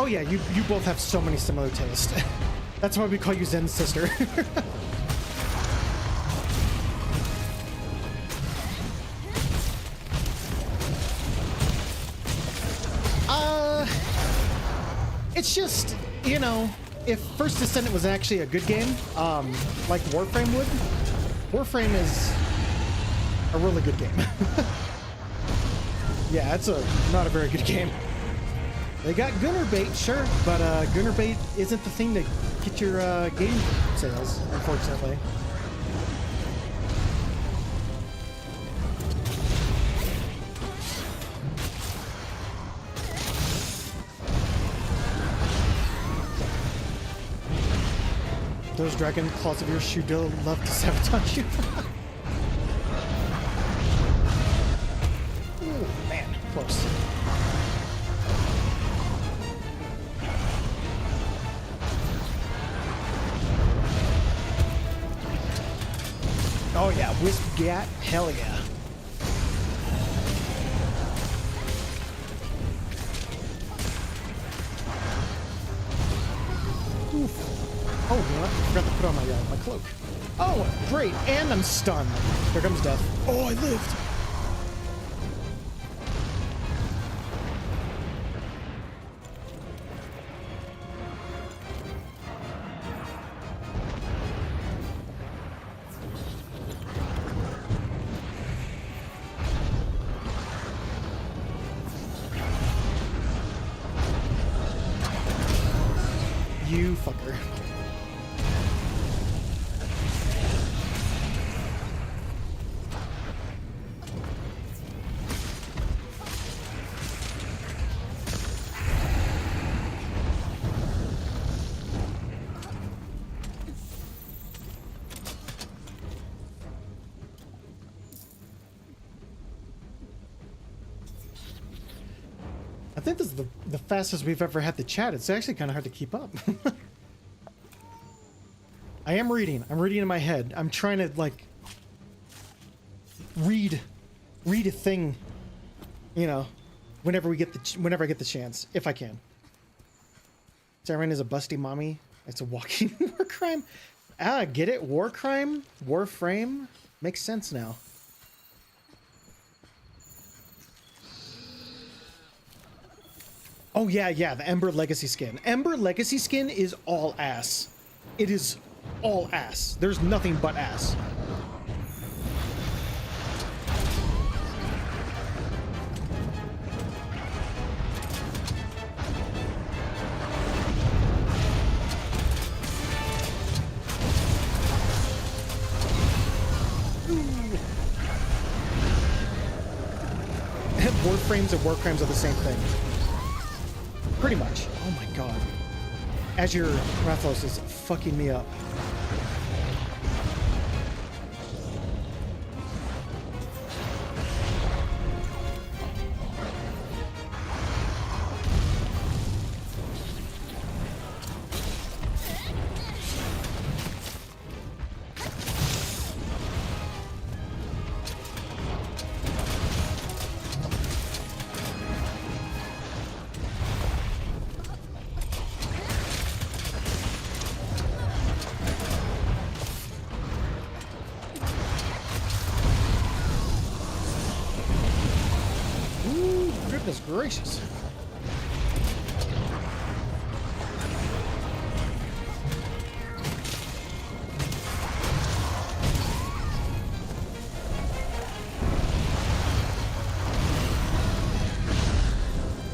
Speaker 1: Oh yeah, you both have so many similar tastes. That's why we call you Zen's sister. It's just, you know, if First Descendant was actually a good game, like Warframe would, Warframe is a really good game. Yeah, it's not a very good game. They got Gunner bait, sure, but Gunner bait isn't the thing to get your game sales, unfortunately. Those dragon claws of yours should love to sabotage you. Ooh, man, close. Oh yeah, Wisp Gat, hell yeah. Oof. Oh, you know what? I forgot to put on my cloak. Oh, great, and I'm stunned. Here comes death. Oh, I lived. You fucker. I think this is the fastest we've ever had to chat. It's actually kind of hard to keep up. I am reading. I'm reading in my head. I'm trying to like read a thing, you know, whenever I get the chance, if I can. Siren is a busty mommy. It's a walking war crime. Ah, get it? War crime? Warframe? Makes sense now. Oh yeah, the Ember Legacy skin. Ember Legacy skin is all ass. It is all ass. There's nothing but ass. Warframes and war crimes are the same thing. Pretty much. Oh my god. Azure Rathlos is fucking me up. Goodness gracious.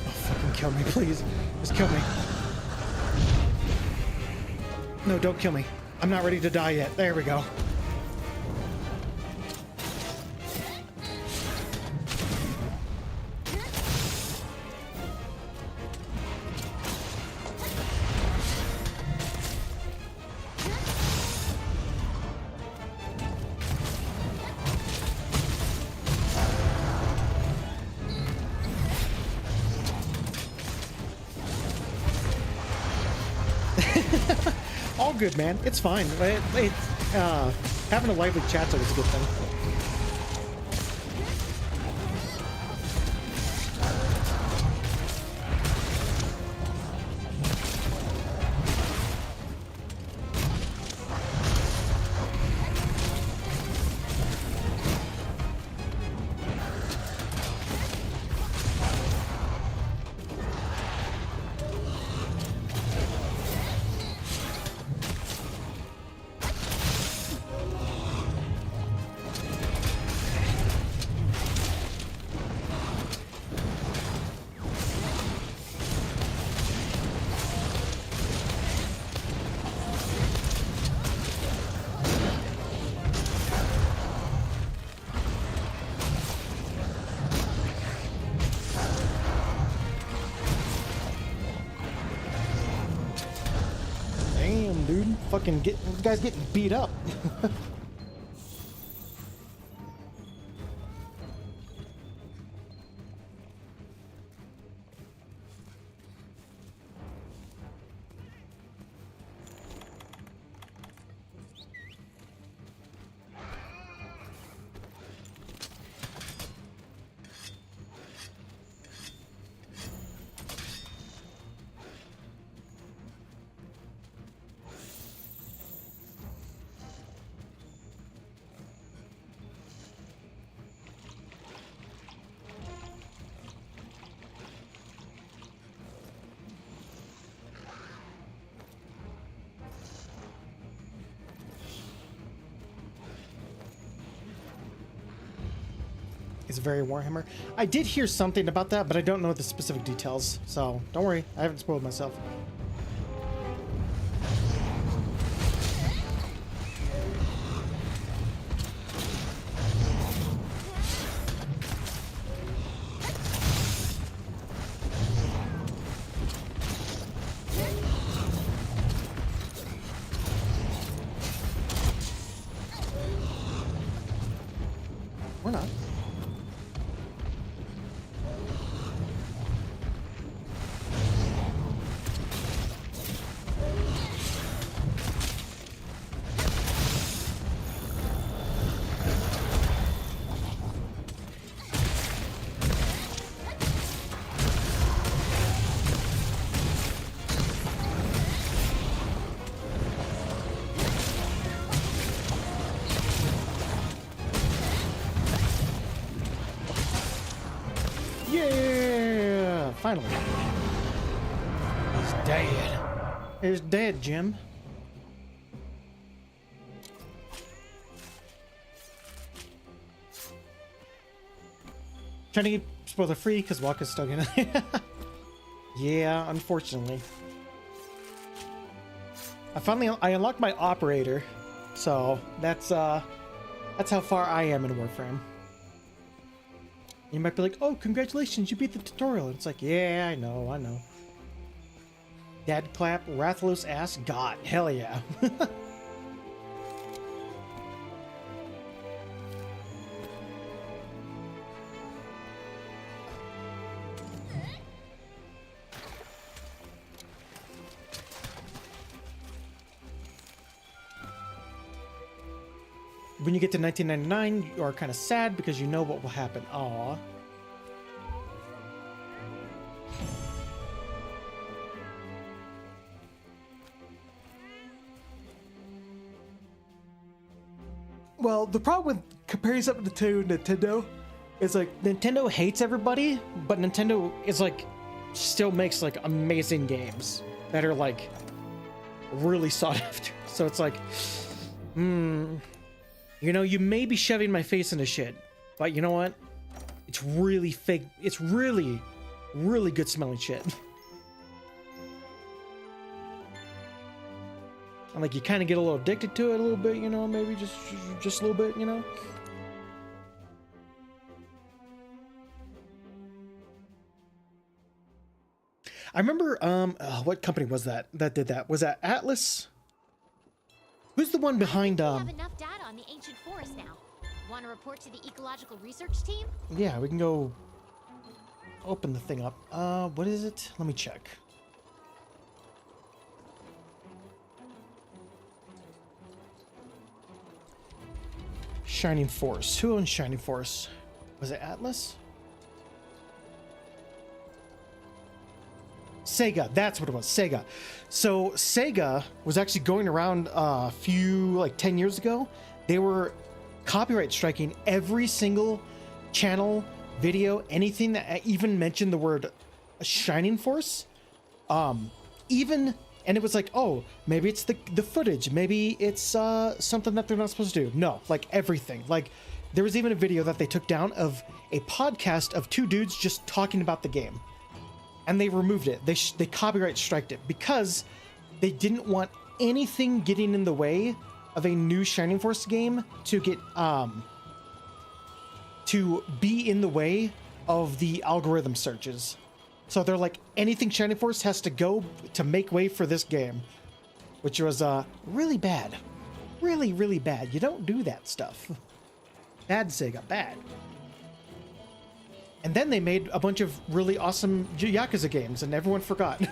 Speaker 1: Oh, fucking kill me, please. Just kill me. No, don't kill me. I'm not ready to die yet. There we go. All good, man. It's fine. Having a lively chat's always a good thing. fucking the guy's getting beat up. It's very Warhammer. I did hear something about that, but I don't know the specific details. So don't worry, I haven't spoiled myself. We're not. Yeah! Finally. He's dead. He's dead, Jim. Trying to keep spoiler free because Waka's still gonna. Yeah, unfortunately. I unlocked my operator, so that's how far I am in Warframe. You might be like, oh, congratulations, you beat the tutorial. And it's like, yeah, I know. Dad clap, Rathalos ass, God, hell yeah. When you get to 1999, you are kind of sad because you know what will happen. Aww. Well, the problem with comparing something to Nintendo is like Nintendo hates everybody, but Nintendo is like still makes like amazing games that are like really sought after. So it's like, you know, you may be shoving my face into shit, but you know what? It's really fake. It's really, really good smelling shit. And like you kind of get a little addicted to it a little bit, you know, maybe just a little bit, you know. I remember, what company was that did that? Was that Atlas? Who's the one behind,
Speaker 4: We have enough data on the ancient forest now. Want to report to the ecological research team?
Speaker 1: Yeah, we can go open the thing up. What is it? Let me check. Shining Force. Who owns Shining Force? Was it Atlas? Sega, that's what it was, Sega. So Sega was actually going around a few, like 10 years ago. They were copyright striking every single channel, video, anything that even mentioned the word Shining Force. Even, and it was like, oh, maybe it's the footage, maybe it's something that they're not supposed to do. No, like everything. Like there was even a video that they took down of a podcast of two dudes just talking about the game. And they removed it. They copyright striked it because they didn't want anything getting in the way of a new Shining Force game to get to be in the way of the algorithm searches. So they're like, anything Shining Force has to go to make way for this game. which was really bad. Really, really bad. You don't do that stuff. Bad Sega, bad. And then they made a bunch of really awesome Yakuza games, and everyone forgot.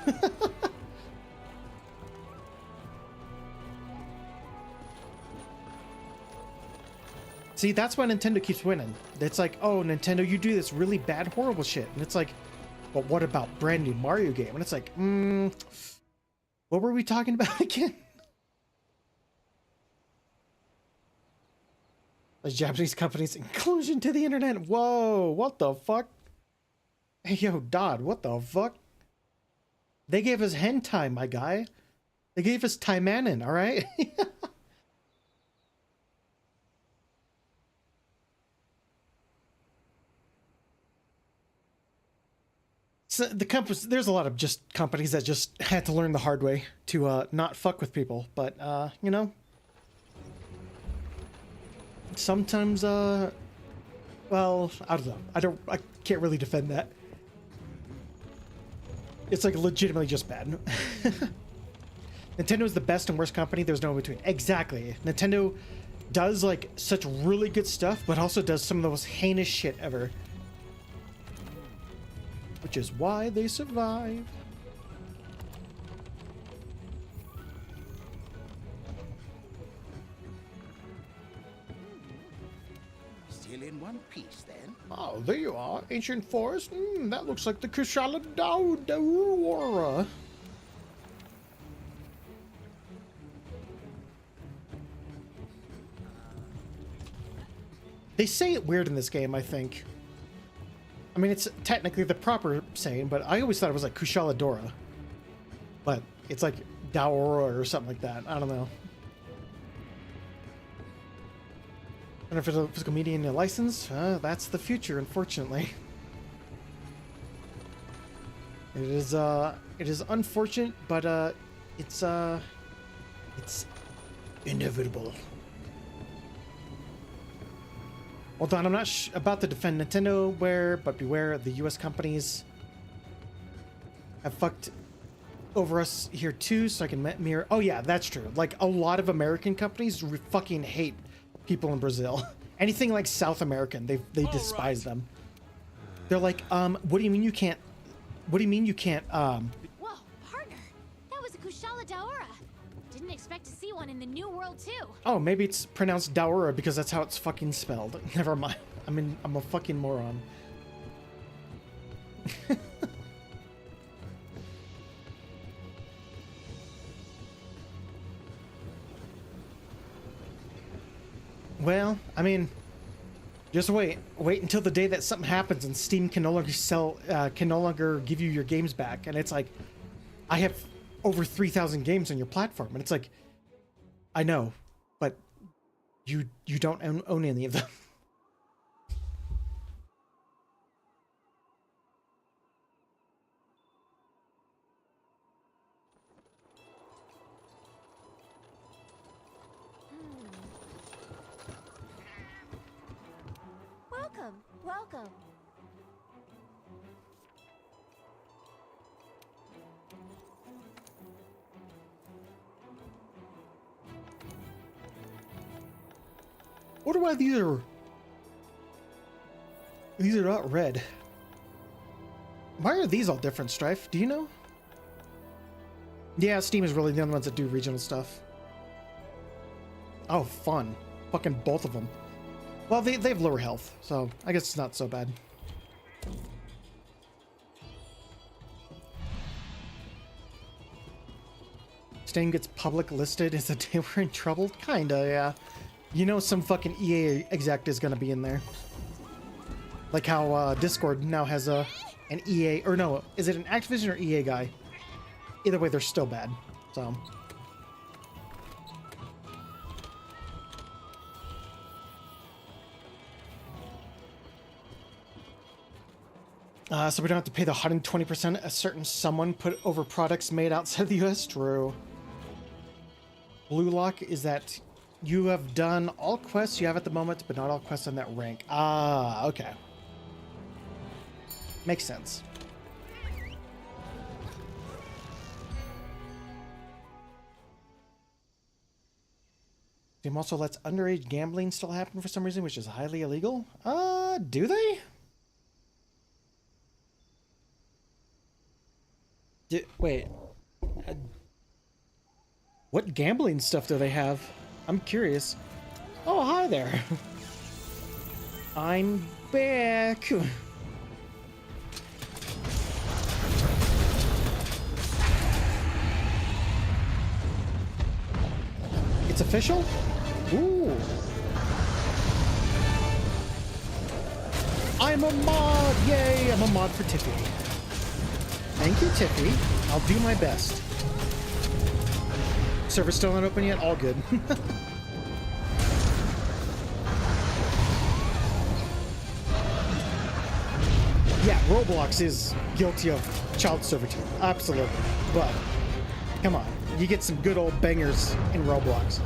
Speaker 1: See, that's why Nintendo keeps winning. It's like, oh, Nintendo, you do this really bad, horrible shit. And it's like, but what about brand new Mario game? And it's like, what were we talking about again? The Japanese company's inclusion to the internet. Whoa, what the fuck? Hey, yo, Dodd, what the fuck? They gave us hentai, my guy. They gave us Taimanin, all right? So the companies, there's a lot of just companies that just had to learn the hard way to not fuck with people. But, you know, sometimes, well, I don't know. I can't really defend that. It's like legitimately just bad. Nintendo is the best and worst company. There's no in between. Exactly. Nintendo does like such really good stuff, but also does some of the most heinous shit ever. Which is why they survive.
Speaker 5: Still in one piece, then?
Speaker 1: Oh, there you are. Ancient forest. That looks like the Adadevoda. They say it weird in this game, I think. I mean, it's technically the proper saying, but I always thought it was like Kushala Dora. But it's like Daora or something like that. I don't know. I don't know if it's a physical media and a license. That's the future, unfortunately. It is unfortunate, but it's inevitable. Hold on, I'm not about to defend Nintendo, but beware, the US companies have fucked over us here too, so I can mirror. Oh yeah, that's true. Like, a lot of American companies fucking hate people in Brazil. Anything like South American, they despise them. They're like, what do you mean you can't,
Speaker 4: Whoa, partner! That was a Kushala Daora! Didn't expect to see one in the New World too.
Speaker 1: Oh, maybe it's pronounced Daora because that's how it's fucking spelled. Never mind. I'm a fucking moron. Well, I mean, just wait until the day that something happens and Steam can no longer can no longer give you your games back. And it's like, I have over 3,000 games on your platform, and it's like, I know, but you don't own any of them.
Speaker 4: Welcome.
Speaker 1: Wonder why these are not red. Why are these all different, Strife? Do you know? Yeah, Steam is really the only ones that do regional stuff. Oh, fun. Fucking both of them. Well, they have lower health, so I guess it's not so bad. Steam gets public listed as a day we're in trouble? Kinda, yeah. You know some fucking EA exec is gonna be in there. Like how Discord now has an EA, or no, is it an Activision or EA guy? Either way, they're still bad, so... So we don't have to pay the 120% a certain someone put over products made outside the US? True. Blue Lock is that you have done all quests you have at the moment, but not all quests on that rank. Ah, okay. Makes sense. Game also lets underage gambling still happen for some reason, which is highly illegal. Do they? Wait. What gambling stuff do they have? I'm curious. Oh, hi there. I'm back. It's official? Ooh. I'm a mod! Yay! I'm a mod for Tiffy. Thank you, Tiffy. I'll do my best. Server's still not open yet? All good. Yeah, Roblox is guilty of child servitude. Absolutely. But, come on. You get some good old bangers in Roblox.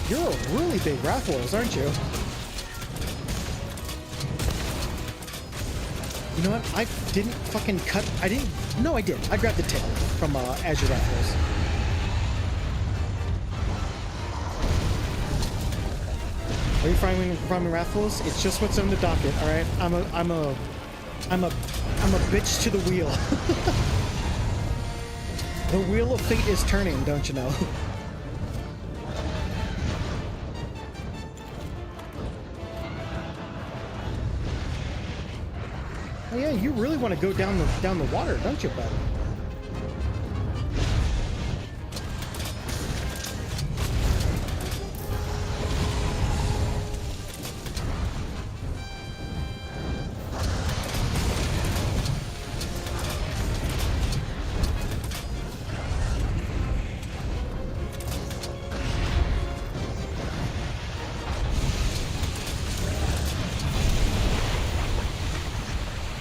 Speaker 1: You're a really big Rathalos, aren't you? You know what? I didn't fucking cut... I didn't... No, I did. I grabbed the tail from Azure Rathalos. Are you farming Rathalos? It's just what's on the docket, alright? I'm a bitch to the wheel. The wheel of fate is turning, don't you know? Oh yeah, you really want to go down the water, don't you, bud?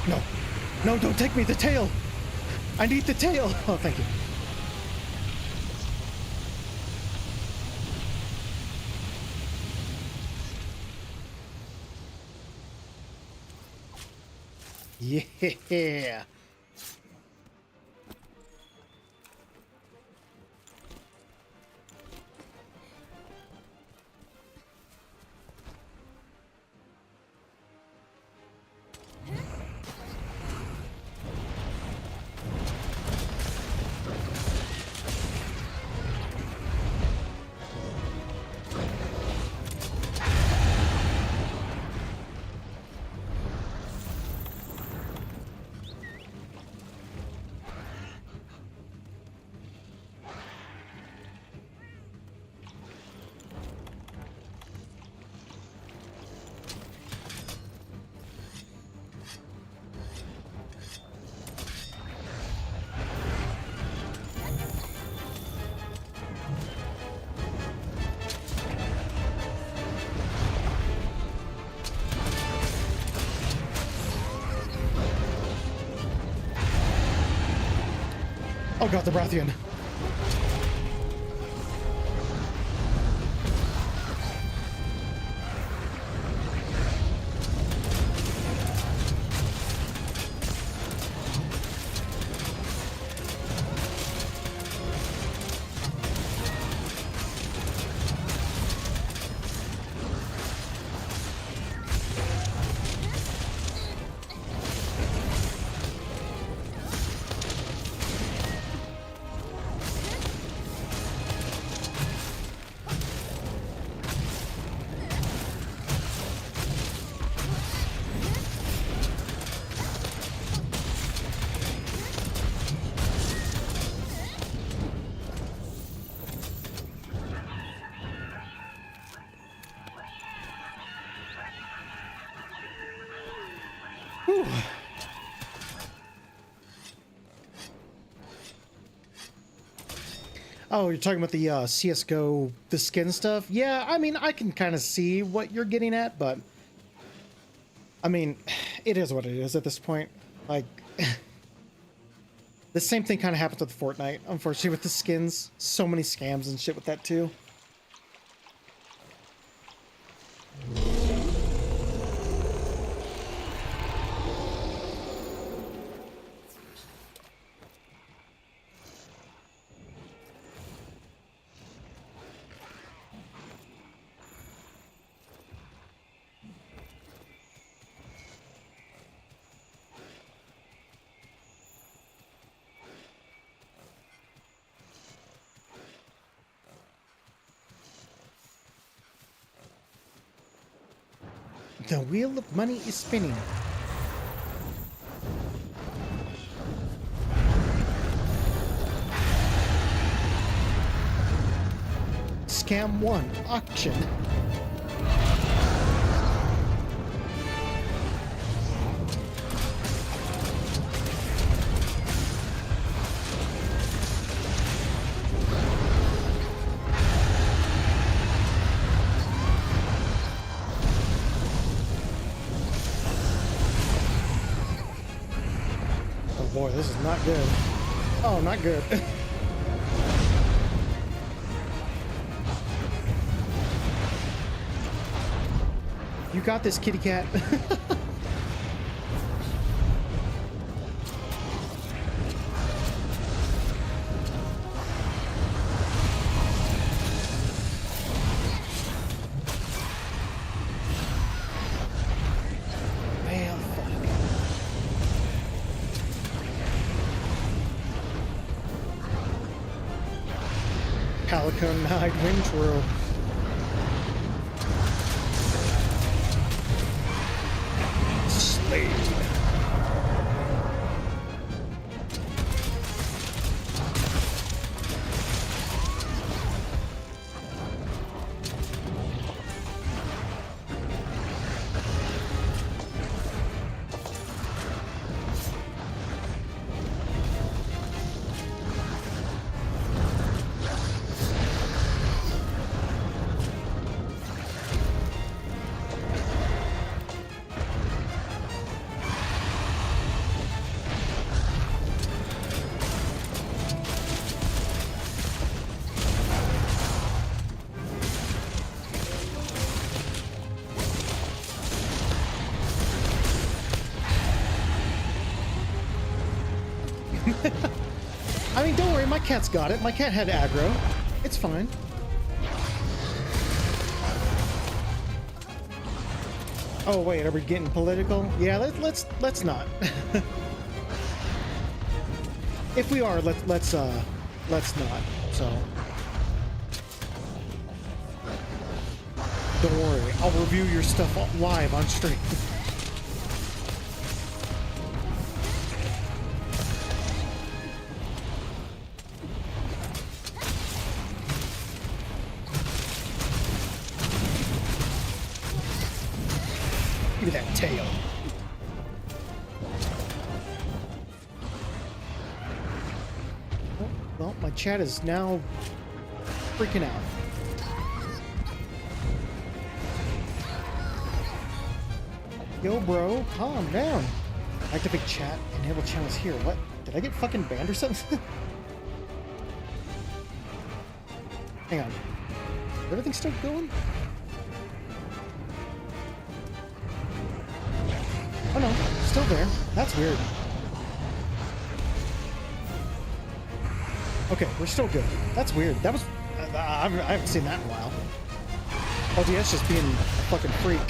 Speaker 1: No. No, don't take me, the tail! I need the tail! Oh, thank you. Yeah! Oh god, the Brathian. Oh, you're talking about the CSGO, the skin stuff? Yeah, I mean, I can kind of see what you're getting at, but I mean, it is what it is at this point. Like, the same thing kind of happens with Fortnite, unfortunately, with the skins. So many scams and shit with that, too. The wheel of money is spinning. Scam 1 auction. Boy, this is not good. Oh, not good. You got this, kitty cat. Well, fuck. Calico Night Wintro. Slade. I mean, don't worry, my cat's got it. My cat had aggro. It's fine. Oh wait, are we getting political? Yeah, let's not. If we are, let's not. So don't worry, I'll review your stuff live on stream. Give me that tail. Oh, well, my chat is now freaking out. Yo, bro, calm down. Activate chat, enable channels here. What? Did I get fucking banned or something? Hang on. Is everything still going? Oh no, still there. That's weird. Okay, we're still good. That's weird. That was... I haven't seen that in a while. LDS just being a fucking freak.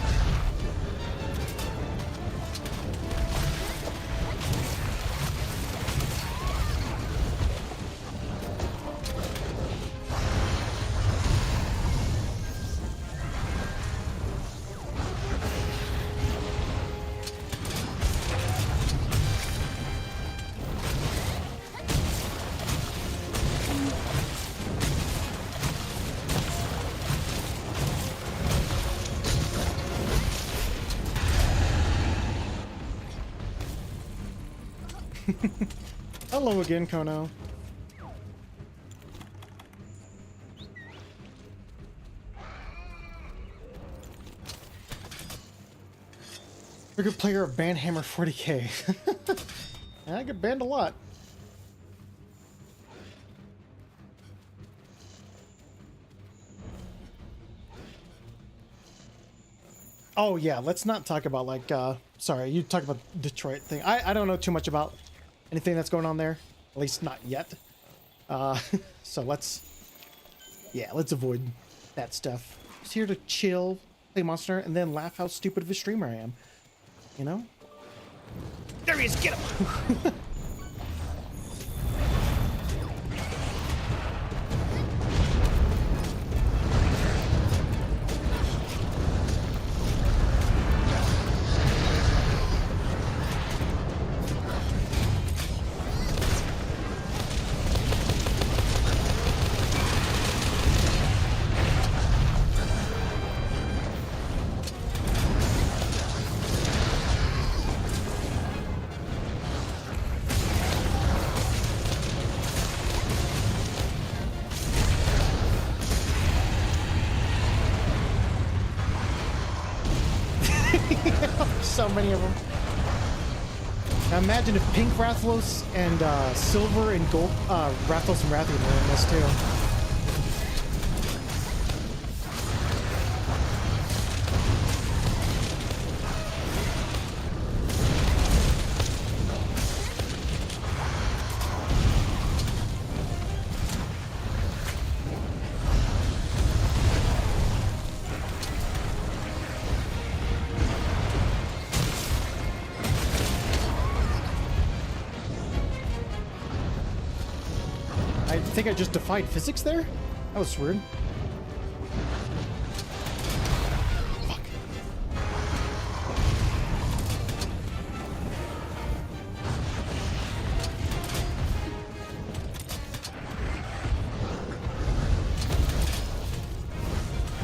Speaker 1: Hello again, Kono. Trigger player of Banhammer 40k. I get banned a lot. Oh yeah, let's not talk about like sorry, you talk about Detroit thing. I don't know too much about anything that's going on there. At least not yet. So let's avoid that stuff. Just here to chill, play Monster, and then laugh how stupid of a streamer I am. You know? There he is, get him! So many of them. Now imagine if Pink Rathlos and Silver and Gold Rathlos and Rathian were in this too. I think I just defied physics there? That was weird. Fuck.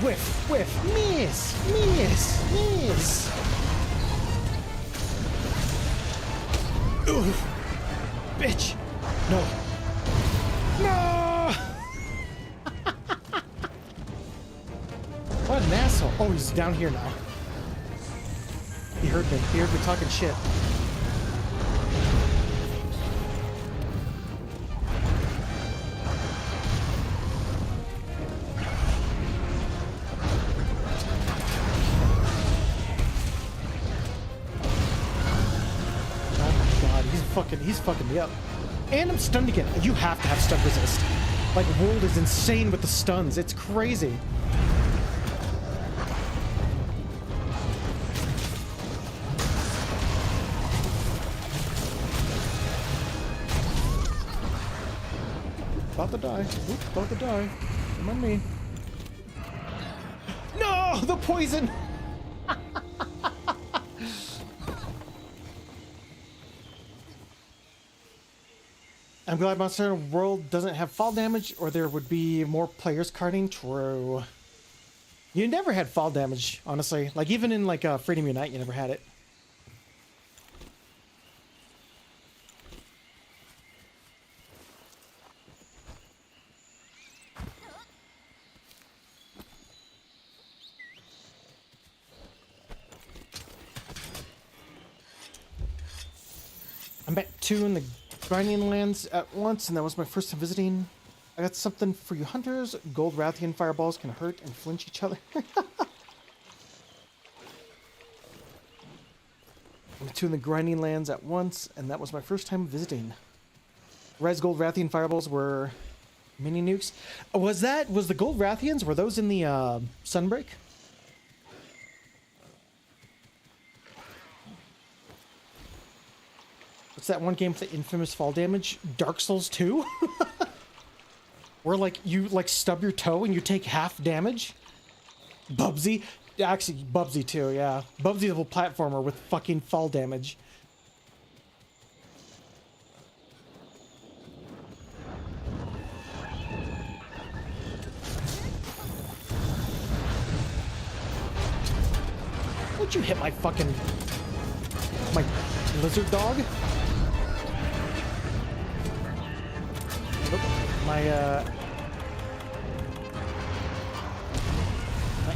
Speaker 1: Whiff, whiff, miss, miss, miss. Ooh, bitch. No. No! What an asshole. Oh, he's down here now. He heard me. He heard me talking shit. Oh my god, he's fucking me up. And I'm stunned again. You have to have stun resist. Like, World is insane with the stuns. It's crazy. About to die. Oops, about to die. Come on me. No! The poison! I'm glad Monster World doesn't have fall damage, or there would be more players carding. True. You never had fall damage, honestly. Like, even in, like, Freedom Unite, you never had it. I'm at 2 in the Grinding Lands at once, and that was my first time visiting. I got something for you hunters. Gold Rathian fireballs can hurt and flinch each other. I'm at 2 in the Grinding Lands at once, and that was my first time visiting. Res Gold Rathian fireballs were mini nukes. Was the Gold Rathians, were those in the Sunbreak? What's that one game with the infamous fall damage? Dark Souls 2? Where, like, you, like, stub your toe and you take half damage? Bubsy? Actually, Bubsy too, yeah. Bubsy's a little platformer with fucking fall damage. Would you hit my fucking... my lizard dog? My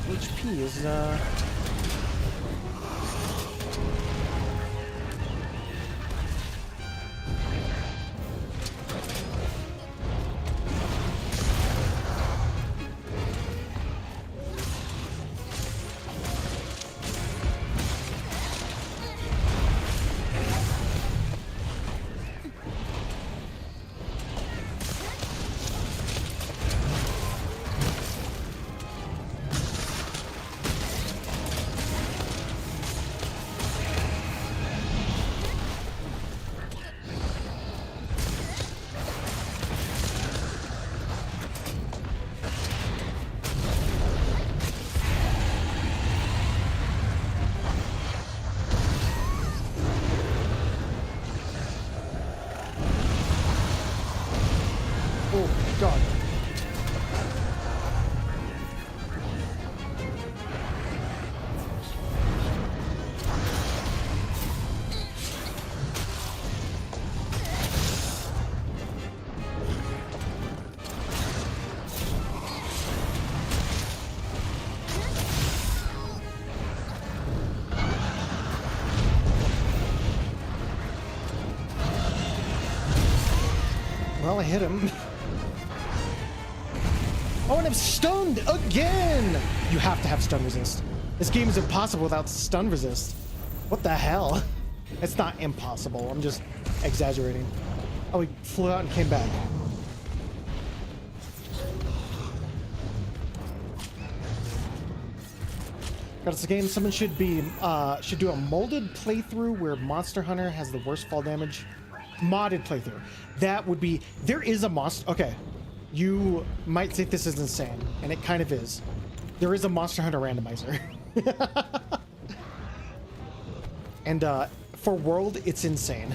Speaker 1: HP is Well, I hit him. Oh, and I'm stunned again! You have to have stun resist. This game is impossible without stun resist. What the hell? It's not impossible. I'm just exaggerating. Oh, he flew out and came back. Got us again. Someone should do a molded playthrough where Monster Hunter has the worst fall damage. Modded playthrough. That would be. There is a monster. Okay, you might think this is insane, and it kind of is. There is a Monster Hunter randomizer. And for World, it's insane.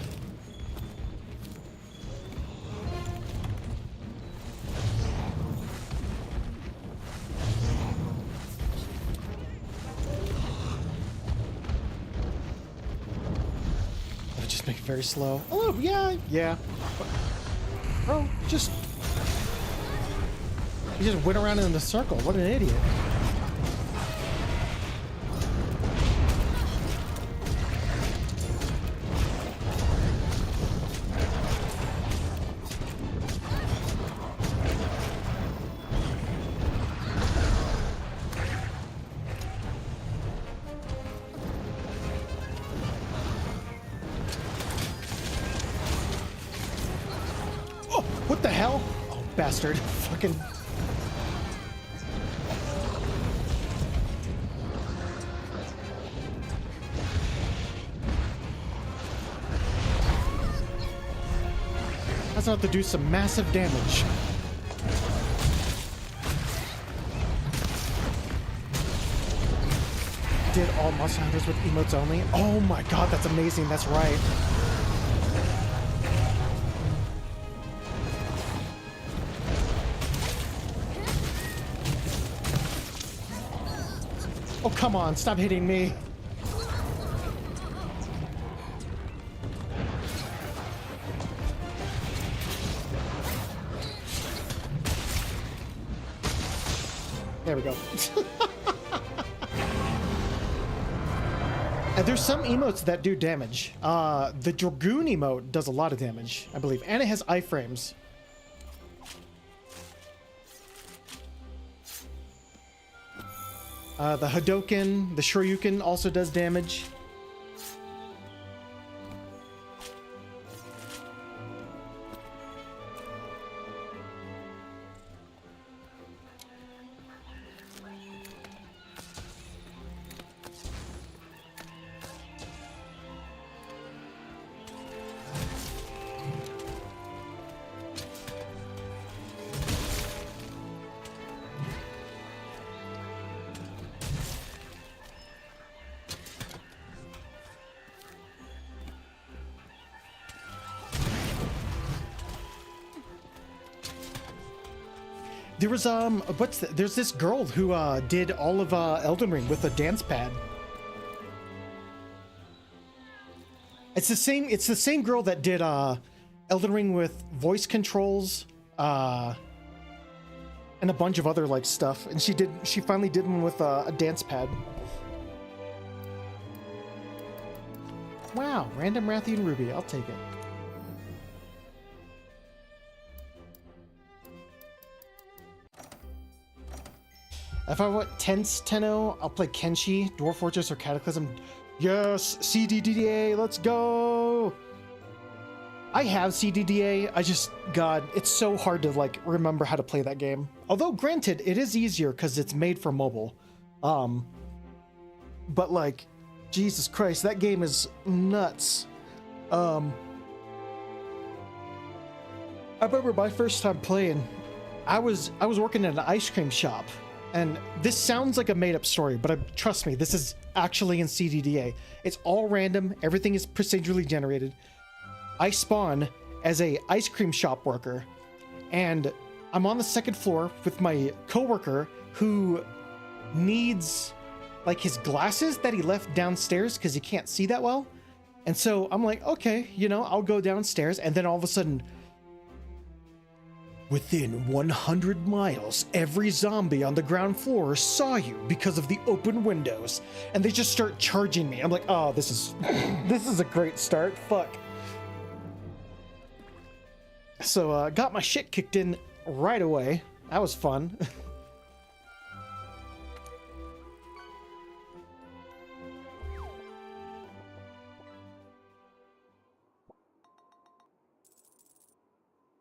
Speaker 1: It'll just make it very slow. Oh, yeah. Bro, he just went around in a circle. What an idiot. What the hell? Oh, bastard. Fucking... That's about to do some massive damage. Did all Monster Hunters with emotes only? Oh my god, that's amazing. That's right. Oh, come on, stop hitting me. There we go. And there's some emotes that do damage. The Dragoon emote does a lot of damage, I believe. And it has iframes. The Hadoken, the Shoryuken also does damage. There was there's this girl who did all of Elden Ring with a dance pad. It's the same girl that did Elden Ring with voice controls and a bunch of other like stuff, and she finally did one with a dance pad. Wow, random Rathian Ruby, I'll take it. If I want Tenno, I'll play Kenshi, Dwarf Fortress, or Cataclysm. Yes, CDDA, let's go! I have CDDA, God, it's so hard to, like, remember how to play that game. Although, granted, it is easier because it's made for mobile. But, like, Jesus Christ, that game is nuts. I remember my first time playing, I was working at an ice cream shop. And this sounds like a made-up story, but trust me, this is actually in CDDA. It's all random. Everything is procedurally generated. I spawn as a ice cream shop worker, and I'm on the second floor with my coworker who needs, like, his glasses that he left downstairs because he can't see that well. And so I'm like, okay, I'll go downstairs, and then all of a sudden, within 100 miles, every zombie on the ground floor saw you because of the open windows. And they just start charging me. I'm like, oh, this is a great start. Fuck. So got my shit kicked in right away. That was fun.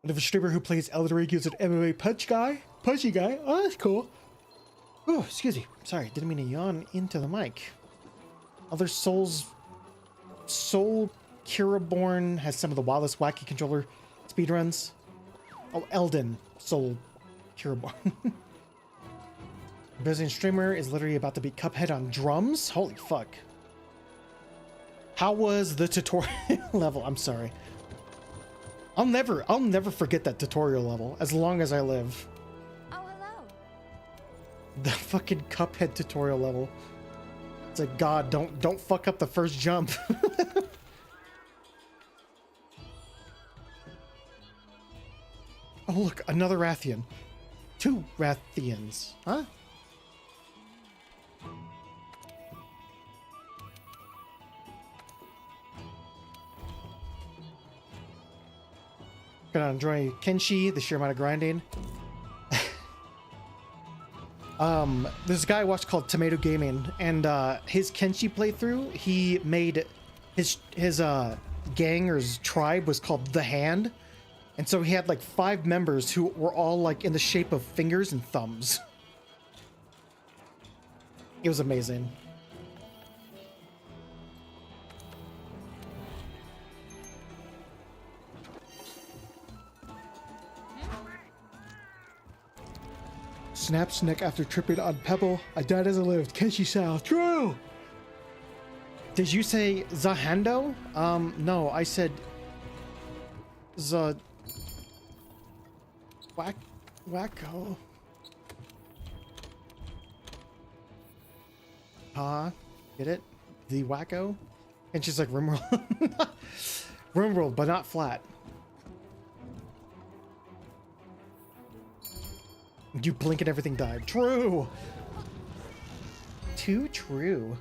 Speaker 1: I have a streamer who plays Elden Ring uses an MMA punchy guy. Oh, that's cool. Oh, excuse me. Sorry, didn't mean to yawn into the mic. Other Soul Kiraborn has some of the wildest wacky controller speedruns. Oh, Elden Soul Kiraborn. Brazilian streamer is literally about to beat Cuphead on drums. Holy fuck. How was the tutorial level? I'm sorry. I'll never forget that tutorial level as long as I live.
Speaker 4: Oh, hello.
Speaker 1: The fucking Cuphead tutorial level. It's like, God, don't fuck up the first jump. Oh, look, another Rathian. 2 Rathians, huh? Gonna enjoy ClanXii, the sheer amount of grinding. There's a guy I watched called Tomato Gaming, and his ClanXii playthrough, he made his gang or his tribe was called The Hand, and so he had like 5 members who were all like in the shape of fingers and thumbs. It was amazing. Snaps neck after tripping on Pebble. I died as I lived. ClanXii style. True! Did you say Zahando? No, I said Wacko. Get it? The Wacko? And she's like Rimworld. Rimworld, but not flat. You blink and everything died. True! Too true.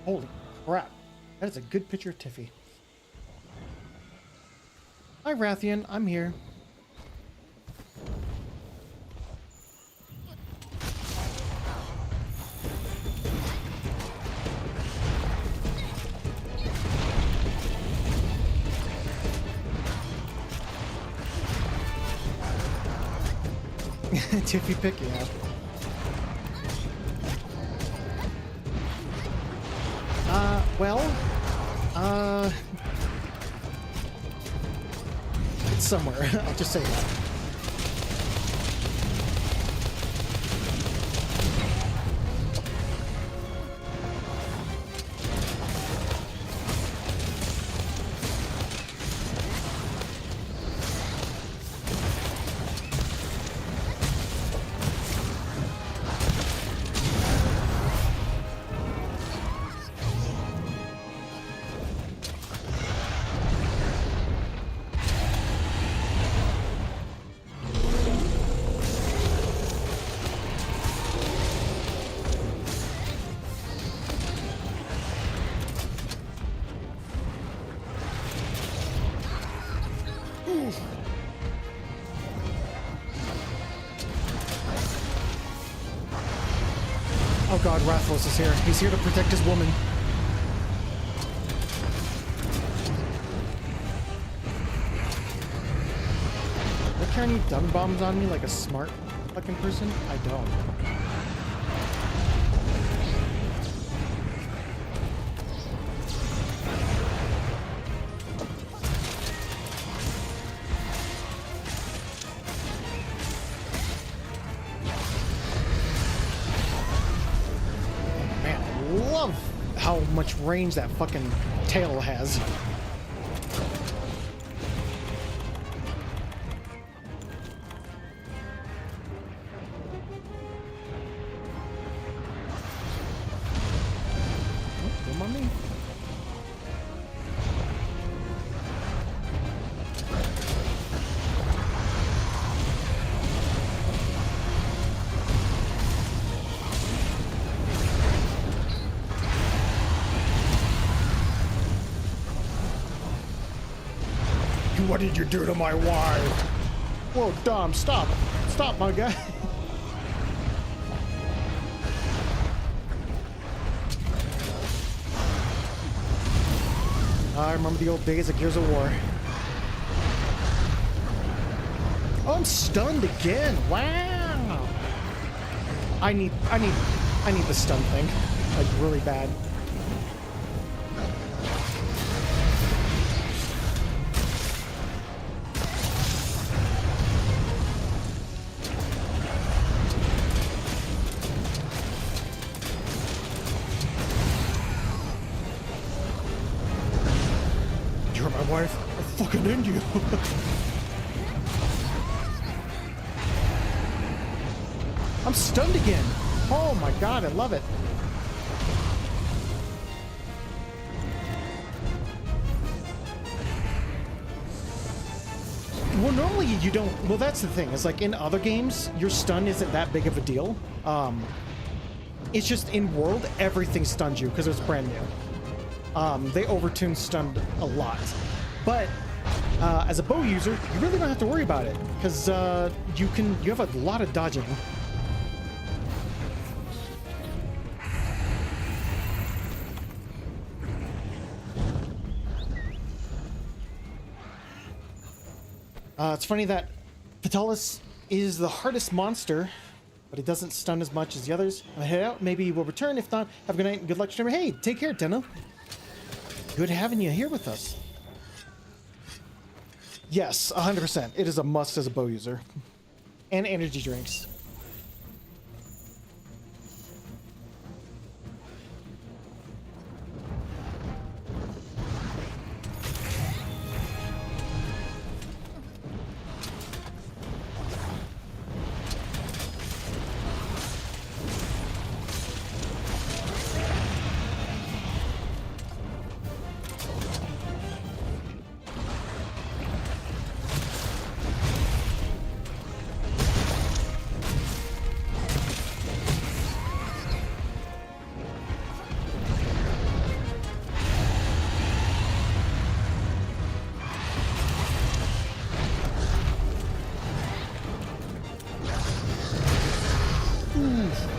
Speaker 1: Holy crap. That is a good picture of Tiffy. Hi, Rathian. I'm here. Tiffy pick, yeah. It's somewhere. I'll just say that. Oh god, Rathlos is here. He's here to protect his woman. What kind of dumb bombs on me like a smart fucking person? I don't. How much range that fucking tail has. what did you do to my wife? Whoa, Dom, stop. Stop, my guy. I remember the old days of Gears of War. Oh, I'm stunned again. Wow. I need the stun thing. Like, really bad. You're my wife. I'll fucking end you. I'm stunned again. Oh my god, I love it. Well, normally you don't. Well, that's the thing. It's like in other games, your stun isn't that big of a deal. It's just in World, everything stuns you because it's brand new. They overtune stunned a lot. But as a bow user, you really don't have to worry about it because you have a lot of dodging. It's funny that Vitalis is the hardest monster, but he doesn't stun as much as the others. I'm gonna head out. Maybe we'll return. If not, have a good night and good luck, streamer. Hey, take care, Tenno. Good having you here with us. Yes, 100%. It is a must as a bow user. And energy drinks.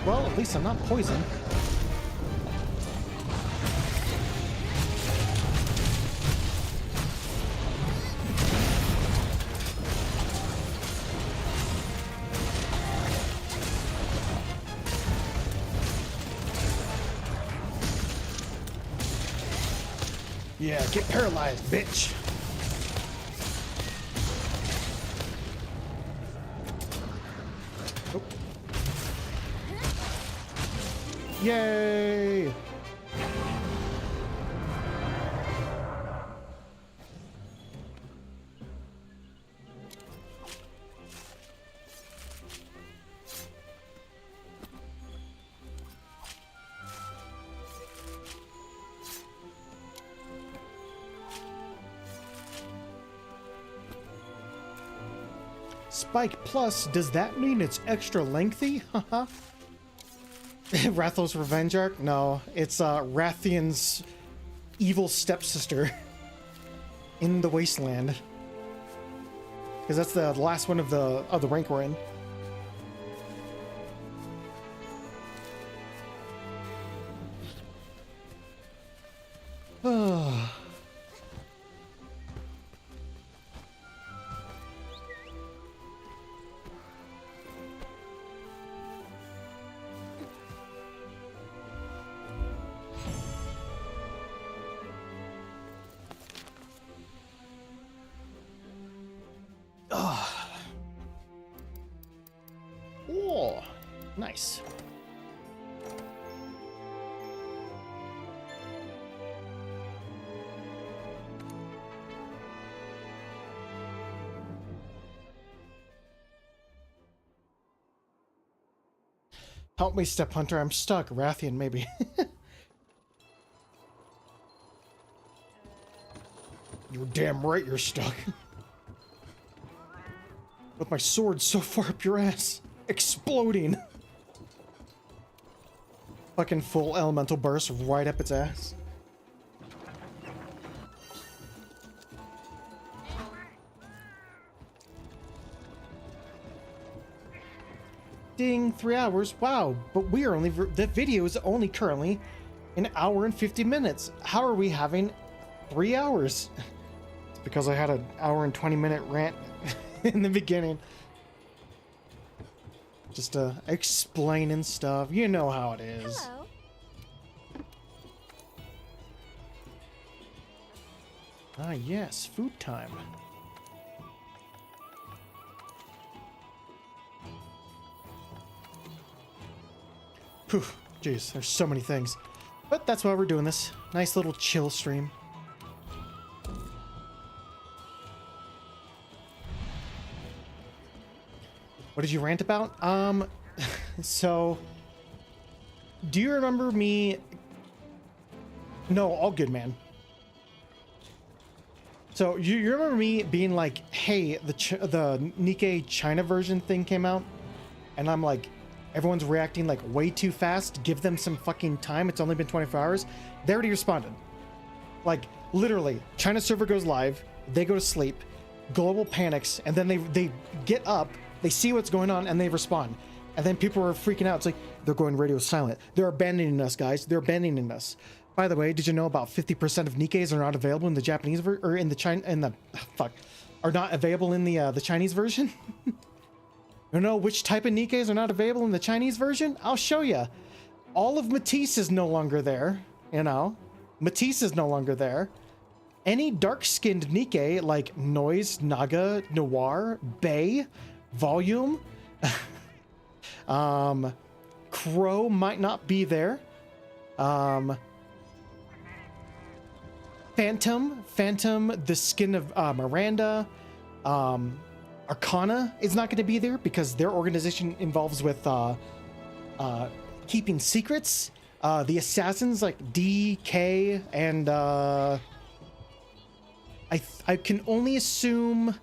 Speaker 1: Well, at least I'm not poisoned. Yeah, get paralyzed, bitch. Oh. Yay! Spike Plus, does that mean it's extra lengthy? Haha. Rathal's Revenge arc? No, it's Rathian's evil stepsister in the Wasteland. Because that's the last one of the rank we're in. Oh, nice. Help me, Step Hunter. I'm stuck. Rathian, maybe. You're damn right you're stuck. With my sword so far up your ass. Exploding. Fucking full elemental burst right up its ass. Ding, 3 hours. Wow, but we are only, the video is only currently an hour and 50 minutes. How are we having 3 hours? It's because I had an hour and 20-minute rant in the beginning. Just explaining stuff. You know how it is.
Speaker 4: Hello.
Speaker 1: Ah, yes, food time. Phew, jeez, there's so many things. But that's why we're doing this. Nice little chill stream. What did you rant about? So, do you remember me? No, all good, man. So, you remember me being like, hey, the Nikkei China version thing came out? And I'm like, everyone's reacting like way too fast. Give them some fucking time. It's only been 24 hours. They already responded. Like, literally, China server goes live. They go to sleep. Global panics. And then they get up. They see what's going on and they respond. And then people are freaking out. It's like, they're going radio silent. They're abandoning us, guys. They're abandoning us. By the way, did you know about 50% of Nikkeis are not available in the Japanese or in the China, are not available in the Chinese version? You know which type of Nikkeis are not available in the Chinese version? I'll show you. All of Matisse is no longer there, you know. Matisse is no longer there. Any dark-skinned Nikkei like Noise, Naga, Noir, Bay, Volume, Crow might not be there. Phantom, the skin of Miranda, Arcana is not going to be there because their organization involves with keeping secrets. The assassins like D, K, and I can only assume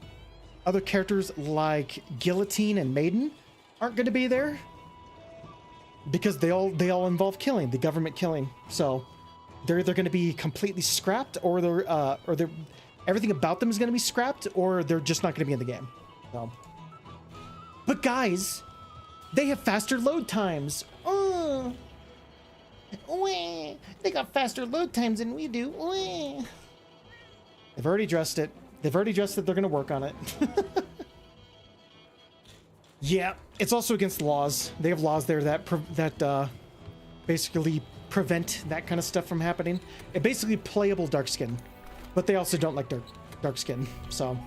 Speaker 1: other characters like Guillotine and Maiden aren't going to be there because they all involve killing, the government killing. So they're either going to be completely scrapped, or they're everything about them is going to be scrapped, or they're just not going to be in the game. So. But guys, they have faster load times. Oh, they got faster load times than we do. They've already addressed it. They've already addressed that they're going to work on it. Yeah, it's also against laws. They have laws there that basically prevent that kind of stuff from happening. It basically playable dark skin, but they also don't like dark skin. So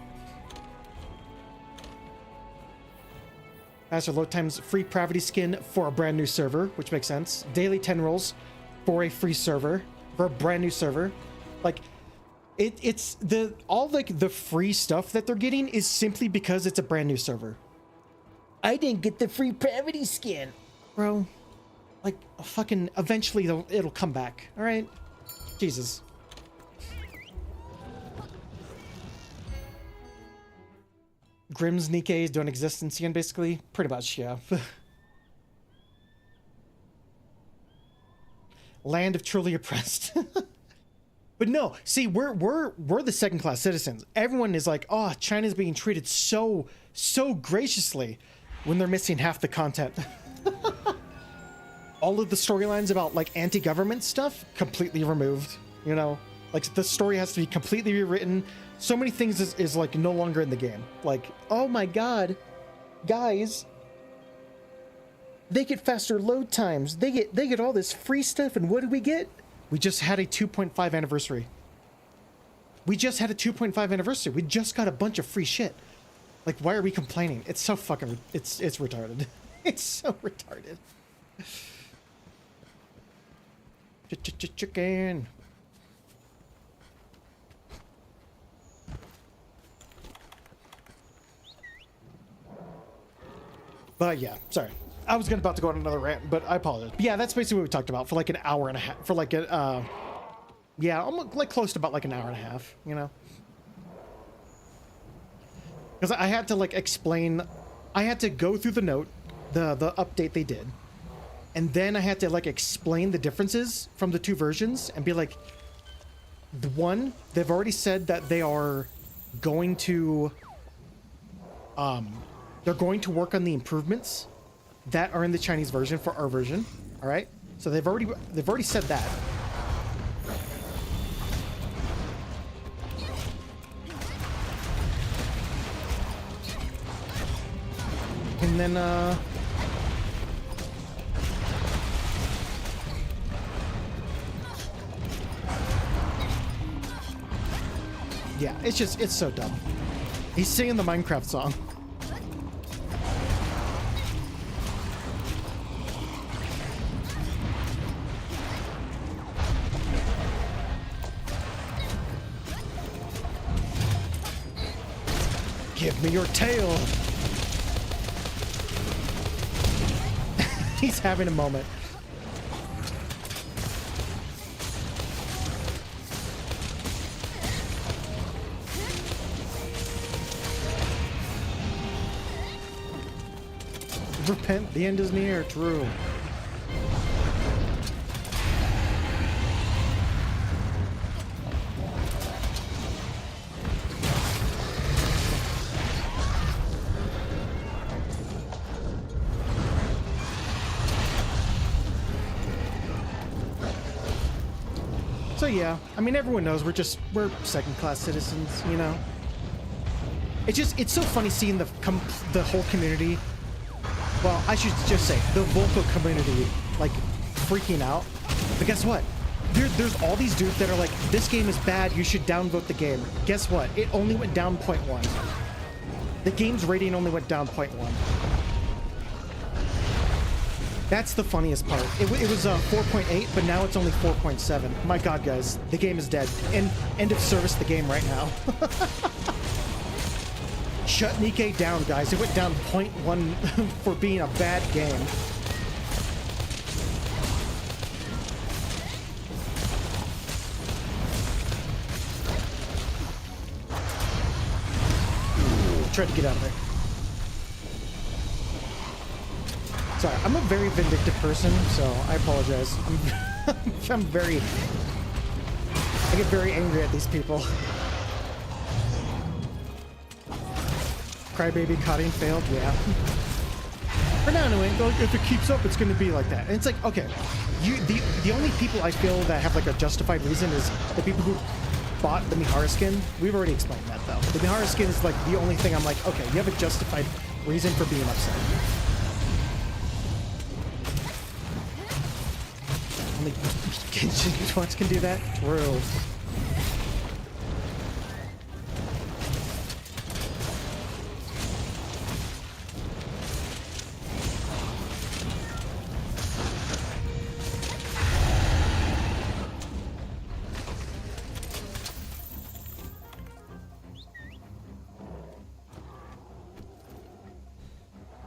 Speaker 1: faster load times, free Pravity skin for a brand new server, which makes sense. Daily 10 rolls for a free server, for a brand new server. Like it's all the free stuff that they're getting is simply because it's a brand new server. I didn't get the free Pravity skin, bro. Like fucking eventually it'll come back. All right, Jesus. Grimm's Nikkeis don't exist in CN, basically. Pretty much, yeah. Land of truly oppressed. But no, see, we're the second-class citizens. Everyone is like, oh, China's being treated so graciously, when they're missing half the content. All of the storylines about like anti-government stuff completely removed. You know, like the story has to be completely rewritten. So many things is like no longer in the game. Like, oh my god, guys, they get faster load times. They get all this free stuff, and what do we get? We just had a 2.5 anniversary. We just had a 2.5 anniversary. We just got a bunch of free shit. Like, why are we complaining? It's so fucking it's retarded. It's so retarded. Chicken. But yeah, sorry. I was about to go on another rant, but I apologize. But yeah, that's basically what we talked about for like an hour and a half. For like a, yeah, almost like close to about like an hour and a half, you know? Because I had to like explain, I had to go through the note, the update they did. And then I had to like explain the differences from the two versions and be like, the one, they've already said that they are going to, they're going to work on the improvements that are in the Chinese version for our version. All right, so they've already said that. And then yeah, it's so dumb. He's singing the Minecraft song. Give me your tail. He's having a moment. Repent, the end is near. True. So yeah, I mean, everyone knows we're second-class citizens, you know. It's so funny seeing the whole community. Well, I should just say the vocal community like freaking out. But guess what? There's all these dudes that are like, this game is bad. You should downvote the game. Guess what? It only went down 0.1. The game's rating only went down 0.1. That's the funniest part. It was 4.8, but now it's only 4.7. My God, guys, the game is dead. End of service the game right now. Shut Nikkei down, guys. It went down 0.1 for being a bad game. Tried to get out of there. Sorry, I'm a very vindictive person, so I apologize. I get very angry at these people. Crybaby cutting failed, yeah. For now, anyway, if it keeps up, it's going to be like that. And it's like, okay, the only people I feel that have like a justified reason is the people who bought the Mihara skin. We've already explained that, though. The Mihara skin is like the only thing I'm like, okay, you have a justified reason for being upset. Only Genshin can do that? True.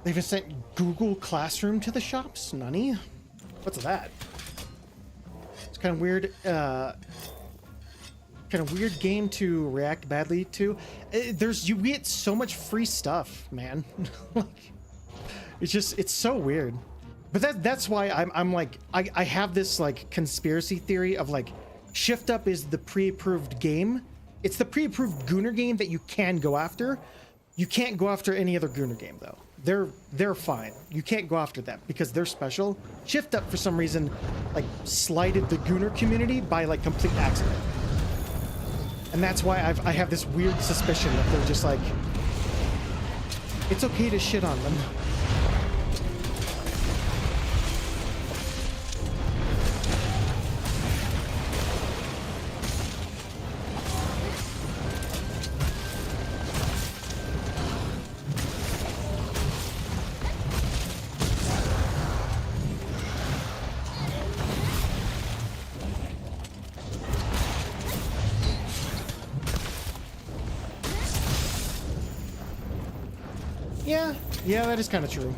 Speaker 1: They even sent Google Classroom to the shops? Nani? What's that? It's kind of weird. Kind of weird game to react badly to. You get so much free stuff, man. Like, it's so weird. But that's why I'm like, I have this like conspiracy theory of like, Shift Up is the pre-approved game. It's the pre-approved Gooner game that you can go after. You can't go after any other Gooner game though. They're fine. You can't go after them because they're special. Shift Up for some reason like slighted the Gooner community by like complete accident. And that's why I have this weird suspicion that they're just like, it's okay to shit on them. Yeah, that is kind of true.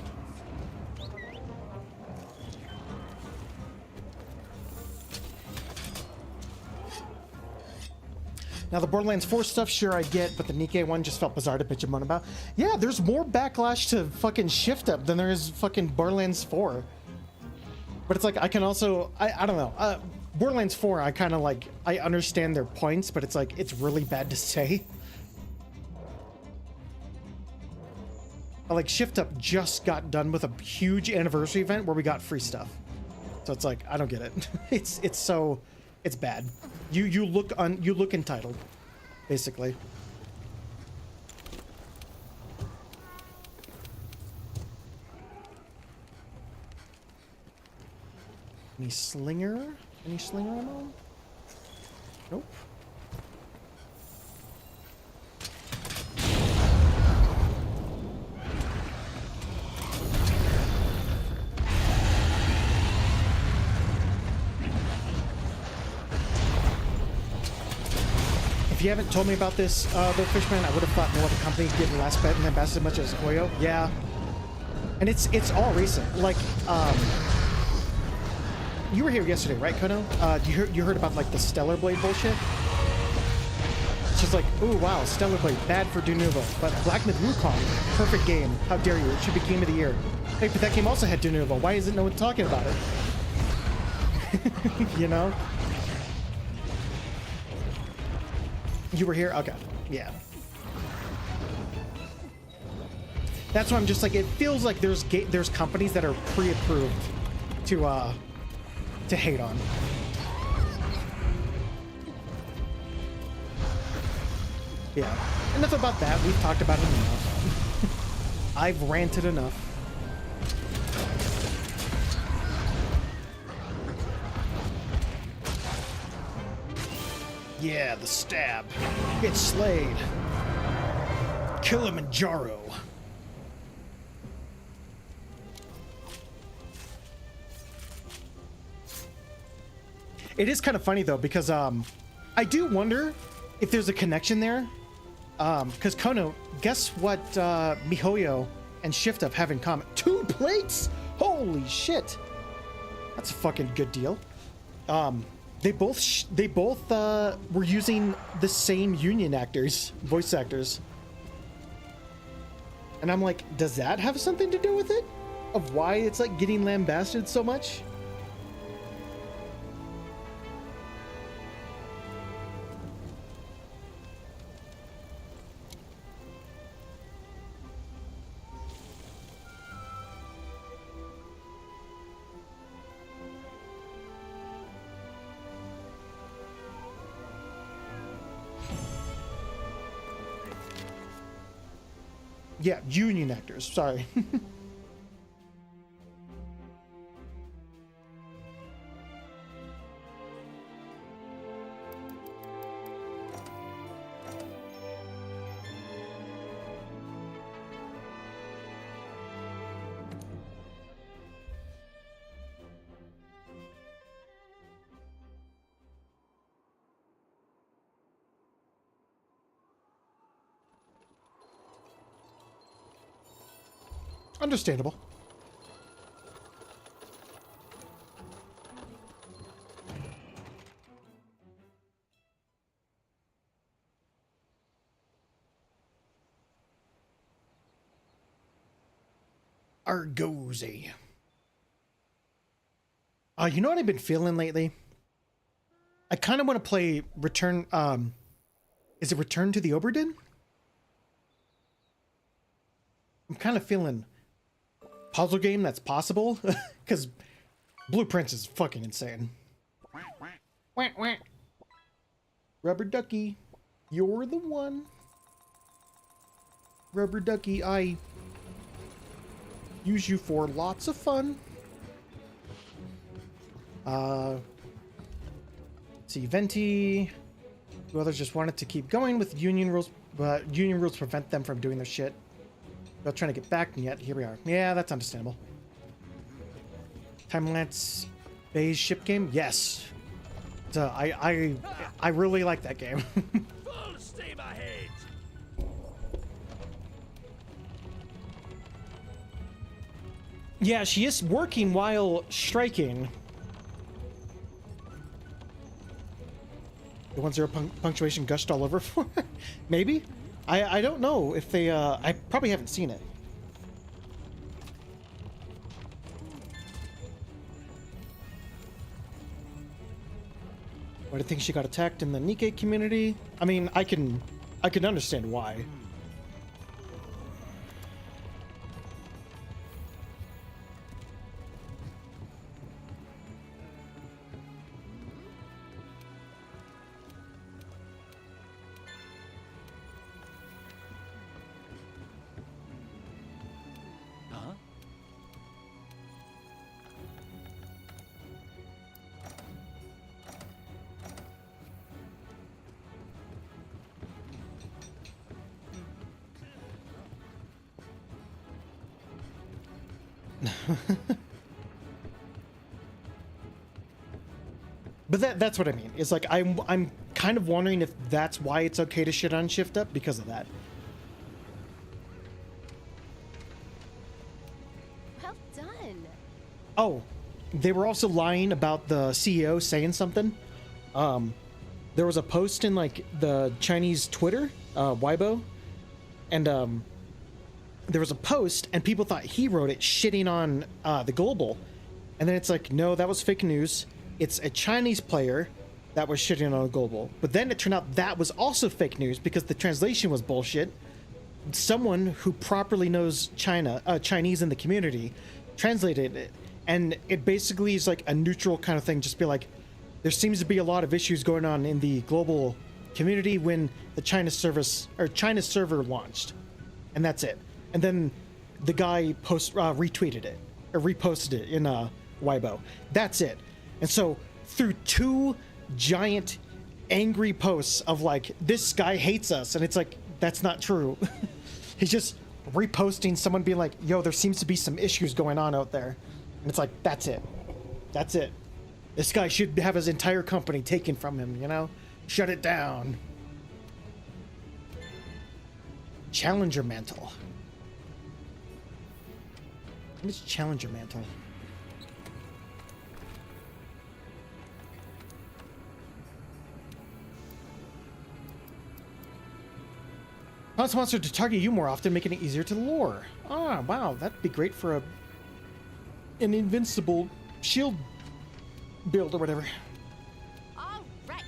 Speaker 1: Now the Borderlands 4 stuff, sure I get, but the Nikkei one just felt bizarre to bitch and moan about. Yeah, there's more backlash to fucking Shift Up than there is fucking Borderlands 4. But it's like, I can also, I don't know. Borderlands 4, I kind of like, I understand their points, but it's like, it's really bad to say. like Shift Up just got done with a huge anniversary event where we got free stuff. So it's like, I don't get it. it's bad. You look entitled, basically. Any slinger? Any slinger ammo? Nope. If you haven't told me about this, though, Fishman, I would have thought no other companies didn't last bet and invest as much as Koyo. Yeah. And it's all recent. Like, you were here yesterday, right, Kono? You heard about like the Stellar Blade bullshit? It's just like, ooh, wow, Stellar Blade, bad for De Novo, but Black Myth Wukong, perfect game. How dare you? It should be game of the year. Hey, but that game also had De Novo. Why isn't no one talking about it? You know? You were here? Okay. Yeah. That's why I'm just like, it feels like there's companies that are pre-approved to hate on. Yeah. Enough about that. We've talked about it enough. I've ranted enough. Yeah, the stab. Get slayed. Kilimanjaro. It is kind of funny though, because I do wonder if there's a connection there. Because Kono, guess what MiHoYo and Shift Up have in common? 2 plates? Holy shit. That's a fucking good deal. They both were using the same union actors, voice actors. And I'm like, does that have something to do with it? Of why it's like getting lambasted so much? Yeah, union actors, sorry. Understandable. Argosy. You know what I've been feeling lately? I kind of want to play Return, is it Return to the Oberdin? I'm kind of feeling puzzle game that's possible, because Blueprints is fucking insane. Wah, wah. Rubber ducky, you're the one. Rubber ducky, I use you for lots of fun. See, Venti. The others just wanted to keep going with union rules, but union rules prevent them from doing their shit. Not trying to get back, and yet here we are. Yeah, that's understandable. Time-lapse Bay's ship game? Yes. So I really like that game.
Speaker 3: Full steam ahead.
Speaker 1: Yeah, she is working while striking. The 1-0 punctuation gushed all over for her. Maybe? I don't know if they, I probably haven't seen it. Why do you think she got attacked in the Nikkei community? I mean, I can understand why. But that's what I mean. It's like I'm kind of wondering if that's why it's okay to shit on Shift Up because of that.
Speaker 4: Well done.
Speaker 1: Oh, they were also lying about the CEO saying something. There was a post in like the Chinese Twitter, Weibo, and there was a post and people thought he wrote it shitting on the global, and then it's like, no, that was fake news. It's a Chinese player that was shitting on the global. But then it turned out that was also fake news because the translation was bullshit. Someone who properly knows Chinese in the community translated it, and it basically is like a neutral kind of thing. Just be like, there seems to be a lot of issues going on in the global community when the China server launched, and that's it. And then the guy retweeted it or reposted it in Weibo. That's it. And so through two giant angry posts of like, this guy hates us, and it's like, that's not true. He's just reposting someone being like, yo, there seems to be some issues going on out there. And it's like, that's it. That's it. This guy should have his entire company taken from him, you know? Shut it down. Challenger mantle. What is Challenger mantle? Cause monster to target you more often, making it easier to lure. Ah, wow, that'd be great for an invincible shield build or whatever.
Speaker 4: All right.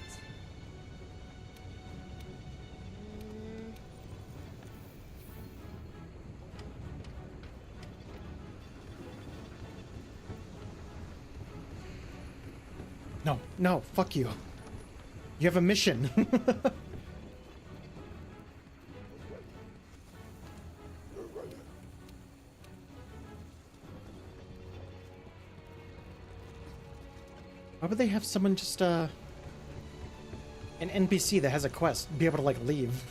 Speaker 1: No, fuck you. You have a mission. Why would they have someone just, an NPC that has a quest be able to, like, leave?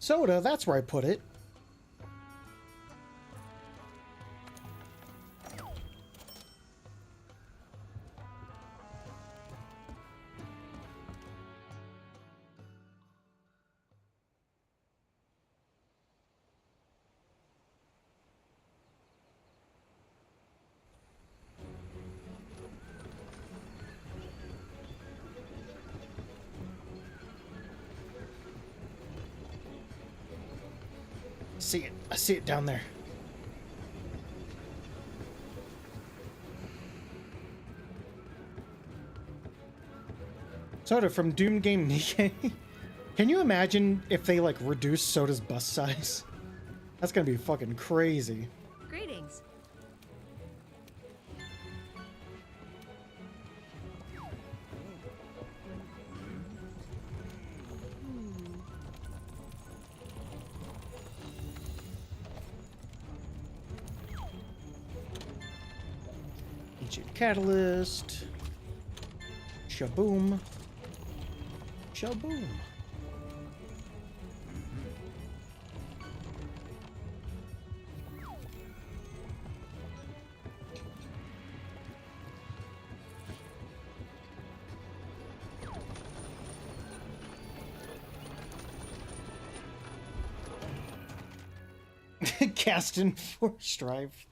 Speaker 1: Soda, that's where I put it. See it. I see it down there. Soda from Doom Game Nikkei. Can you imagine if they like reduce Soda's bust size? That's gonna be fucking crazy.
Speaker 6: Greetings.
Speaker 1: Ancient Catalyst. Shaboom. Shaboom. Cast in Force Drive.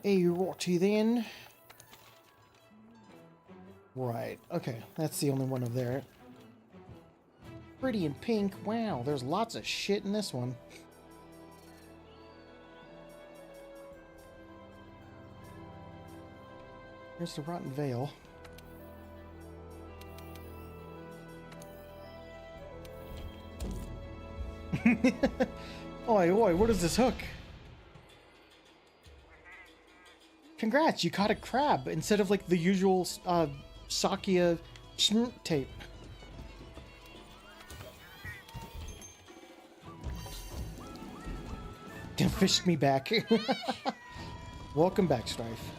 Speaker 1: Alrighty then. Right, okay, that's the only one over there. Pretty and pink. Wow, there's lots of shit in this one. Here's the Rotten Veil. Oi, oi, what is this hook? Congrats, you caught a crab instead of like the usual Sakia tape. Fished me back. Welcome back, Strife.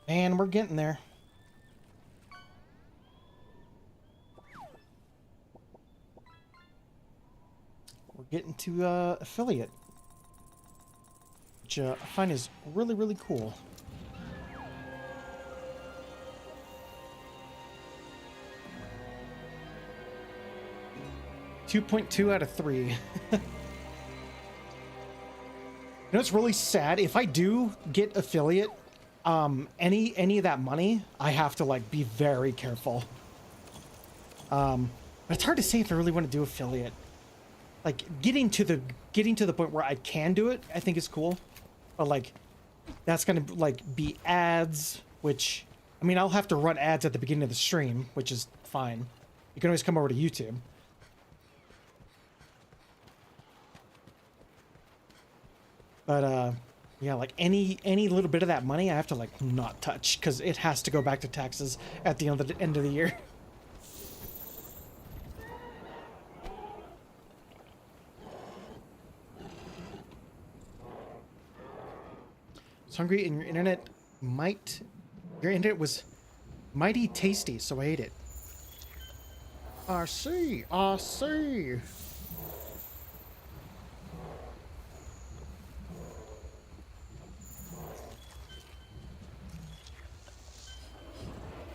Speaker 1: Man, we're getting there. We're getting to affiliate, which I find is really, really cool. .2 out of 3. You know, it's really sad. If I do get affiliate, any of that money, I have to like be very careful. But it's hard to say if I really want to do affiliate. Like getting to the point where I can do it, I think is cool. But like, that's gonna like be ads, which I mean, I'll have to run ads at the beginning of the stream, which is fine. You can always come over to YouTube. But yeah, like any little bit of that money, I have to like not touch because it has to go back to taxes at the end of the year. I was hungry, and your internet was mighty tasty, so I ate it. I see. I see.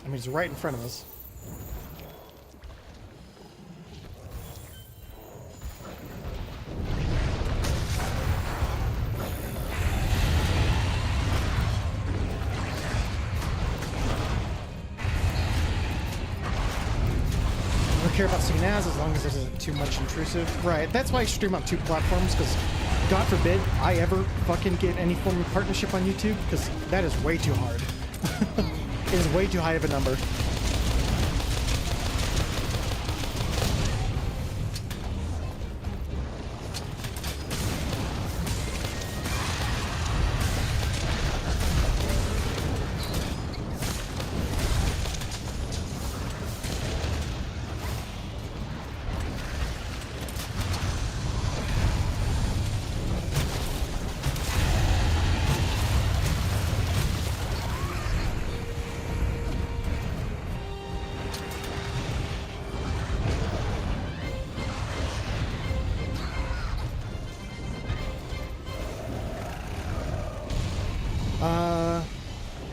Speaker 1: I mean, it's right in front of us. I don't care about seeing as long as it isn't too much intrusive. Right, that's why I stream on 2 platforms, because God forbid I ever fucking get any form of partnership on YouTube, because that is way too hard. It is way too high of a number.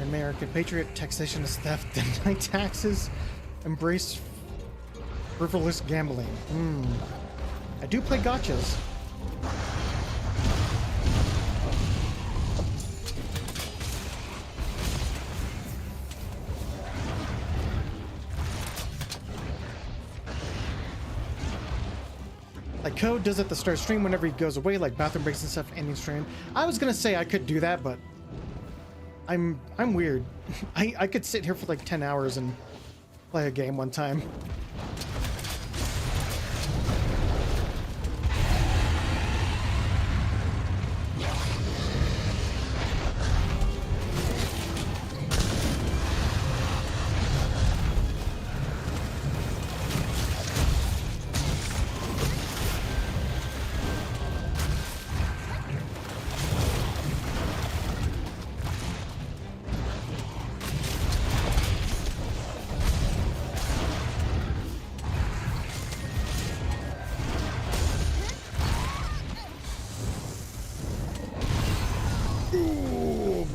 Speaker 1: American patriot, taxation is theft, deny taxes, embrace frivolous gambling. I do play gotchas. Like Code does at the start of stream whenever he goes away, like bathroom breaks and stuff, ending stream. I was gonna say I could do that, but I'm weird. I could sit here for like 10 hours and play a game one time.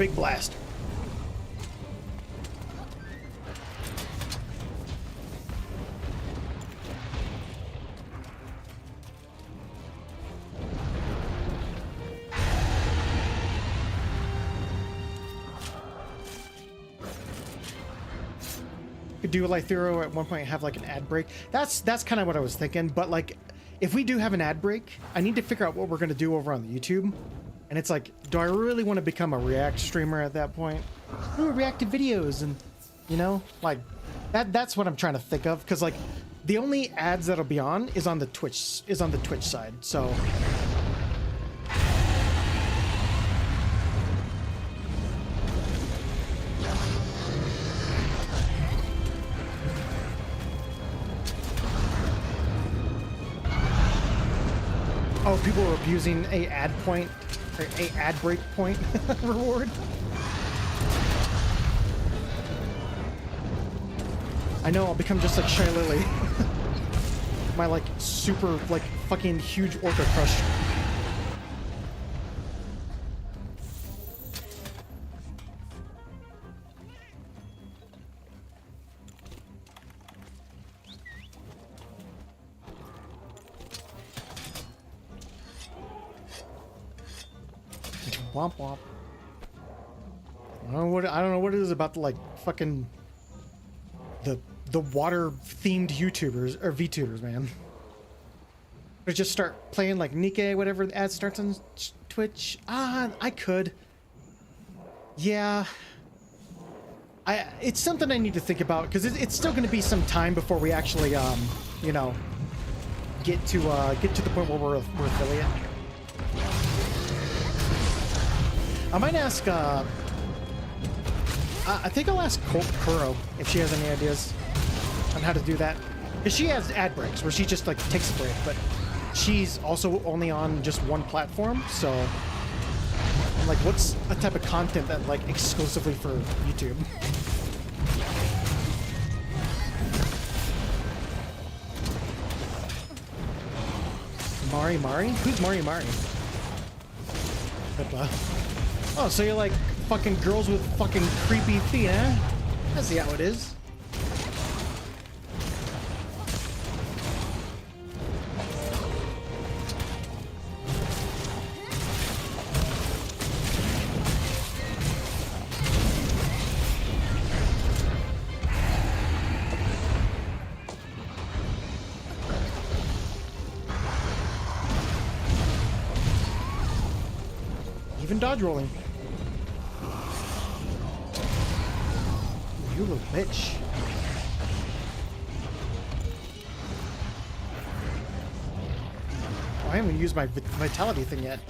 Speaker 1: big blast. Could do like Thero at one point have like an ad break. That's kind of what I was thinking. But like, if we do have an ad break, I need to figure out what we're gonna do over on the YouTube. And it's like, do I really want to become a React streamer at that point? Ooh, react to videos and, you know, like that's what I'm trying to think of. Because like, the only ads that'll be on is on the Twitch side. So. Oh, people are abusing a ad point, or a ad break point reward. I know, I'll become just like Shy Lily. My like super like fucking huge orca crush. Womp womp. I don't know what it is about the like fucking the water themed YouTubers or VTubers, man. But just start playing like Nikke, whatever the ad starts on Twitch. I could. Yeah. It's something I need to think about because it's still going to be some time before we actually you know, get to the point where we're affiliate. I might ask, I think I'll ask Kuro if she has any ideas on how to do that. Because she has ad breaks where she just like takes a break, but she's also only on just one platform, so I'm like, what's a type of content that like exclusively for YouTube? Mari? Who's Mari? But, oh, so you're like fucking girls with fucking creepy feet, eh? I see how it is. Even dodge rolling. You little bitch. Oh, I haven't used my vitality thing yet.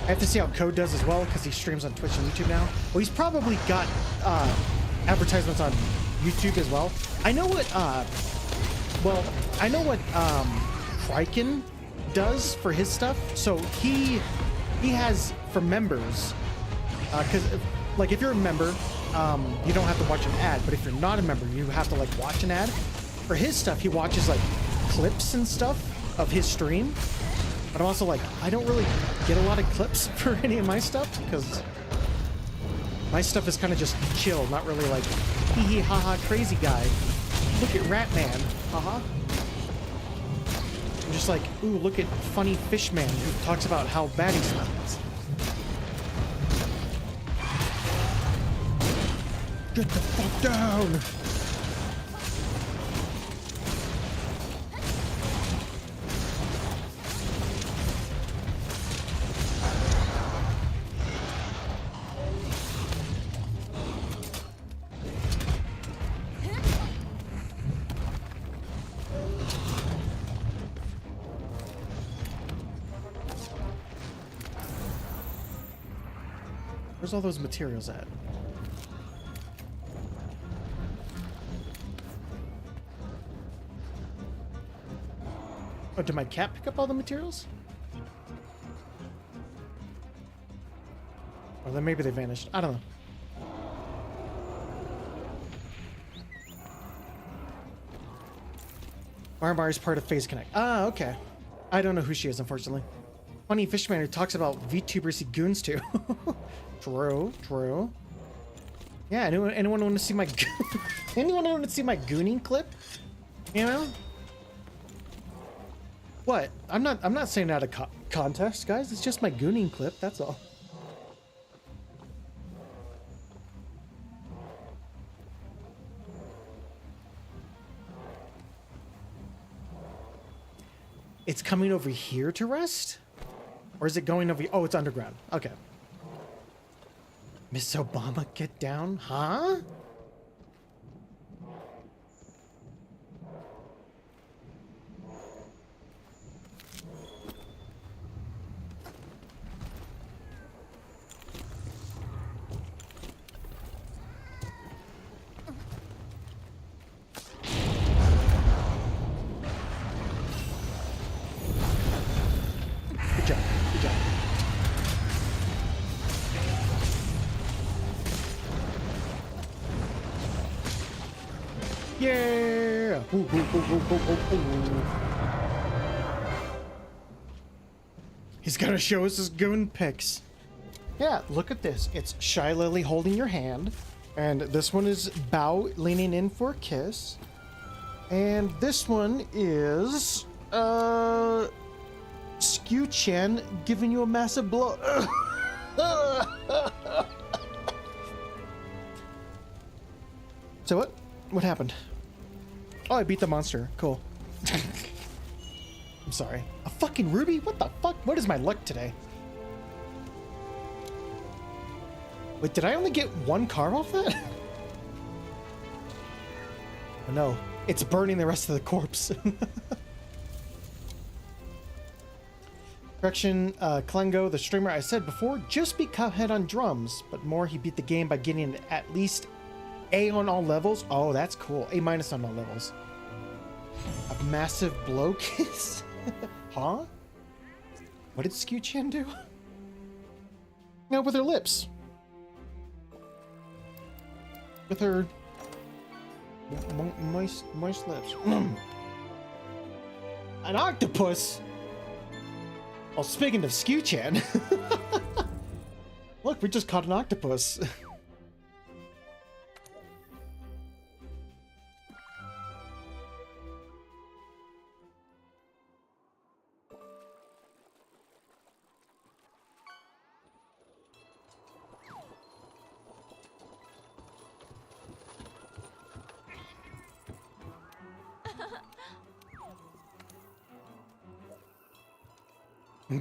Speaker 1: I have to see how Code does as well, because he streams on Twitch and YouTube now. Well, he's probably got advertisements on YouTube as well. I know what, Kryken does for his stuff. So he has for members, because like if you're a member, you don't have to watch an ad. But if you're not a member, you have to like watch an ad. For his stuff, he watches like clips and stuff of his stream. But I'm also like, I don't really get a lot of clips for any of my stuff because my stuff is kind of just chill, not really like hee hee ha ha crazy guy. Look at Ratman, haha. I'm just like, ooh, look at funny Fishman who talks about how bad he smells. Get the fuck down! Where's all those materials at? Oh, did my cat pick up all the materials? Or then maybe they vanished. I don't know. Marmar is part of Phase Connect. Ah, okay. I don't know who she is, unfortunately. Funny Fishman who talks about VTubers see goons too. True, true. Yeah, anyone want to see my anyone want to see my gooning clip? You know? What? I'm not saying out of context, guys. It's just my gooning clip. That's all. It's coming over here to rest? Or is it going over? Oh, it's underground. Okay. Miss Obama, get down? Huh? Good job. Good job. Yeah! Ooh, ooh, ooh, ooh, ooh, ooh. He's gonna show us his goon pics. Yeah, look at this. It's Shy Lily holding your hand. And this one is Bao leaning in for a kiss. And this one is... Skew Chen giving you a massive blow. So what? What happened? Oh, I beat the monster. Cool. I'm sorry. A fucking ruby? What the fuck? What is my luck today? Wait, did I only get one car off that? Oh no, it's burning the rest of the corpse. Correction, Klengo, the streamer I said before, just beat Cuphead on drums, but more he beat the game by getting at least A on all levels. Oh, that's cool. A- on all levels. A massive blow kiss? Huh? What did Skew Chan do? No, with her lips. With her moist lips. An octopus? Well, speaking of Skew Chan. Look, we just caught an octopus.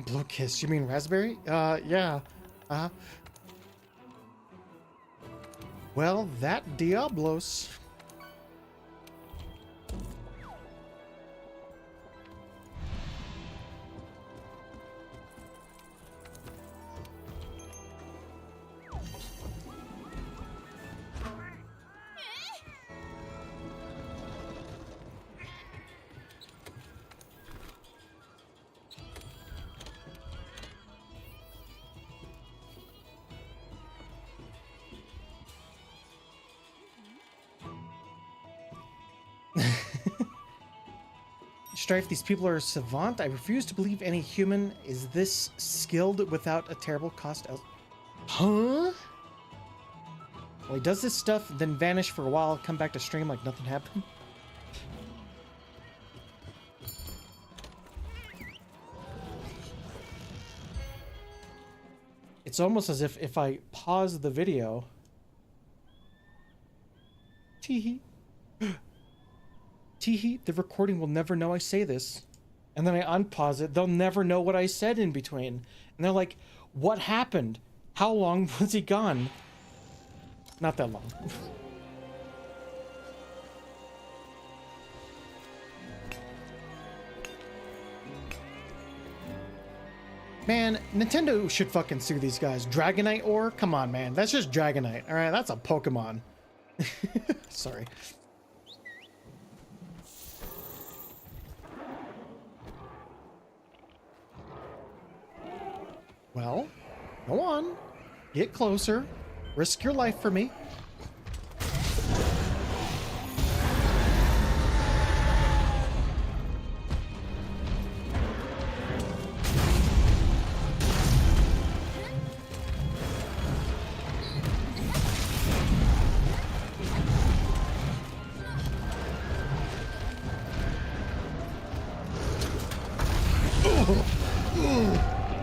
Speaker 1: Blow kiss, you mean raspberry? Yeah. Well, that Diablos. Strife, these people are savant. I refuse to believe any human is this skilled without a terrible cost. Huh? Well, he does this stuff, then vanish for a while, come back to stream like nothing happened. It's almost as if I pause the video. Teehee. Teehee, the recording will never know I say this. And then I unpause it. They'll never know what I said in between. And they're like, what happened? How long was he gone? Not that long. Man, Nintendo should fucking sue these guys. Dragonite ore? Come on, man. That's just Dragonite. Alright, that's a Pokemon. Sorry. Well, go on. Get closer. Risk your life for me.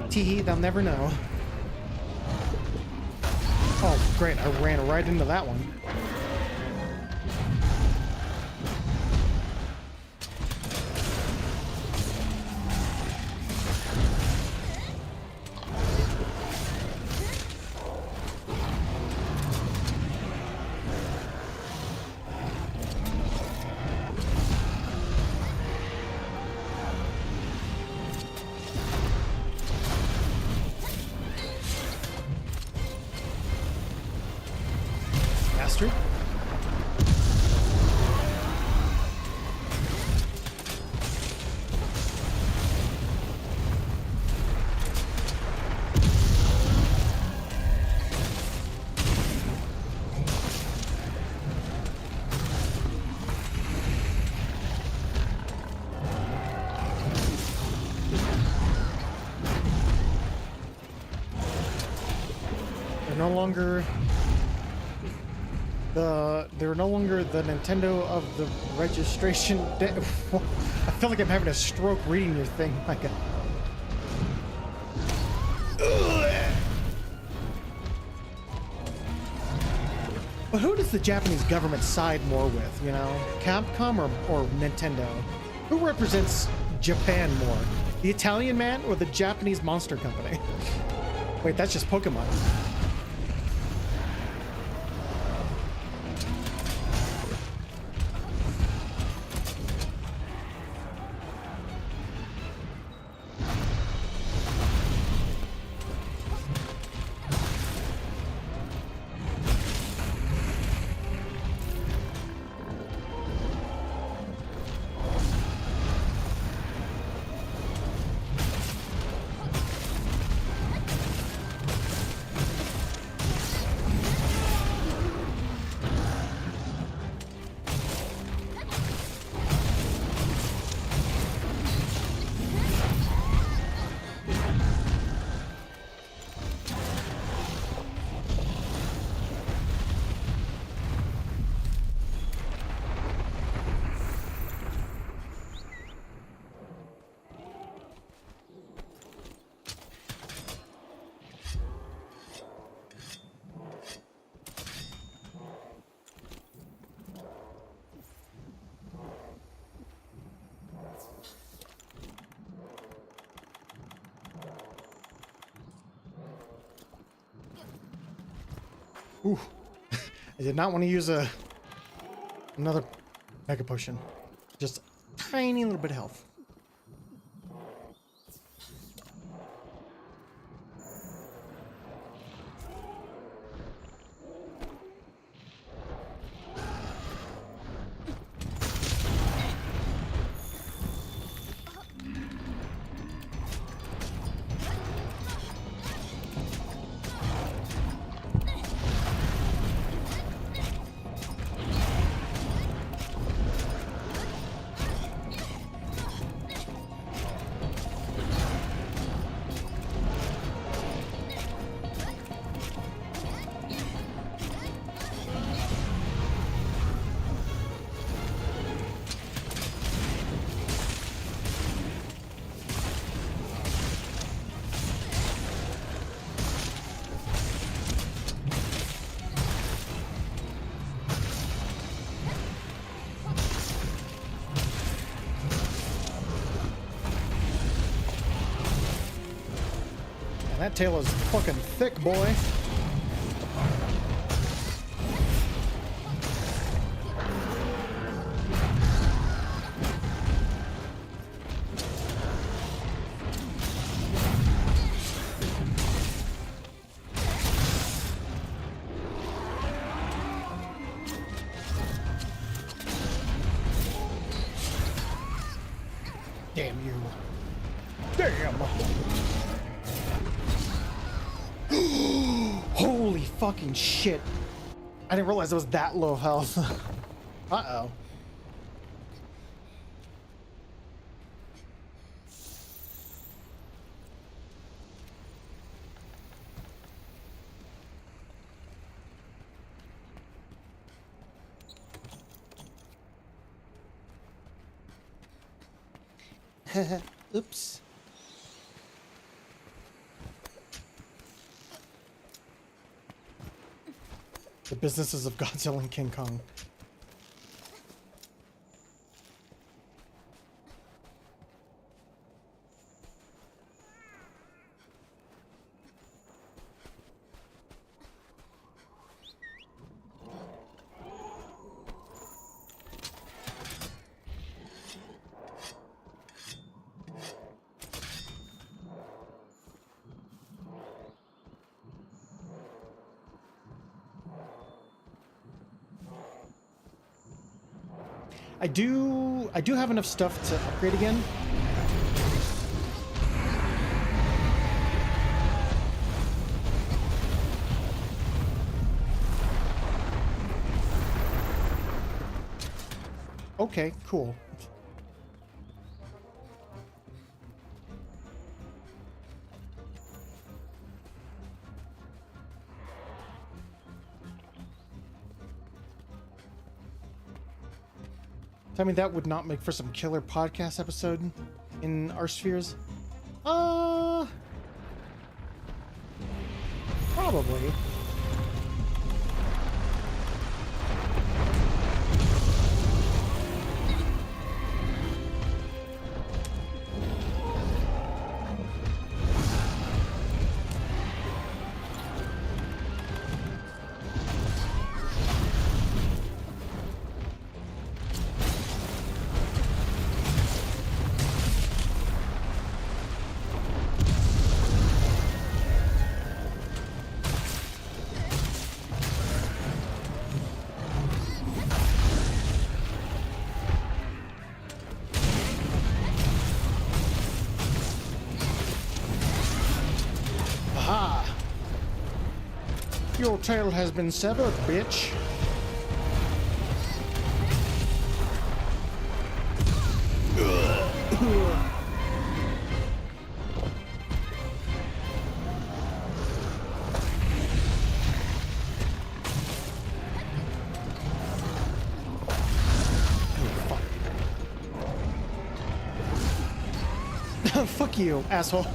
Speaker 1: Tee, they'll never know. Oh, great. I ran right into that one. Bastard. They're no longer the Nintendo of the registration. I feel like I'm having a stroke reading your thing. My God. But who does the Japanese government side more with? You know, Capcom or Nintendo? Who represents Japan more? The Italian man or the Japanese monster company? Wait, that's just Pokemon. Ooh. I did not want to use another Mega Potion. Just a tiny little bit of health. That tail is fucking thick, boy. Damn you. Damn. Holy fucking shit. I didn't realize it was that low health. Uh-oh. Oops. businesses of Godzilla and King Kong. I do have enough stuff to upgrade again. Okay, cool. Tell me that would not make for some killer podcast episode in our spheres? Probably. Your tail has been severed, bitch. Fuck you, asshole.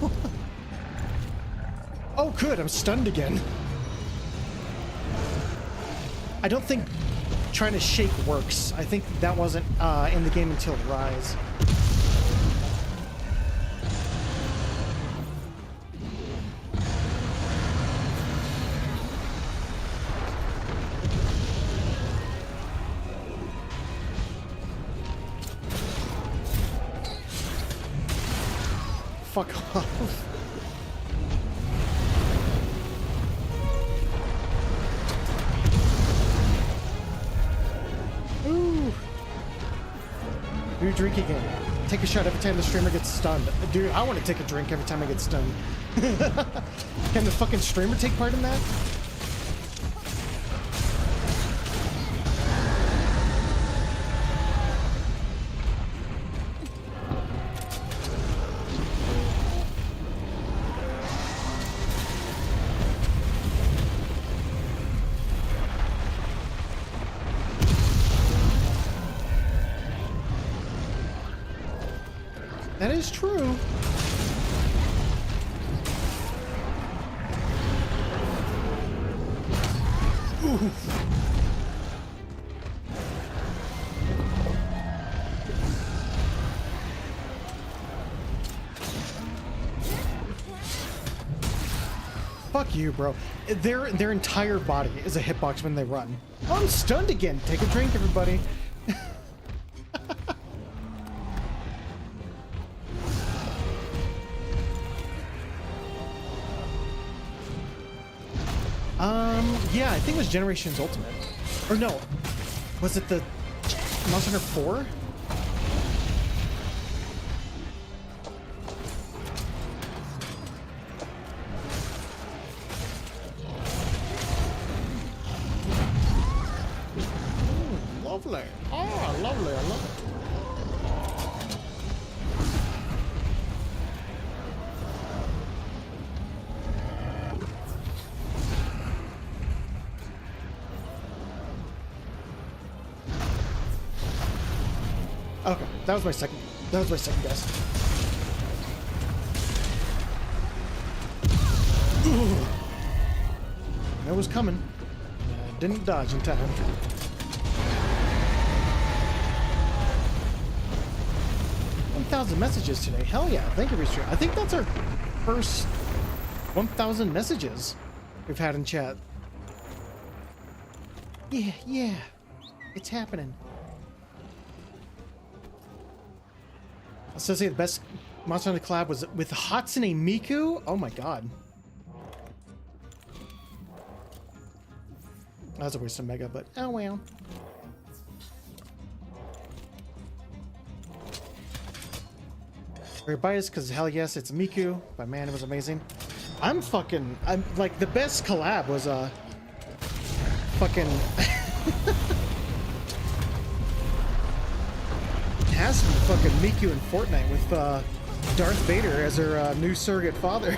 Speaker 1: Oh, good, I'm stunned again. I don't think trying to shake works. I think that wasn't in the game until Rise. Fuck off. New drink again. Take a shot every time the streamer gets stunned. Dude, I want to take a drink every time I get stunned. Can the fucking streamer take part in that? That is true. Ooh. Fuck you, bro. Their entire body is a hitbox when they run. Oh, I'm stunned again. Take a drink, everybody. Yeah, I think it was Generations Ultimate. Or no, was it the Monster Hunter 4? Ooh, lovely. Oh, lovely, I love it. Okay, that was my second guess. Ooh. That was coming. Didn't dodge in time. 1,000 messages today. Hell yeah. Thank you, Restream. I think that's our first 1,000 messages we've had in chat. Yeah, yeah. It's happening. I was gonna say the best Monster Hunter collab was with Hatsune Miku. Oh my god. That was a waste of Mega, but oh well. Very biased because hell yes, it's Miku, but man, it was amazing. I'm like the best collab was fucking has to be fucking Miku in Fortnite with Darth Vader as her new surrogate father.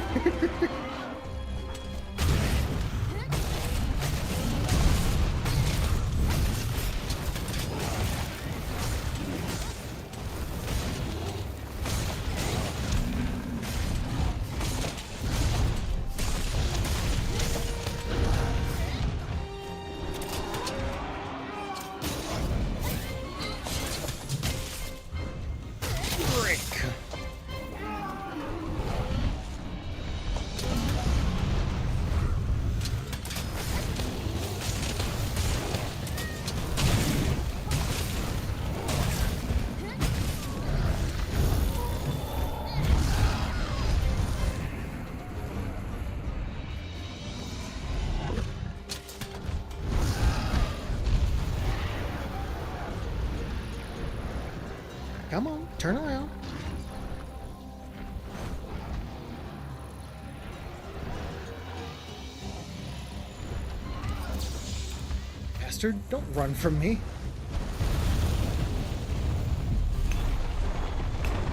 Speaker 1: Come on, turn around. Bastard, don't run from me.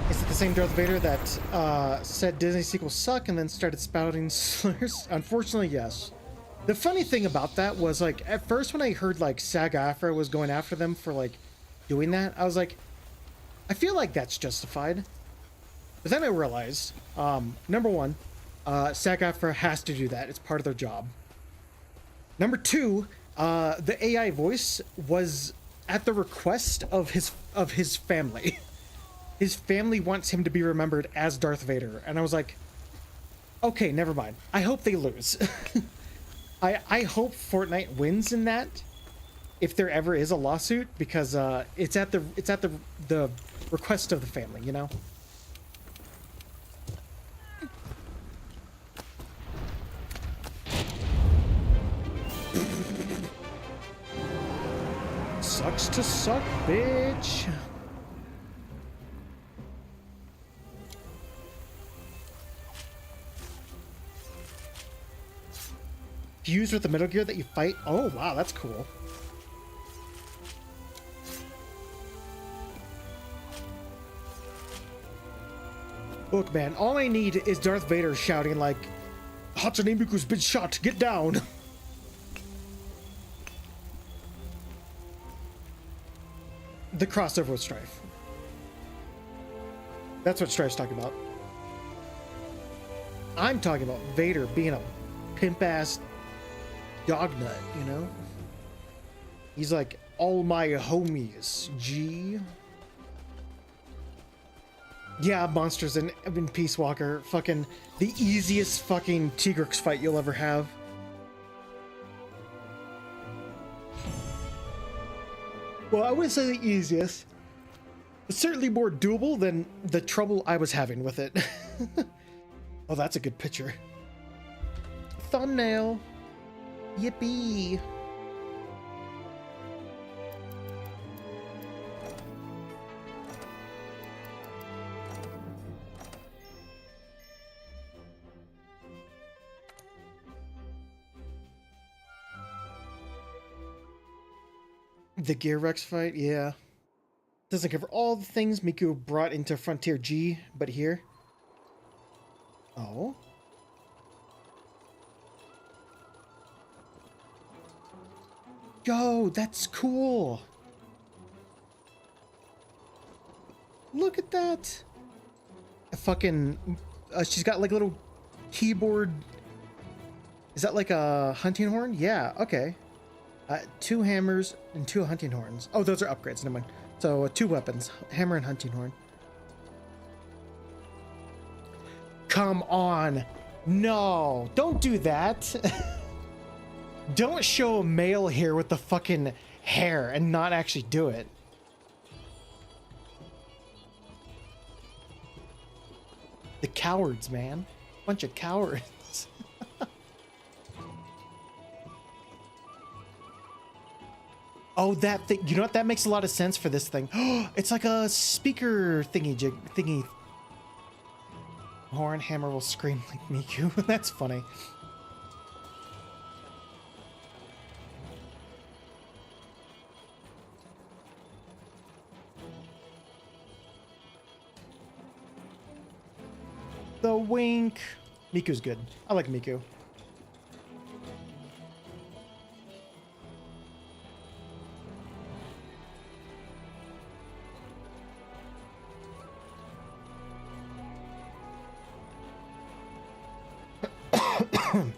Speaker 1: Is it the same Darth Vader that said Disney sequels suck and then started spouting slurs? Unfortunately, yes. The funny thing about that was, like, at first when I heard, like, SAG-AFTRA was going after them for, like, doing that, I was like, I feel like that's justified. But then I realized, number one, SAG-AFTRA has to do that. It's part of their job. Number two, the AI voice was at the request of his family. His family wants him to be remembered as Darth Vader. And I was like, okay, never mind. I hope they lose. I hope Fortnite wins in that, if there ever is a lawsuit, because it's at the request of the family, you know? Sucks to suck, bitch. Fused with the Metal Gear that you fight? Oh, wow, that's cool. Look, man, all I need is Darth Vader shouting like, Hatsune Miku's been shot, get down! The crossover with Strife. That's what Strife's talking about. I'm talking about Vader being a pimp-ass dog nut, you know? He's like, all my homies, G. Yeah, monsters in Peace Walker. Fucking the easiest fucking Tigrex fight you'll ever have. Well, I wouldn't say the easiest, but certainly more doable than the trouble I was having with it. Oh, that's a good picture. Thumbnail. Yippee. The Gear Rex fight, yeah. Doesn't cover all the things Miku brought into Frontier G, but here. Oh. Yo, that's cool. Look at that. A fucking, she's got like a little keyboard. Is that like a hunting horn? Yeah, okay. 2 hammers and 2 hunting horns. Oh, those are upgrades. Never mind. So 2 weapons, hammer and hunting horn. Come on. No, don't do that. Don't show a male here with the fucking hair and not actually do it. The cowards, man. Bunch of cowards. Oh, that thing. You know what? That makes a lot of sense for this thing. It's like a speaker thingy. Horn hammer will scream like Miku. That's funny. The wink. Miku's good. I like Miku.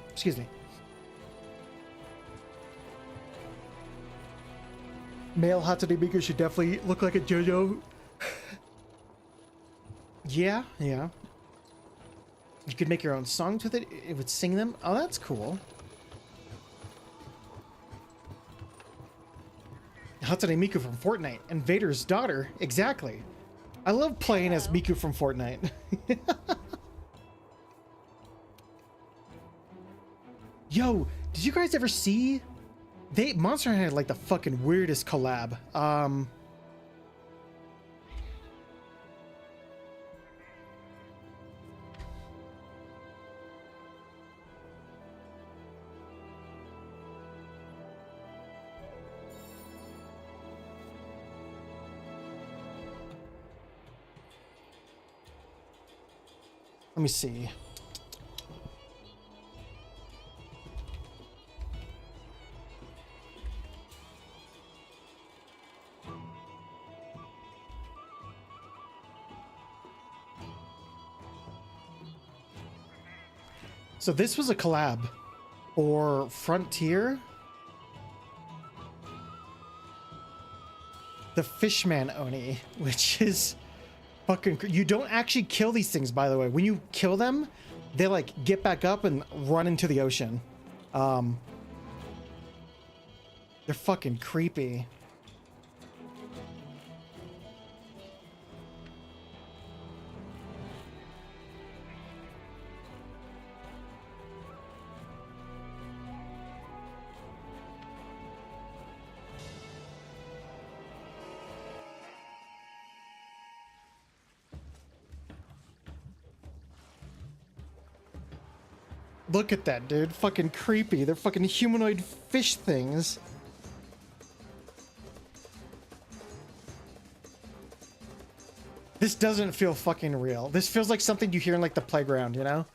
Speaker 1: Excuse me. Male Hatsune Miku should definitely look like a JoJo. Yeah. You could make your own songs with it. It would sing them. Oh, that's cool. Hatsune Miku from Fortnite and Vader's daughter. Exactly. I love playing as Miku from Fortnite. Yo, did you guys ever see? Monster Hunter had like the fucking weirdest collab. Let me see. So this was a collab for Frontier. The Fishman Oni, which is fucking... You don't actually kill these things, by the way. When you kill them, they like get back up and run into the ocean. They're fucking creepy. Look at that, dude. Fucking creepy. They're fucking humanoid fish things. This doesn't feel fucking real. This feels like something you hear in like the playground, you know?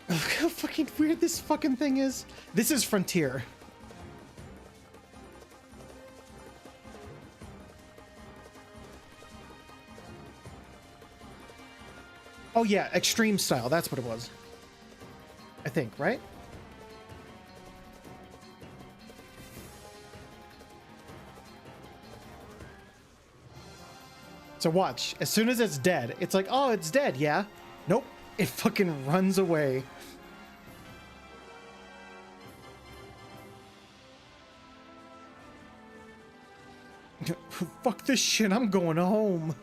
Speaker 1: Look how fucking weird this fucking thing is. This is Frontier. Oh yeah, extreme style. That's what it was. I think, right? So watch. As soon as it's dead, it's like, oh, it's dead, yeah? Nope. It fucking runs away. Fuck this shit, I'm going home.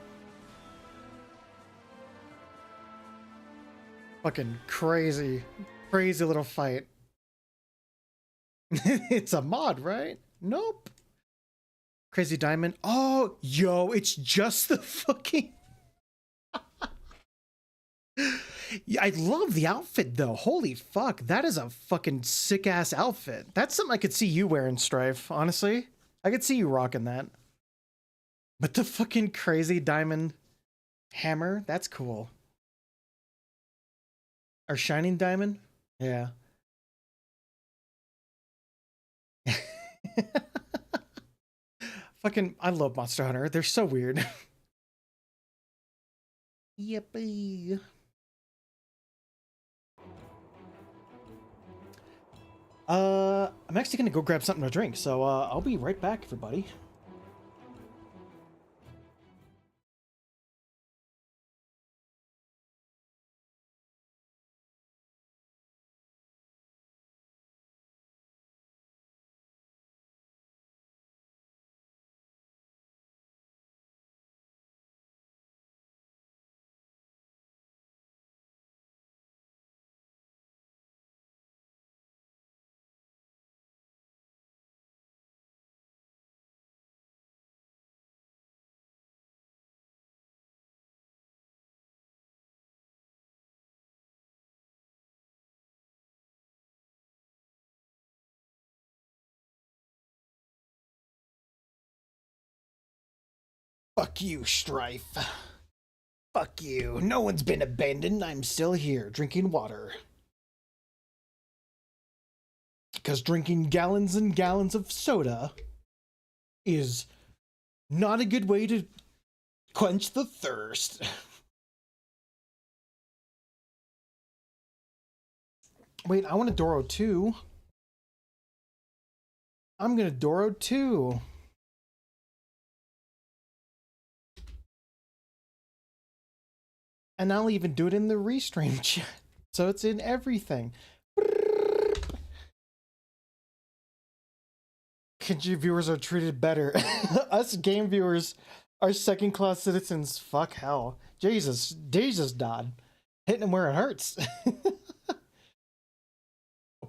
Speaker 1: Fucking crazy. Crazy little fight. It's a mod, right? Nope. Crazy Diamond. Oh, yo, it's just the fucking... Yeah, I love the outfit though. Holy fuck, that is a fucking sick ass outfit. That's something I could see you wearing, Strife. Honestly, I could see you rocking that. But the fucking Crazy Diamond hammer, that's cool. Our shining diamond? Yeah. Fucking, I love Monster Hunter. They're so weird. Yippee. I'm actually gonna go grab something to drink, so I'll be right back, everybody. Fuck you, Strife. Fuck you. No one's been abandoned. I'm still here, drinking water. Because drinking gallons and gallons of soda is not a good way to quench the thirst. Wait, I want a Doro too. I'm gonna Doro too. And I'll even do it in the restream chat. So it's in everything. KG viewers are treated better. Us game viewers are second-class citizens. Fuck hell. Jesus Dodd. Hitting him where it hurts.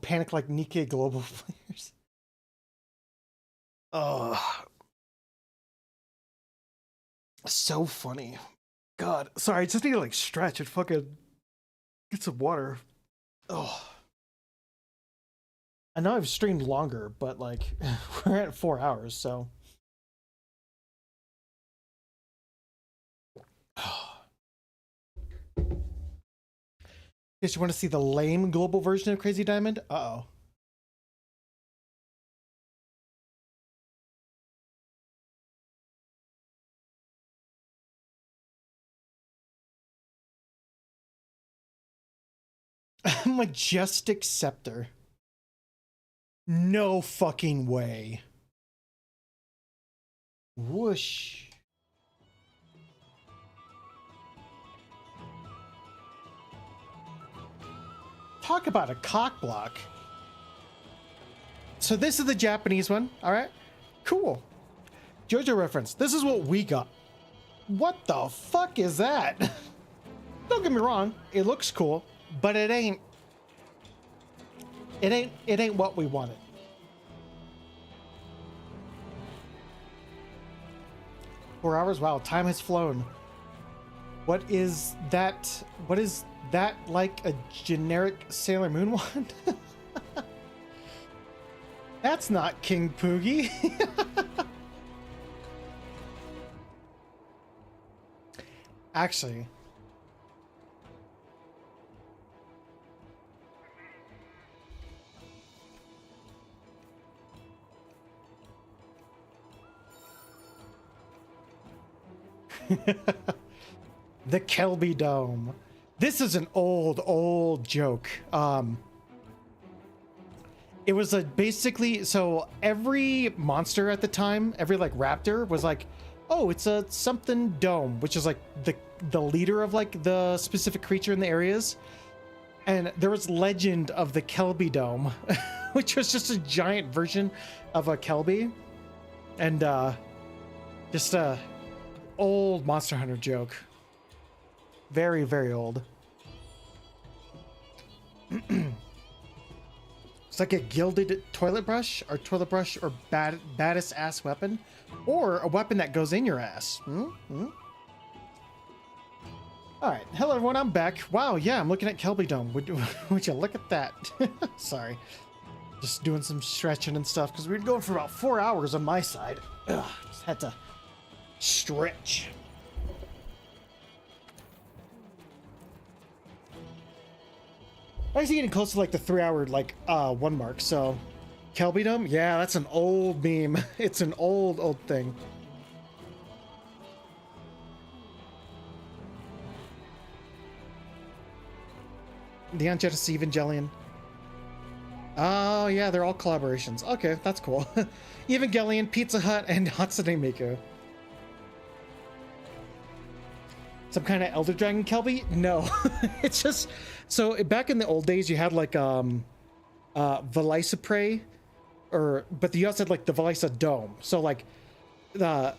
Speaker 1: Panic like Nikkei global players. Oh. So funny. God, sorry, I just need to like stretch and fucking get some water. Oh. I know I've streamed longer, but like we're at 4 hours, so. Guess you want to see the lame global version of Crazy Diamond? Uh-oh. Majestic Scepter. No fucking way. Whoosh. Talk about a cock block. So this is the Japanese one, all right? Cool. JoJo reference. This is what we got. What the fuck is that? Don't get me wrong, it looks cool, but it ain't what we wanted. Four hours? Wow, time has flown. What is that? What is that, like a generic Sailor Moon one? That's not King Poogie. Actually, the Kelby Dome. This is an old joke. It was a basically, so every monster at the time, every like raptor was like, oh, it's a something dome, which is like the leader of like the specific creature in the areas. And there was legend of the Kelby Dome, which was just a giant version of a Kelby. And just a old Monster Hunter joke. Very, very old. It's like a gilded toilet brush or baddest ass weapon, or a weapon that goes in your ass. All right, hello everyone, I'm back. Wow, yeah, I'm looking at Kelby Dome. Would you look at that? Sorry, just doing some stretching and stuff because we've been going for about 4 hours on my side. Ugh, just had to stretch. I was getting close to like the 3-hour like one mark. So Kelbydom, yeah, that's an old meme. It's an old thing. Neon Genesis Evangelion. Oh yeah, they're all collaborations. Okay, that's cool. Evangelion, Pizza Hut, and Hatsune Miku. Some kind of Elder Dragon Kelby? No. It's just so back in the old days you had like Valisa Prey, but you also had like the Valisa Dome. So like the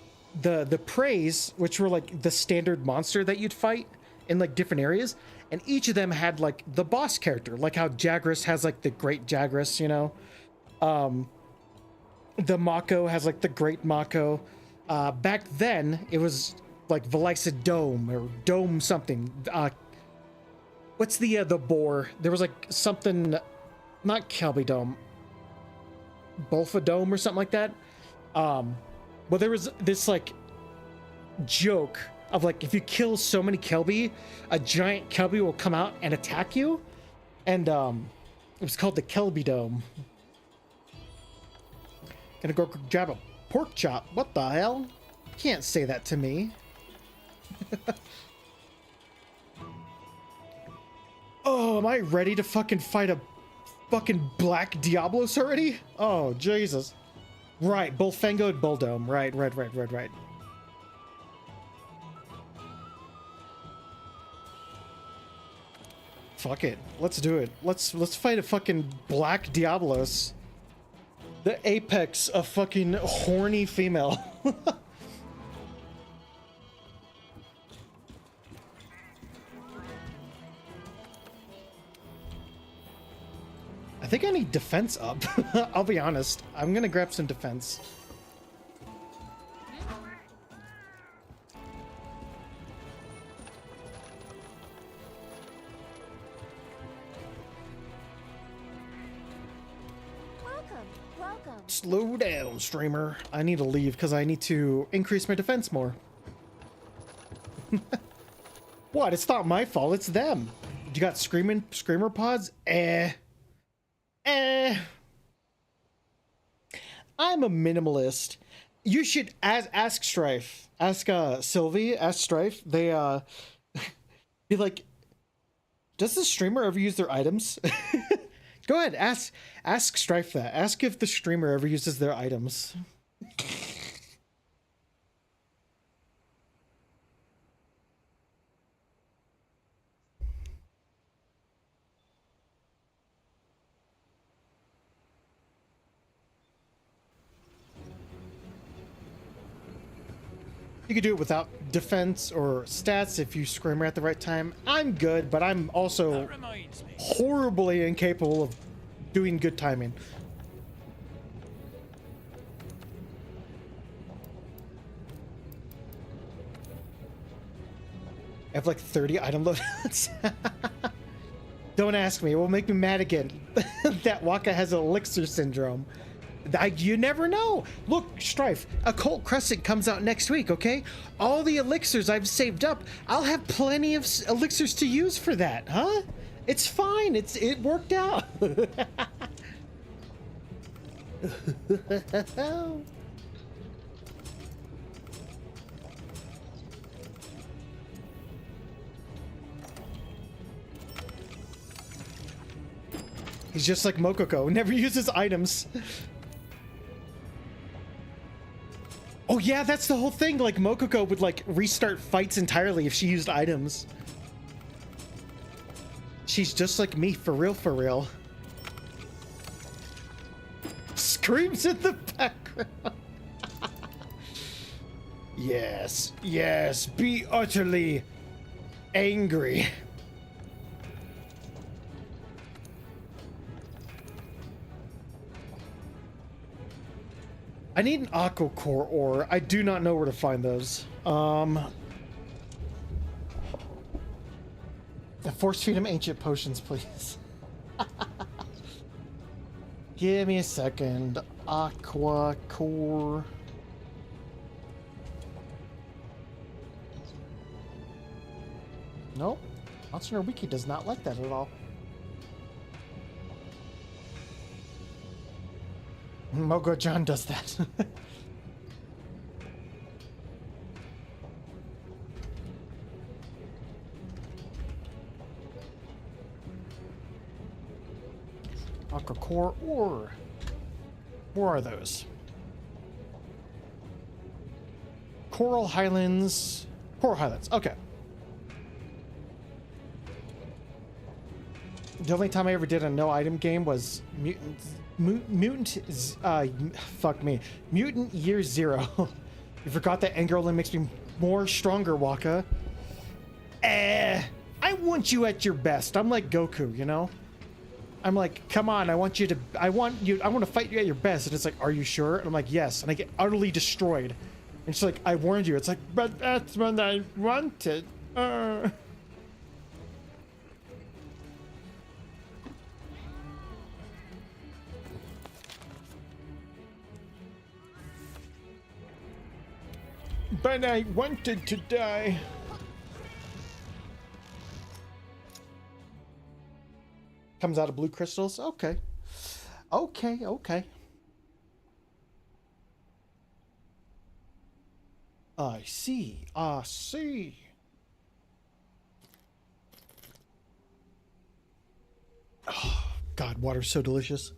Speaker 1: Preys, which were like the standard monster that you'd fight in like different areas, and each of them had like the boss character, like how Jagras has like the Great Jagras, you know. The Mako has like the Great Mako. Back then it was like Valisa Dome or Dome something. What's the boar? There was like something, not Kelbydom, Bolfadome or something like that. Well, there was this like joke of like if you kill so many Kelby, a giant Kelby will come out and attack you, and it was called the Kelbydome. Gonna go grab a pork chop. What the hell? Can't say that to me. Oh, am I ready to fucking fight a fucking Black Diablos already? Oh, Jesus. Right, Bullfango and Bulldome. Right. Fuck it. Let's do it. Let's fight a fucking Black Diablos. The apex of fucking horny female. I think I need defense up. I'll be honest. I'm gonna grab some defense.
Speaker 4: Welcome.
Speaker 1: Slow down, streamer. I need to leave because I need to increase my defense more. What? It's not my fault. It's them. You got screamer pods? I'm a minimalist. You should ask Strife. Ask Sylvie, ask Strife. They be like, does the streamer ever use their items? Go ahead, ask Strife that. Ask if the streamer ever uses their items. You could do it without defense or stats if you screamer at the right time. I'm good, but I'm also horribly incapable of doing good timing. I have like 30 item loadouts. Don't ask me, it will make me mad again. That Waka has elixir syndrome. You never know. Look, Strife, Occult Crescent comes out next week, okay? All the elixirs I've saved up, I'll have plenty of elixirs to use for that, huh? It's fine. It worked out. He's just like Mokoko, never uses items. Oh yeah, that's the whole thing. Like Mokoko would like restart fights entirely if she used items. She's just like me, for real, for real. Screams in the background. Yes, yes, be utterly angry. I need an Aqua Core ore. I do not know where to find those. Force feed him ancient potions, please. Give me a second. Aqua Core. Nope. Monster Wiki does not like that at all. Mogo John does that. Aqua Core ore. Where are those? Coral Highlands. Coral Highlands. Okay. The only time I ever did a no item game was fuck me. Mutant Year Zero. You forgot that anger only makes me more stronger, Waka. I want you at your best. I'm like Goku, you know? I'm like, come on, I want to fight you at your best. And it's like, are you sure? And I'm like, yes. And I get utterly destroyed. And she's like, I warned you. It's like, but that's when I wanted. But I wanted to die. Comes out of blue crystals? Okay. Okay. I see. Oh, God, water's so delicious.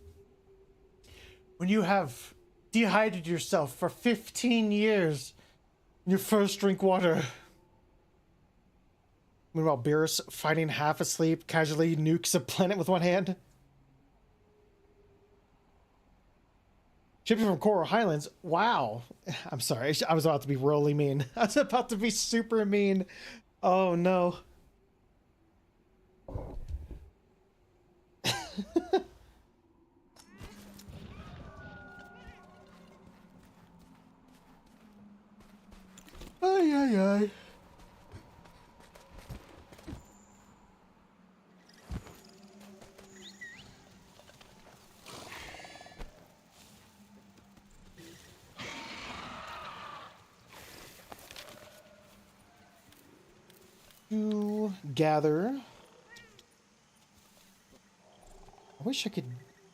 Speaker 1: When you have dehydrated yourself for 15 years, you first drink water. Meanwhile, Beerus, fighting half asleep, casually nukes a planet with one hand. Shipping from Coral Highlands. Wow. I'm sorry. I was about to be really mean. I was about to be super mean. Oh, no. Ay. To gather. I wish I could.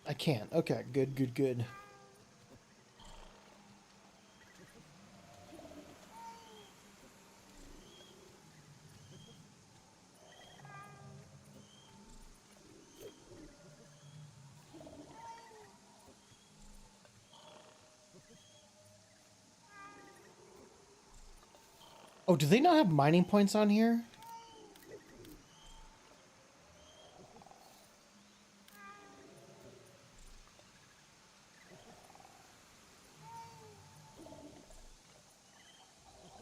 Speaker 1: I can't. Okay, good. Oh, do they not have mining points on here?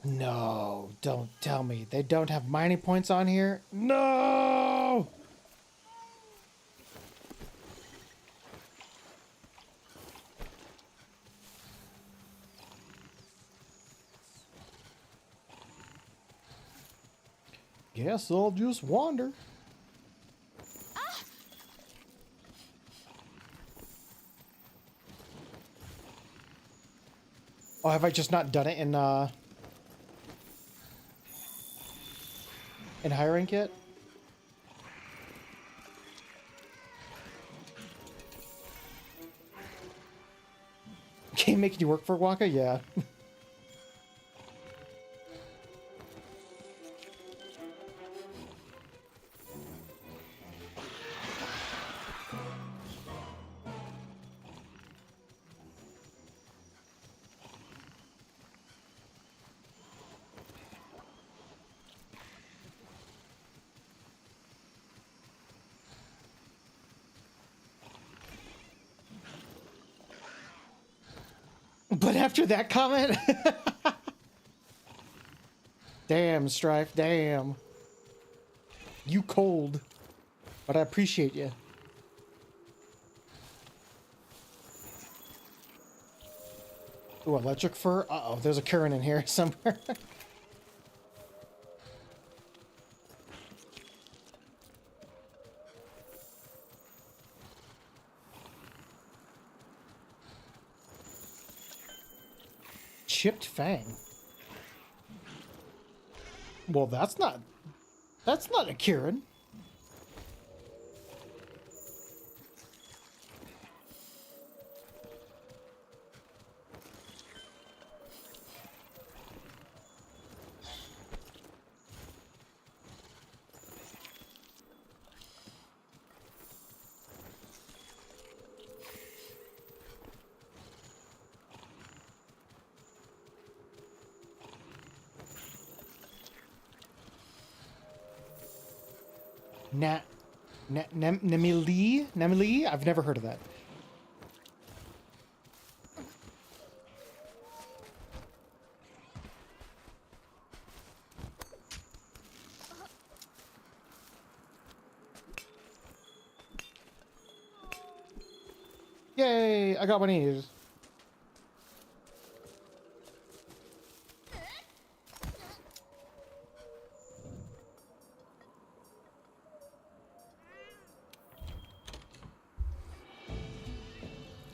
Speaker 1: No, don't tell me. They don't have mining points on here? No! Guess I'll just wander. Oh, have I just not done it in high rank yet? Game making you work for Waka? Yeah. But after that comment, damn, Strife, damn. You cold, but I appreciate you. Ooh, electric fur? Uh-oh, there's a current in here somewhere. Chipped fang. Well, that's not a Kirin. Nemili? I've never heard of that. Yay! I got what I needed.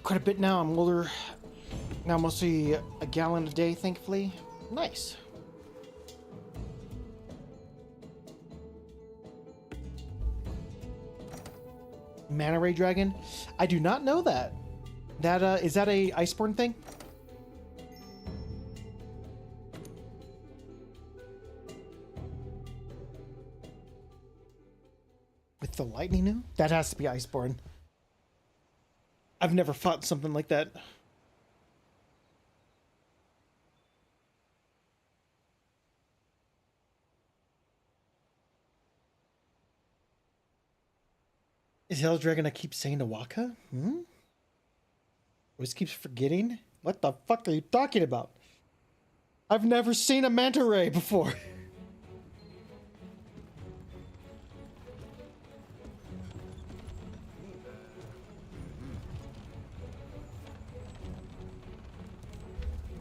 Speaker 1: Quite a bit now. I'm older. Now mostly a gallon a day, thankfully. Nice. Manta Ray Dragon? I do not know that. That is that a Iceborne thing? With the lightning new? That has to be Iceborne. I've never fought something like that. Is Hell's Dragon I keep saying to Waka? Always keeps forgetting? What the fuck are you talking about? I've never seen a manta ray before.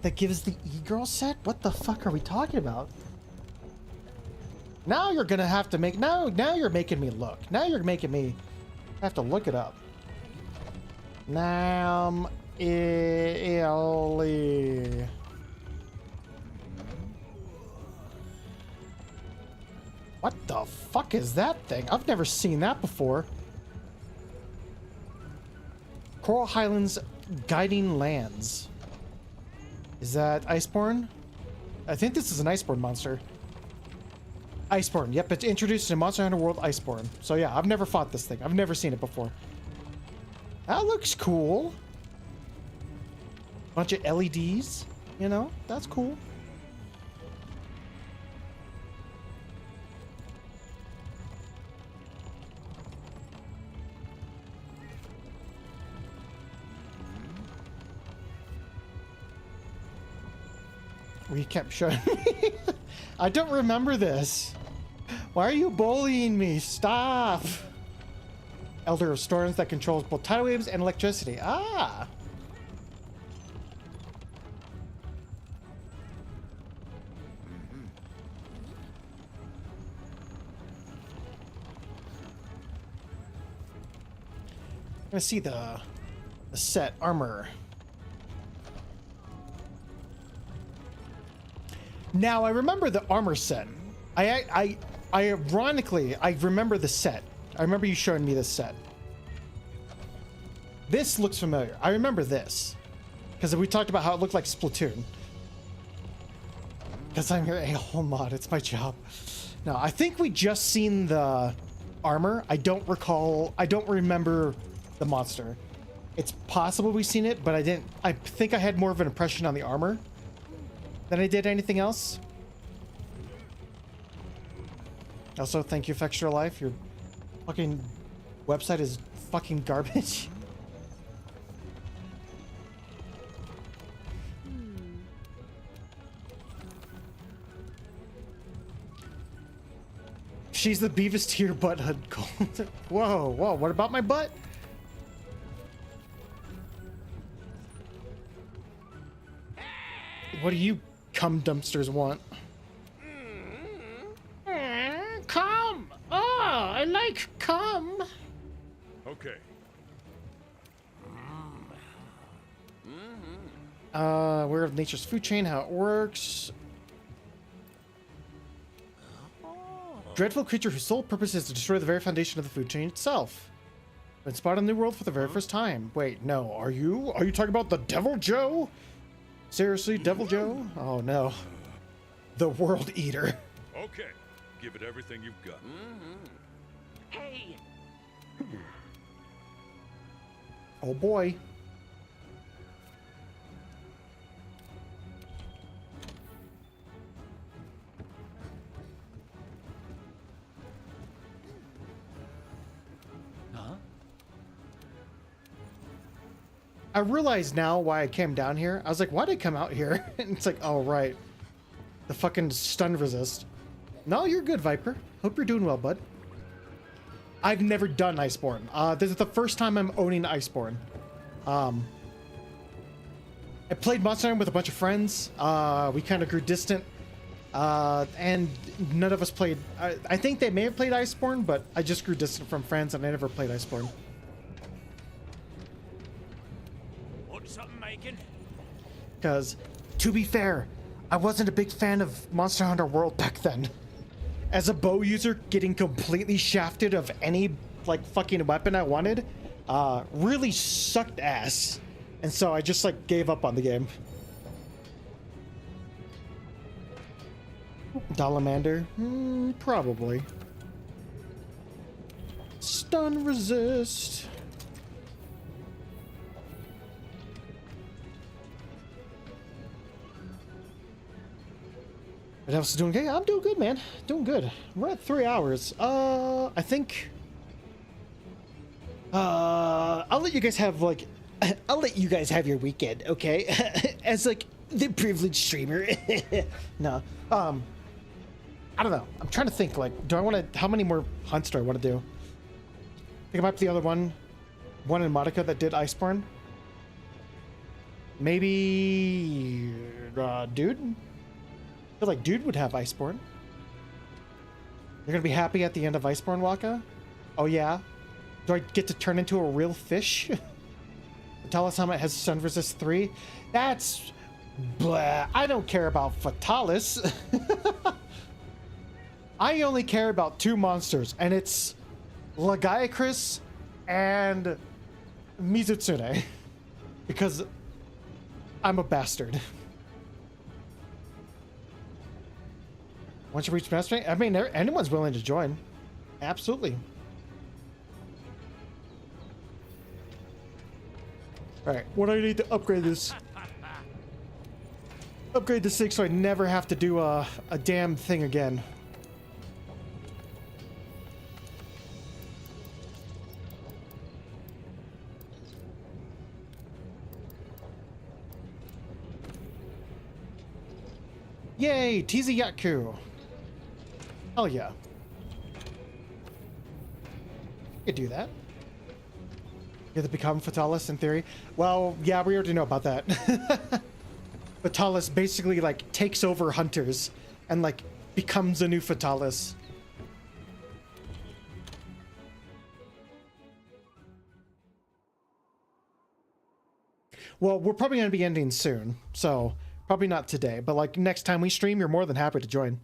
Speaker 1: That gives the e-girl set? What the fuck are we talking about? Now you're gonna have to make... Now you're making me look. Now you're making me have to look it up. Illy. What the fuck is that thing? I've never seen that before. Coral Highlands Guiding Lands. Is that Iceborne? I think this is an Iceborne monster. Iceborne, yep, it's introduced in Monster Hunter World Iceborne. So yeah, I've never fought this thing. I've never seen it before. That looks cool. Bunch of LEDs, you know, that's cool. We kept showing me. I don't remember this. Why are you bullying me? Stop. Elder of Storms that controls both tidal waves and electricity. Ah. I'm gonna see the set armor. Now I remember the armor set. I ironically I remember the set. I remember you showing me this set. This looks familiar. I remember this because we talked about how it looked like Splatoon. Because I'm a whole mod. It's my job. No, I think we just seen the armor. I don't recall. I don't remember the monster. It's possible we've seen it, but I didn't. I think I had more of an impression on the armor than I did anything else. Also, thank you for Extra Life. Your fucking website is fucking garbage. She's the Beavis to your butt, Hood. Whoa, whoa, what about my butt? What do you cum dumpsters want? Cum! Oh, I like cum!
Speaker 2: Okay.
Speaker 1: Aware of nature's food chain, how it works. Dreadful creature whose sole purpose is to destroy the very foundation of the food chain itself. Been spotted in the world for the very first time. Wait, no, are you? Are you talking about the Devil Joe? Seriously, Devil Joe? Oh no. The World Eater.
Speaker 2: Okay. Give it everything you've got.
Speaker 5: Hey!
Speaker 1: Oh boy. I realize now why I came down here. I was like, why did I come out here? And it's like, oh, right. The fucking stun resist. No, you're good, Viper. Hope you're doing well, bud. I've never done Iceborne. This is the first time I'm owning Iceborne. I played Monster Hunter with a bunch of friends. We kind of grew distant. And none of us played... I think they may have played Iceborne, but I just grew distant from friends and I never played Iceborne.
Speaker 3: What's something making?
Speaker 1: Because, to be fair, I wasn't a big fan of Monster Hunter World back then. As a bow user, getting completely shafted of any, like, fucking weapon I wanted, really sucked ass. And so I just, like, gave up on the game. Dolamander? Probably. Stun resist. What else is doing okay? I'm doing good, man. Doing good. We're at 3 hours. I think... I'll let you guys have, like... I'll let you guys have your weekend, okay? As, like, the privileged streamer. No. I don't know. I'm trying to think, like, do I want to... How many more hunts do I want to do? I think about the other one. One in Monica that did Iceborne. Maybe... Dude? I feel like Dude would have Iceborne. You're gonna be happy at the end of Iceborne, Waka? Oh yeah? Do I get to turn into a real fish? Tell us how it has Sun Resist 3? That's... blah. I don't care about Fatalis. I only care about 2 monsters, and it's Lagiacrus and Mizutsune. Because I'm a bastard. Once you reach mastery, I mean, anyone's willing to join. Absolutely. All right, what do I need to upgrade this? Upgrade the 6 so I never have to do a damn thing again. Yay, Tiziyaku. Hell yeah. You could do that. You have to become Fatalis in theory. Well, yeah, we already know about that. Fatalis basically, like, takes over hunters and, like, becomes a new Fatalis. Well, we're probably going to be ending soon, so probably not today, but, like, next time we stream, you're more than happy to join.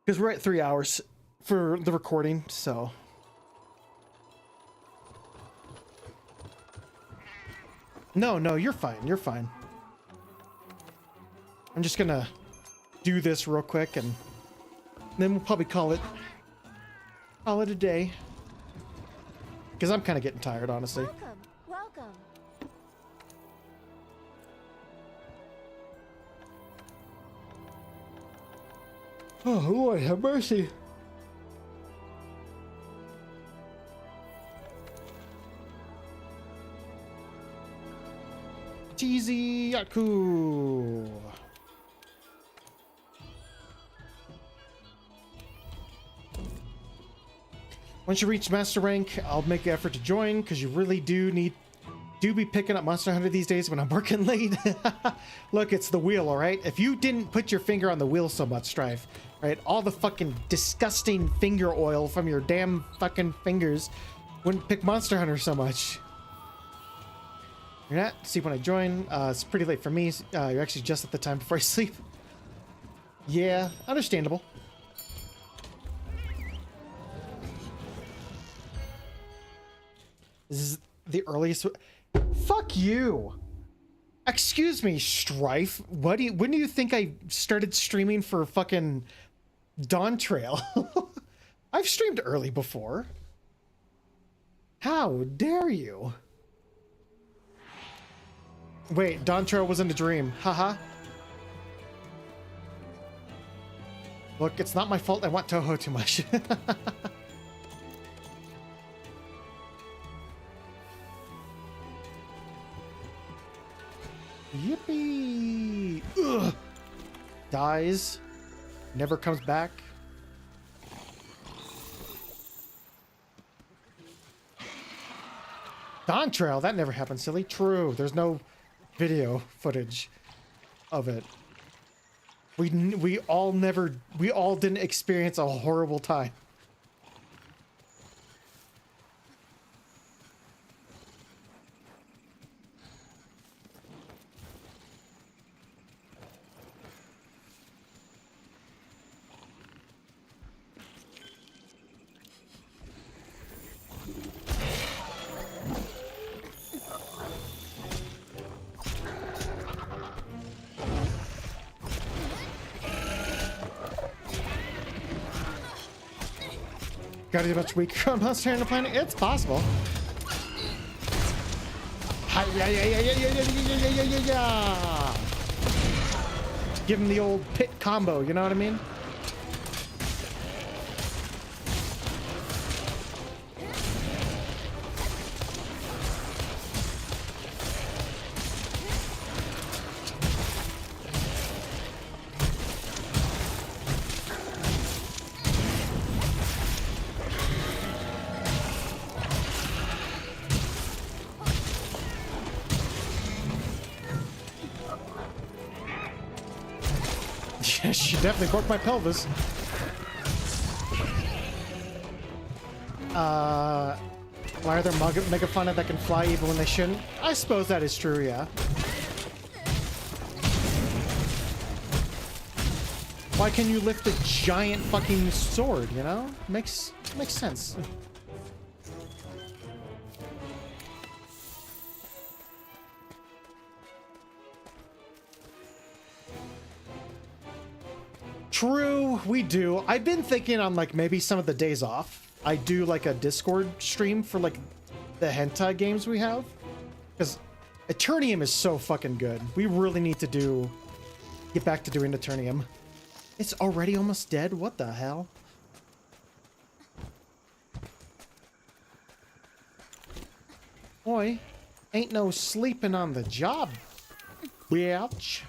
Speaker 1: Because we're at 3 hours for the recording, so... No, you're fine. You're fine. I'm just gonna do this real quick and then we'll probably call it a day. Because I'm kind of getting tired, honestly.
Speaker 4: Welcome.
Speaker 1: Oh, Lord, have mercy. Tiziyaku. Once you reach master rank, I'll make an effort to join because you really do be picking up Monster Hunter these days when I'm working late. Look, it's the wheel, all right? If you didn't put your finger on the wheel so much, Strife, right? All the fucking disgusting finger oil from your damn fucking fingers wouldn't pick Monster Hunter so much. You're not. See when I join. It's pretty late for me. You're actually just at the time before I sleep. Yeah, understandable. This is the earliest. Fuck you. Excuse me, Strife. When do you think I started streaming for fucking Dawn Trail? I've streamed early before. How dare you? Wait, Dawn Trail wasn't a dream. Haha. Look, it's not my fault I want Toho too much. Yippee! Ugh. Dies. Never comes back. Dawn Trail, that never happened, silly. True, there's no video footage of it. We all didn't experience a horrible time. Gotta be much weaker on Monster Hunter Planet? It's possible. Give him the old pit combo, you know what I mean? She definitely corked my pelvis. Why are there megafauna that can fly even when they shouldn't? I suppose that is true, yeah. Why can you lift a giant fucking sword, you know? Makes sense. True, we do. I've been thinking on like maybe some of the days off, I do like a Discord stream for like the hentai games we have. Because Eternium is so fucking good. We really need to get back to doing Eternium. It's already almost dead? What the hell? Boy, ain't no sleeping on the job, bitch.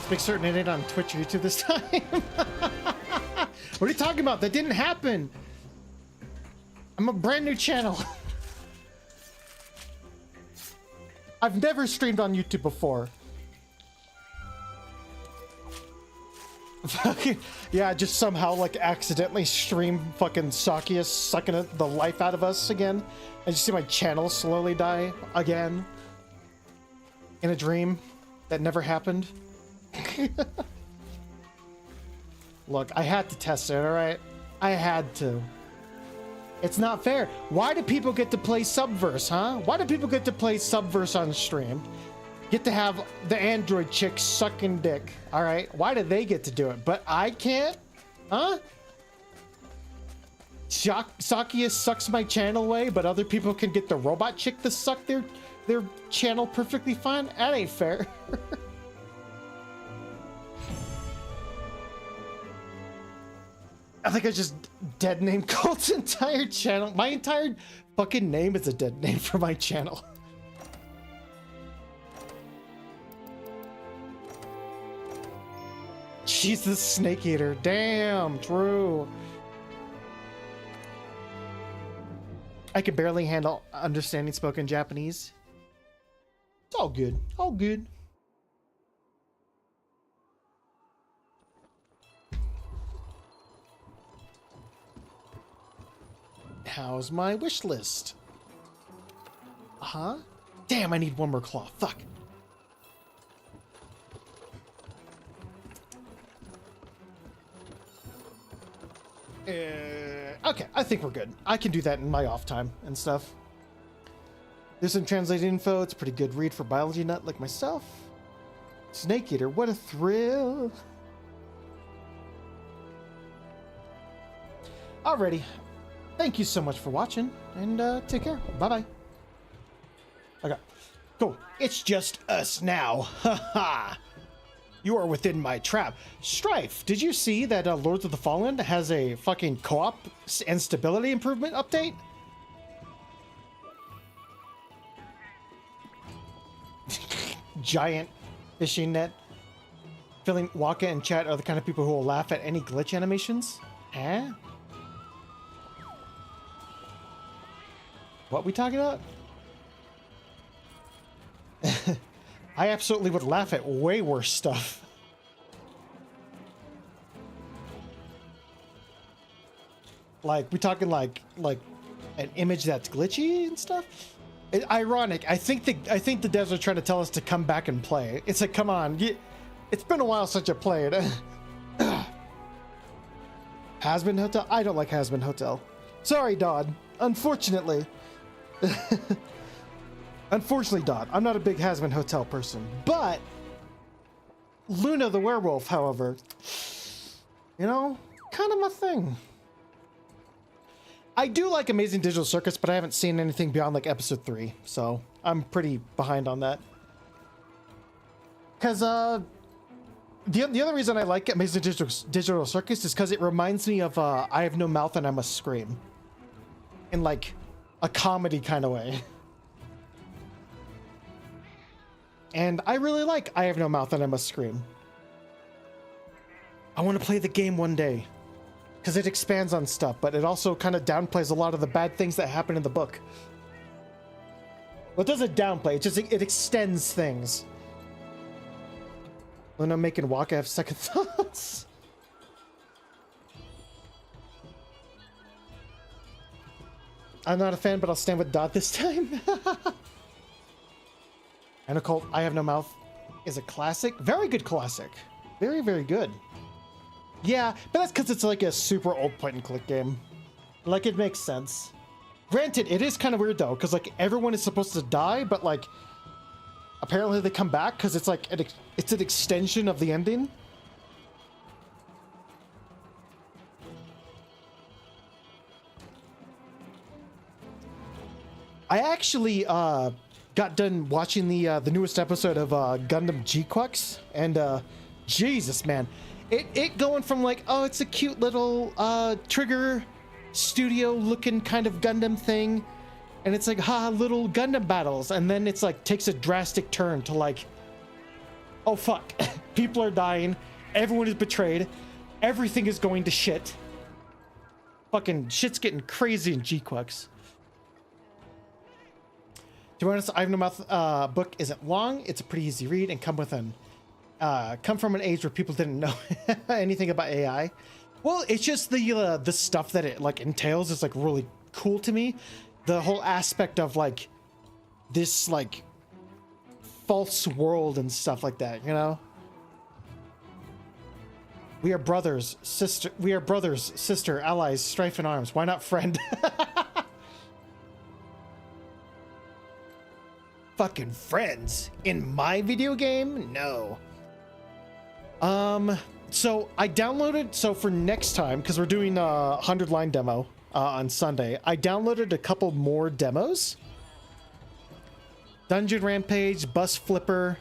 Speaker 1: Make certain it ain't on Twitch or YouTube this time. What are you talking about? That didn't happen. I'm a brand new channel. I've never streamed on YouTube before. Fucking yeah, just somehow like accidentally stream fucking Sakius sucking the life out of us again. I just see my channel slowly die again. In a dream that never happened. Look, I had to test it, alright? I had to. It's not fair. Why do people get to play Subverse, huh? Why do people get to play Subverse on stream? Get to have the android chick sucking dick, alright? Why do they get to do it? But I can't? Huh? Sakius sucks my channel away, but other people can get the robot chick to suck their channel perfectly fine? That ain't fair. I think I just dead named Colt's entire channel. My entire fucking name is a dead name for my channel. She's the snake eater. Damn, true. I can barely handle understanding spoken Japanese. It's all good. All good. How's my wish list? Huh? Damn, I need one more claw. Fuck. Okay, I think we're good. I can do that in my off time and stuff. There's some translated info. It's a pretty good read for biology nut like myself. Snake Eater, what a thrill. Alrighty. Thank you so much for watching, and take care. Bye-bye. Okay, cool. It's just us now. Haha. You are within my trap. Strife, did you see that Lords of the Fallen has a fucking co-op and stability improvement update? Giant fishing net. Feeling Waka and chat are the kind of people who will laugh at any glitch animations? Eh? What we talking about? I absolutely would laugh at way worse stuff. Like, we talking like an image that's glitchy and stuff? Ironic. I think the devs are trying to tell us to come back and play. It's like, come on. It's been a while since I played. Has-Been Hotel? I don't like Has-Been Hotel. Sorry, Dodd. Unfortunately. Unfortunately, Dodd, I'm not a big Has-Been Hotel person. But Luna the Werewolf, however, you know, kind of my thing. I do like Amazing Digital Circus, but I haven't seen anything beyond like episode 3, so I'm pretty behind on that. Because the other reason I like Amazing Digital Circus is because it reminds me of I Have No Mouth and I Must Scream, in like a comedy kind of way. And I really like I Have No Mouth and I Must Scream. I want to play the game one day. Because it expands on stuff, but it also kind of downplays a lot of the bad things that happen in the book. Well, it doesn't downplay, it extends things. Luna making Waka have second thoughts. I'm not a fan, but I'll stand with Dot this time. And Occult, I Have No Mouth is a classic. Very good classic. Very, very good. Yeah, but that's because it's like a super old point-and-click game. Like, it makes sense. Granted, it is kind of weird, though, because, like, everyone is supposed to die, but, like, apparently they come back because it's, like, it's an extension of the ending. I actually, got done watching the newest episode of Gundam G-Quux, and Jesus, man, it going from like, oh, it's a cute little Trigger Studio looking kind of Gundam thing, and it's like, ha, little Gundam battles, and then it's like takes a drastic turn to like, oh fuck, people are dying, everyone is betrayed, everything is going to shit, fucking shit's getting crazy in G-Quux. To be honest, I Have No Mouth book isn't long. It's a pretty easy read and come from an age where people didn't know anything about AI. Well, it's just the stuff that it like entails is like really cool to me. The whole aspect of like this like false world and stuff like that, you know? We are brothers, sister, allies, strife in arms. Why not friend? Fucking friends in my video game? No. So I downloaded, so for next time, because we're doing a 100-line demo on Sunday, I downloaded a couple more demos. Dungeon Rampage, Bus Flipper,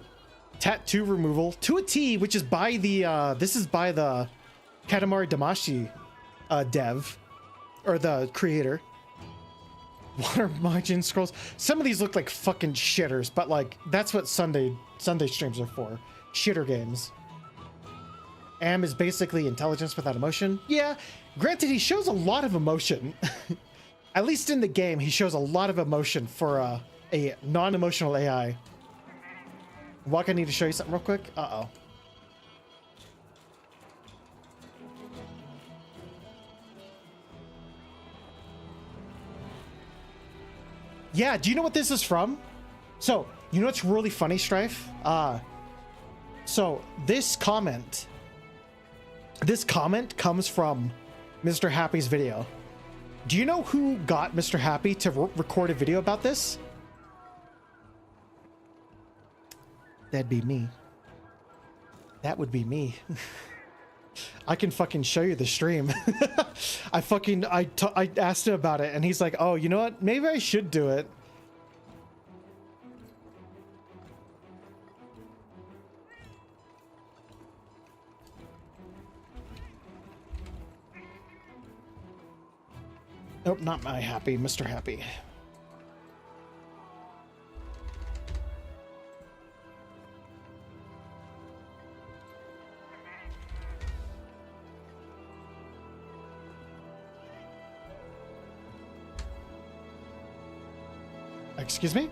Speaker 1: Tattoo Removal, to a T, which is by the, this is by the Katamari Damacy dev, or the creator. Water margin scrolls. Some of these look like fucking shitters, but like that's what Sunday streams are for. Shitter games. Am is basically intelligence without emotion. Yeah, granted, he shows a lot of emotion. At least in the game, he shows a lot of emotion for a non-emotional AI. Waka, I need to show you something real quick. Uh-oh. Yeah, do you know what this is from? So, you know what's really funny, Strife? So this comment comes from Mr. Happy's video. Do you know who got Mr. Happy to record a video about this? That'd be me. That would be me. I can fucking show you the stream. I asked him about it and he's like, oh, you know what? Maybe I should do it. Nope, not my Happy, Mr. Happy. Excuse me?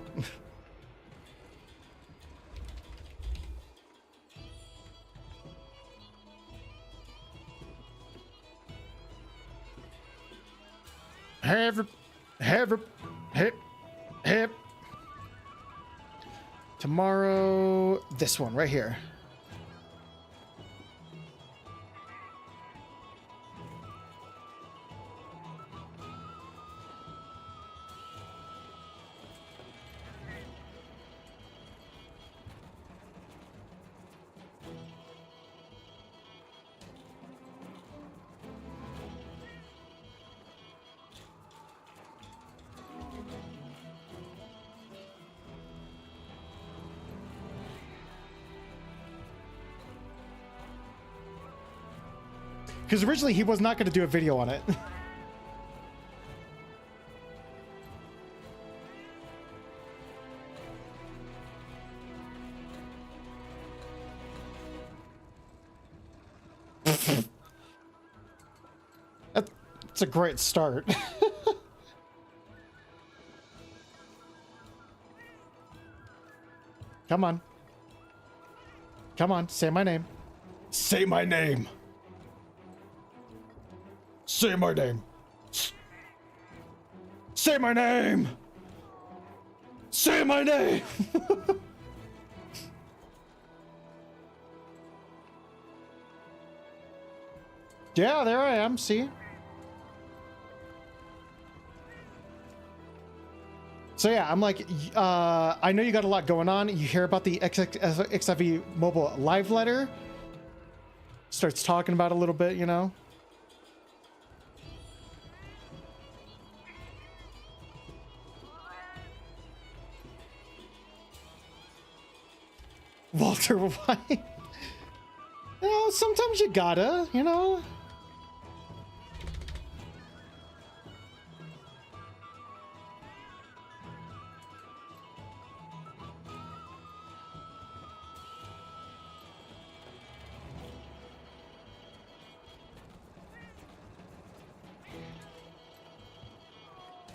Speaker 1: Hip. Tomorrow, this one right here. Because originally he was not going to do a video on it. That's a great start. Come on. Come on, say my name. Say my name. Say my name. Say my name. Say my name. Yeah, there I am. See? So yeah, I'm like, I know you got a lot going on. You hear about the XIV mobile live letter. Starts talking about it a little bit, you know. Walter White. You know, sometimes you gotta, you know.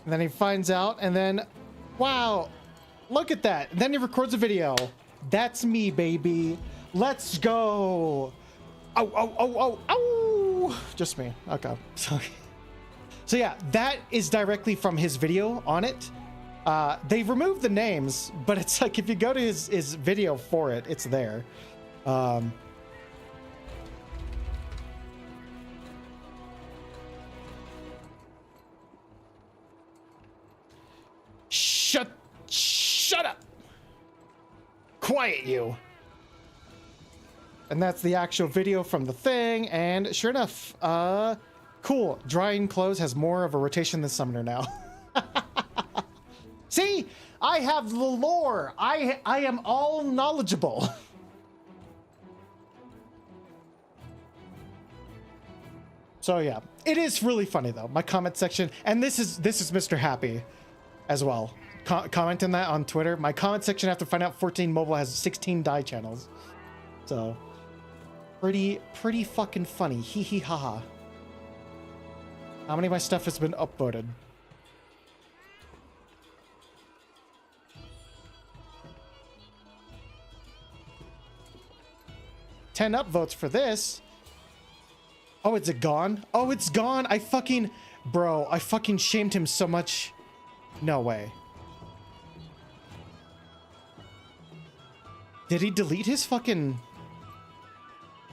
Speaker 1: And then he finds out, and then, wow, look at that. And then he records a video. That's me, baby. Let's go. Oh. Just me. Okay. Sorry. So yeah, that is directly from his video on it. They removed the names, but it's like if you go to his video for it, it's there. Shut up. Quiet, you. And that's the actual video from the thing, and sure enough, cool. Drying clothes has more of a rotation than Summoner now. See? I have the lore. I am all knowledgeable. So yeah, it is really funny though. My comment section, and this is Mr. Happy as well. Commenting that on Twitter. My comment section after Find Out 14 Mobile has 16 die channels. So pretty fucking funny. Hee hee ha ha. How many of my stuff has been upvoted? $10 upvotes for this. Oh, is it gone? Oh, it's gone. I fucking shamed him so much. No way. Did he delete his fucking...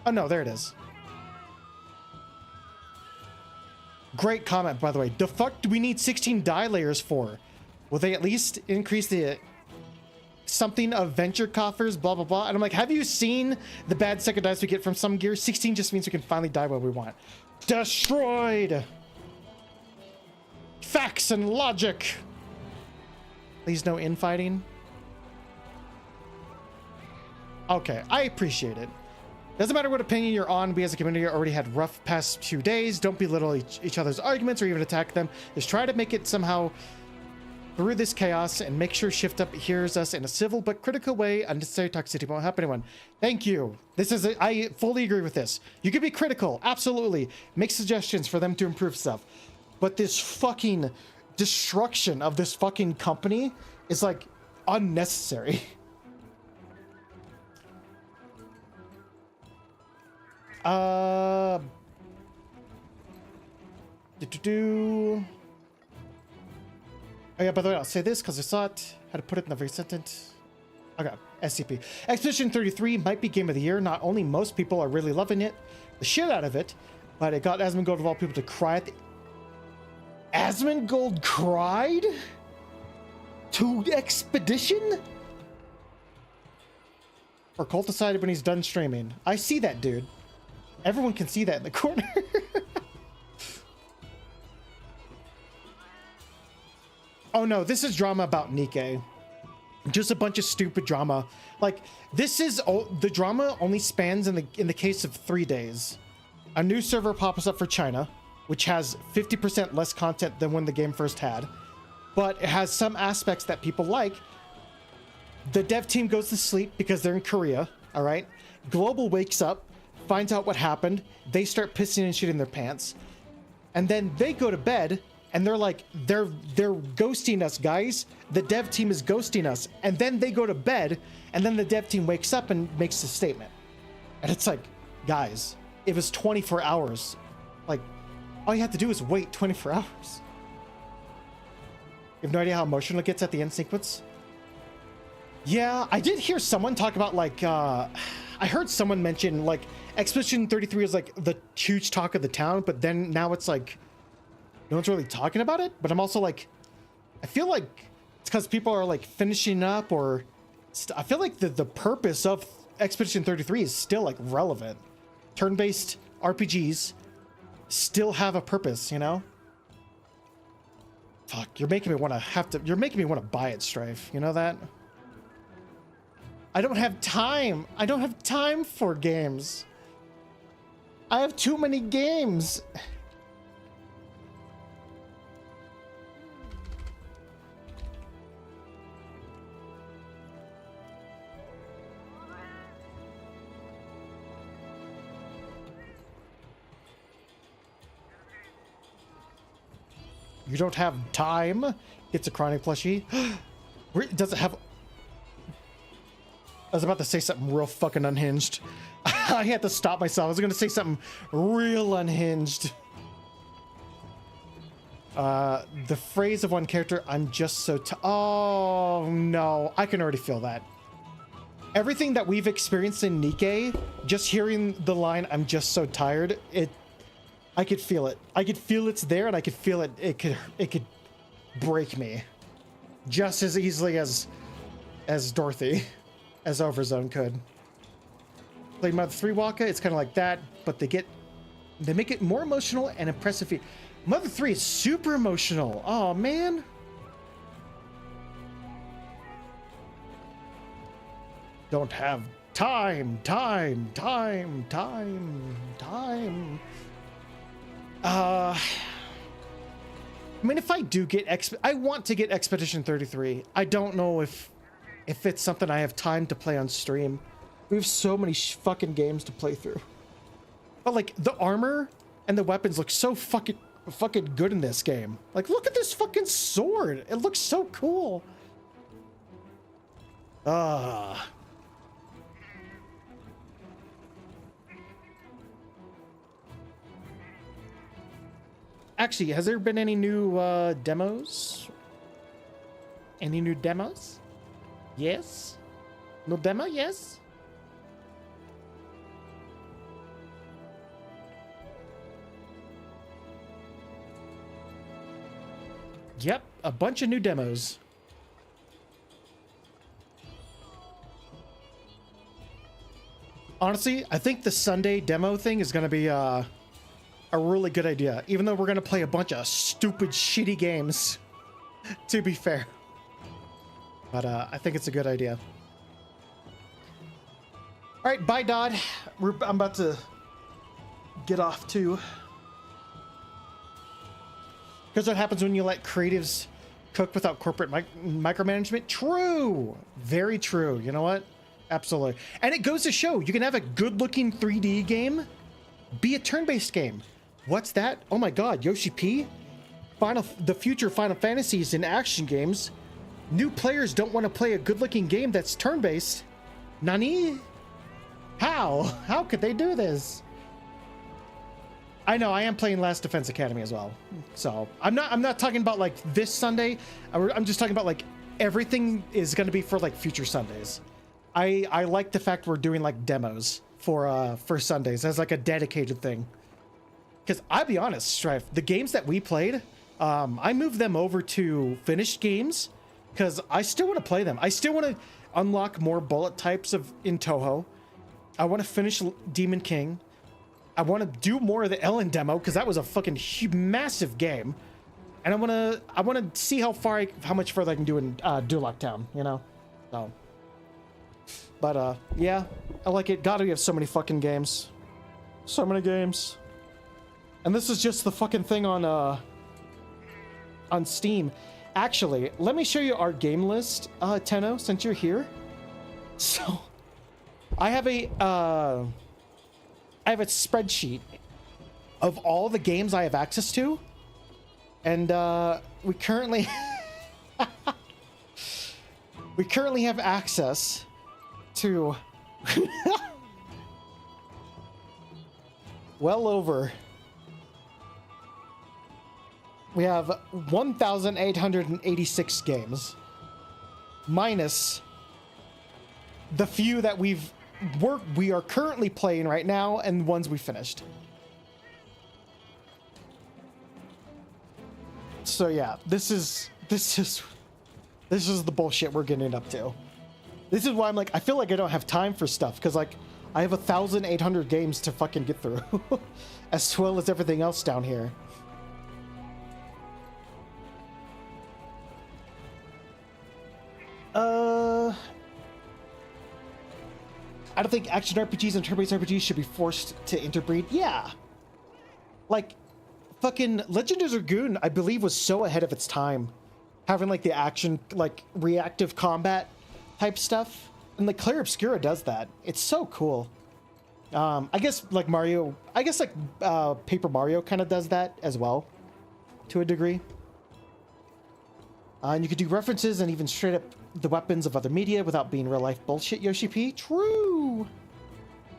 Speaker 1: Oh, no, there it is. Great comment, by the way. The fuck do we need 16 die layers for? Will they at least increase the... something of venture coffers, blah, blah, blah. And I'm like, have you seen the bad second dice we get from some gear? 16 just means we can finally die what we want. Destroyed. Facts and logic. Please no infighting. Okay, I appreciate it. Doesn't matter what opinion you're on, we as a community already had rough past few days. Don't belittle each other's arguments or even attack them. Just try to make it somehow through this chaos and make sure Shift Up hears us in a civil but critical way. Unnecessary toxicity won't help anyone. Thank you. I fully agree with this. You can be critical, absolutely. Make suggestions for them to improve stuff. But this fucking destruction of this fucking company is like unnecessary. Oh yeah, by the way, I'll say this because I saw it. How to put it in the very sentence. Okay, SCP. Expedition 33 might be game of the year. Not only most people are really loving it, the shit out of it, but it got Asmongold of all people to cry at the... Asmongold cried? To Expedition? Or Colt decided when he's done streaming. I see that, dude. Everyone can see that in the corner. Oh no, this is drama about Nikkei. Just a bunch of stupid drama. Like, this is the drama only spans in the case of 3 days. A new server pops up for China, which has 50% less content than when the game first had, but it has some aspects that people like. The dev team goes to sleep because they're in Korea. All right, Global wakes up, finds out what happened. They start pissing and shitting their pants, and then they go to bed. And they're like, they're ghosting us, guys. The dev team is ghosting us. And then they go to bed, and then the dev team wakes up and makes a statement. And it's like, guys, it was 24 hours. Like, all you have to do is wait 24 hours. You have no idea how emotional it gets at the end sequence? Yeah, I did hear someone talk about, like, I heard someone mention, like, Expedition 33 is, like, the huge talk of the town, but then now it's, like, no one's really talking about it. But I'm also like, I feel like it's because people are like finishing up, or I feel like the purpose of Expedition 33 is still like relevant. Turn-based RPGs still have a purpose, you know? Fuck, you're making me want to buy it, Strife. You know that? I don't have time. I don't have time for games. I have too many games. You don't have time? It's a chronic plushie. Does it have... I was about to say something real fucking unhinged. I had to stop myself. I was going to say something real unhinged. The phrase of one character, I'm just so... Oh, no. I can already feel that. Everything that we've experienced in Nikkei, just hearing the line, I'm just so tired, I could feel it. I could feel it's there, and I could feel it. It could break me, just as easily as Dorothy, as Overzone could. Like Mother 3 Waka, it's kind of like that, but they make it more emotional and impressive. Mother 3 is super emotional. Oh man. Don't have time. I mean, if I do get I want to get Expedition 33. I don't know if it's something I have time to play on stream. We have so many fucking games to play through. But like the armor and the weapons look so fucking good in this game. Like, look at this fucking sword. It looks so cool. Actually, has there been any new demos? Any new demos? Yes? No demo? Yes? Yep, a bunch of new demos. Honestly, I think the Sunday demo thing is going to be a really good idea, even though we're going to play a bunch of stupid, shitty games, to be fair. But I think it's a good idea. All right, bye, Dodd. I'm about to get off, too. Because what happens when you let creatives cook without corporate micromanagement? True. Very true. You know what? Absolutely. And it goes to show you can have a good-looking 3D game be a turn-based game. What's that? Oh my god, Yoshi P? The future Final Fantasies in action games. New players don't want to play a good-looking game that's turn-based. Nani? How? How could they do this? I know, I am playing Last Defense Academy as well. So, I'm not talking about like this Sunday. I'm just talking about like everything is going to be for like future Sundays. I like the fact we're doing like demos for Sundays as like a dedicated thing. Because I'll be honest, Strife, the games that we played, I moved them over to finished games because I still want to play them. I still want to unlock more bullet types in Toho. I want to finish Demon King. I want to do more of the Ellen demo because that was a fucking massive game. And I want to see how much further I can do in Duloc Town, you know? So. But, yeah, I like it. God, we have so many fucking games. So many games. And this is just the fucking thing on Steam. Actually, let me show you our game list, Tenno, since you're here. So, I have a spreadsheet of all the games I have access to. And, we currently have access to well over, we have 1,886 games minus the few that we are currently playing right now and ones we finished. So yeah, this is the bullshit we're getting up to. This is why I'm like, I feel like I don't have time for stuff, because like I have 1,800 games to fucking get through, as well as everything else down here. I don't think action RPGs and turn-based RPGs should be forced to interbreed. Yeah, like fucking Legend of Dragoon, I believe, was so ahead of its time, having like the action, like reactive combat type stuff, and like Clair Obscura does that. It's so cool. I guess like Mario, Paper Mario kind of does that as well, to a degree. And you could do references and even straight up the weapons of other media without being real life bullshit, Yoshi P. True.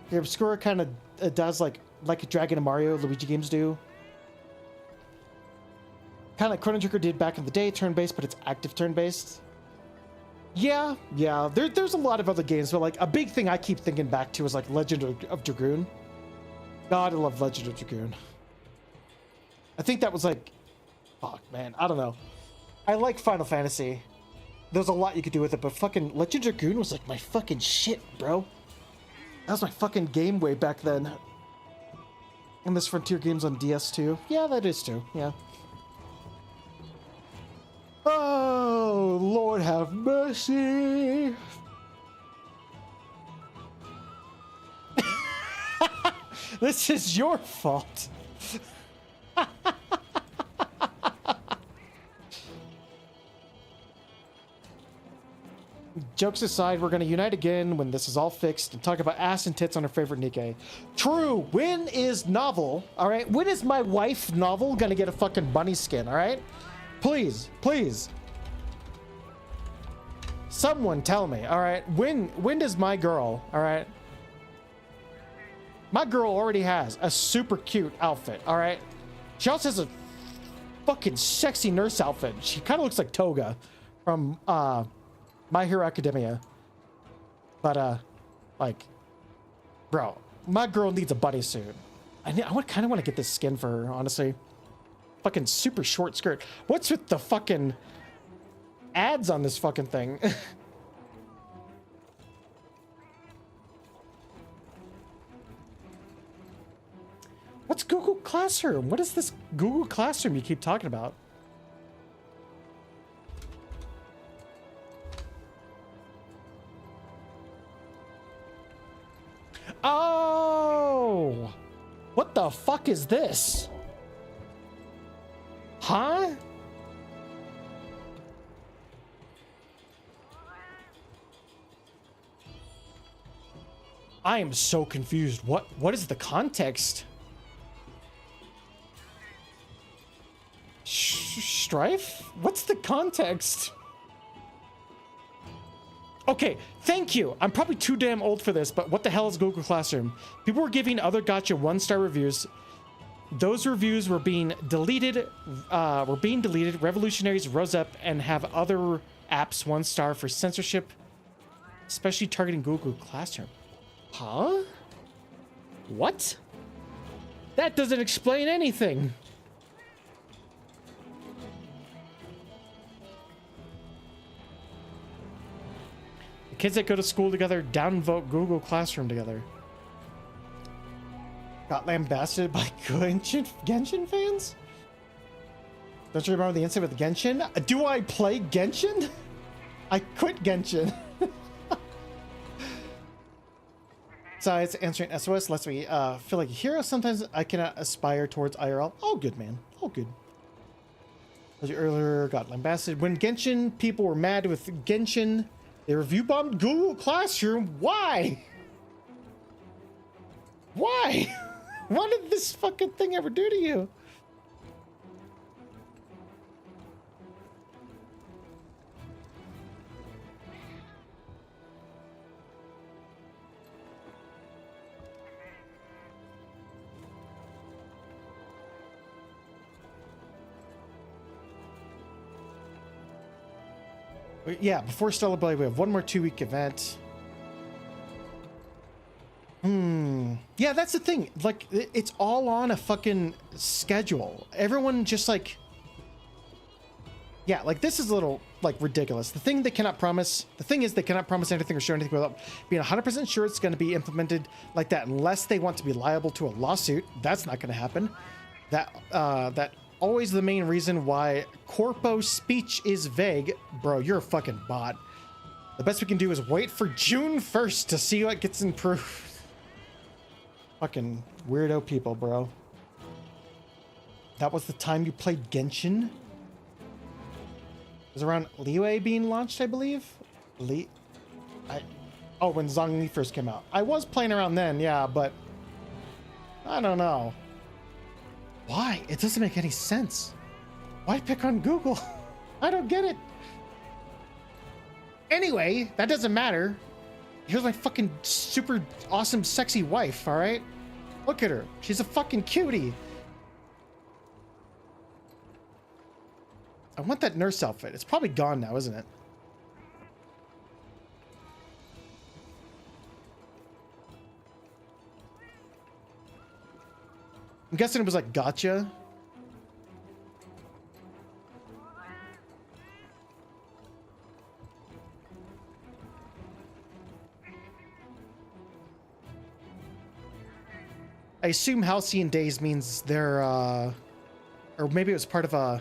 Speaker 1: Clair Obscura kind of does like Dragon and Mario, Luigi games do. Kind of like Chrono Trigger did back in the day, turn-based, but it's active turn-based. Yeah. There's a lot of other games, but like a big thing I keep thinking back to is like Legend of Dragoon. God, I love Legend of Dragoon. I think that was like, fuck, man, I don't know. I like Final Fantasy. There's a lot you could do with it, but fucking Legend of Dragoon was like my fucking shit, bro. That was my fucking game way back then. And this Frontier game's on DS too. Yeah, that is too. Yeah. Oh, Lord have mercy. This is your fault. Jokes aside, we're going to unite again when this is all fixed and talk about ass and tits on our favorite Nikkei. True. When is Novel, all right? When is my wife, Novel, going to get a fucking bunny skin, all right? Please, please. Someone tell me, all right? When does my girl, all right? My girl already has a super cute outfit, all right? She also has a fucking sexy nurse outfit. She kind of looks like Toga from My Hero Academia. But, like, bro, my girl needs a bodysuit. I kind of want to get this skin for her, honestly. Fucking super short skirt. What's with the fucking ads on this fucking thing? What's Google Classroom? What is this Google Classroom you keep talking about? Oh! What the fuck is this? Huh? I am so confused. What is the context? Strife? What's the context? Okay, thank you. I'm probably too damn old for this, but what the hell is Google Classroom? People were giving other gacha 1-star reviews. Those reviews were being deleted. Revolutionaries rose up and have other apps 1-star for censorship, especially targeting Google Classroom. Huh? What? That doesn't explain anything. The kids that go to school together downvote Google Classroom together. Got lambasted by Genshin fans? Don't you remember the incident with Genshin? Do I play Genshin? I quit Genshin. Besides, answering SOS lets me feel like a hero. Sometimes I cannot aspire towards IRL. Oh, good, man. Oh, good. As you earlier got lambasted. When Genshin people were mad with Genshin, they review bombed Google Classroom. Why? Why? What did this fucking thing ever do to you? Yeah, before Stellar Blade, we have one more 2-week event. Yeah, that's the thing. Like, it's all on a fucking schedule. Everyone just like... Yeah, like, this is a little, like, ridiculous. The thing is, they cannot promise anything or show anything without being 100% sure it's going to be implemented like that unless they want to be liable to a lawsuit. That's not going to happen. That always the main reason why corpo speech is vague. Bro, you're a fucking bot. The best we can do is wait for June 1st to see what gets improved. Fucking weirdo people, bro. That was the time you played Genshin? It was around Liyue being launched, I believe? Oh, when Zhongli first came out. I was playing around then, yeah, but... I don't know. Why? It doesn't make any sense. Why pick on Google? I don't get it. Anyway, that doesn't matter. Here's my fucking super awesome sexy wife, all right? Look at her. She's a fucking cutie. I want that nurse outfit. It's probably gone now, isn't it? I'm guessing it was like gotcha. I assume Halcyon Days means they're, or maybe it was part of a...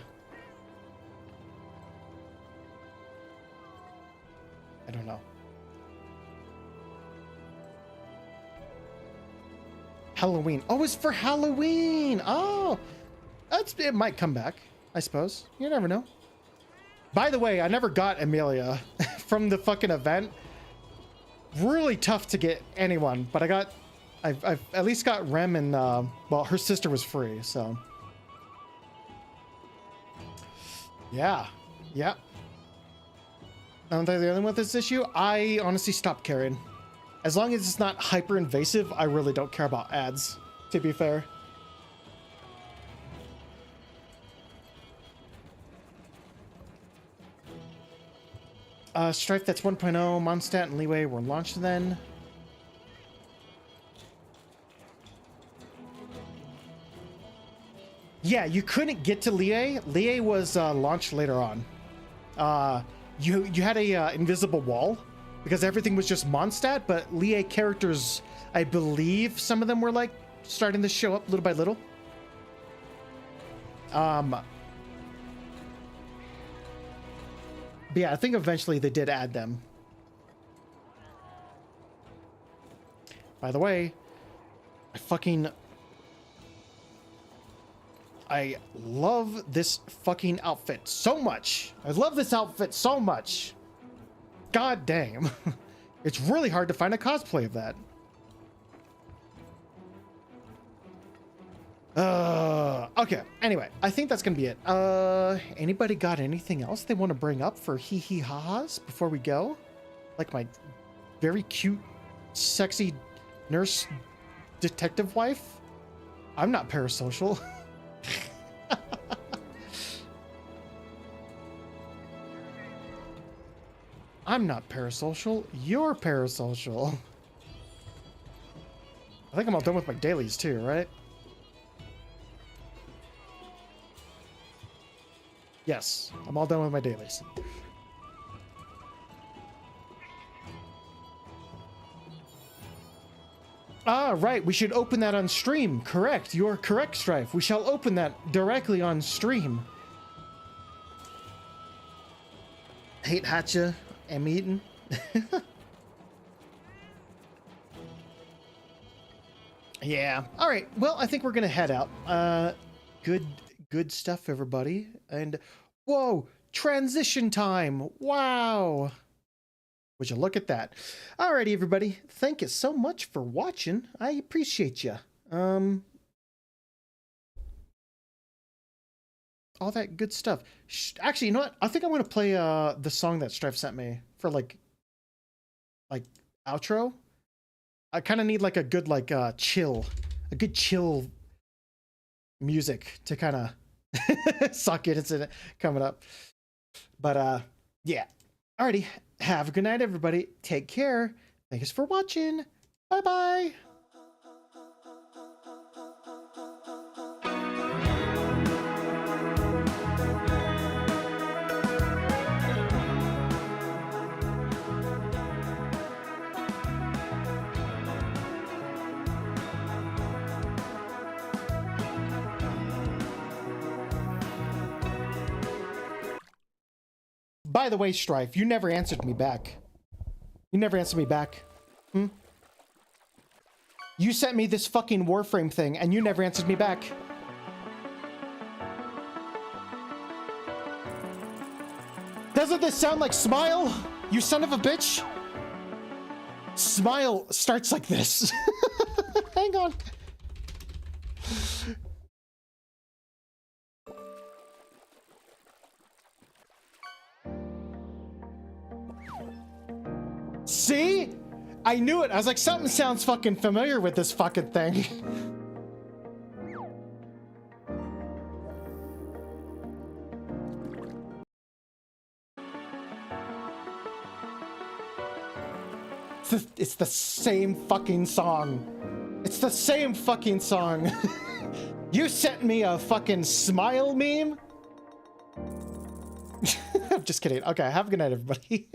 Speaker 1: I don't know. Halloween. Oh, it's for Halloween. Oh, it might come back, I suppose. You never know. By the way, I never got Amelia from the fucking event. Really tough to get anyone, but I've at least got Rem and, well, her sister was free, so. Yeah. Yeah. I don't think the other one with this issue. I honestly stopped caring. As long as it's not hyper invasive, I really don't care about ads, to be fair. Strife, that's 1.0. Mondstadt and Liyue were launched then. Yeah, you couldn't get to Liyue. Liyue was launched later on. You had a invisible wall because everything was just Mondstadt, but Liyue characters, I believe some of them were like starting to show up little by little. But yeah, I think eventually they did add them. By the way, I love this fucking outfit so much. I love this outfit so much. God damn. It's really hard to find a cosplay of that. Okay. Anyway, I think that's gonna be it. Anybody got anything else they want to bring up for hee hee ha-has before we go? Like my very cute, sexy nurse detective wife? I'm not parasocial. I'm not parasocial. You're parasocial. I think I'm all done with my dailies too, right? Yes, I'm all done with my dailies. Ah, right. We should open that on stream. Correct. You're correct, Strife. We shall open that directly on stream. Hate Hatcha. Am eaten. Yeah. All right. Well, I think we're gonna head out. Good stuff, everybody. And whoa, transition time. Wow. Would you look at that? Alrighty, everybody. Thank you so much for watching. I appreciate you. All that good stuff. Actually, you know what? I think I'm gonna play the song that Strife sent me for like outro. I kind of need like a good chill music to kind of suck it into coming up. But yeah. Alrighty. Have a good night, everybody. Take care. Thanks for watching. Bye bye. By the way, Strife, you never answered me back. You never answered me back. Hmm? You sent me this fucking Warframe thing, and you never answered me back. Doesn't this sound like Smile? You son of a bitch? Smile starts like this. Hang on. See? I knew it. I was like, something sounds fucking familiar with this fucking thing. It's the same fucking song. It's the same fucking song. You sent me a fucking Smile meme? I'm just kidding. Okay, have a good night, everybody.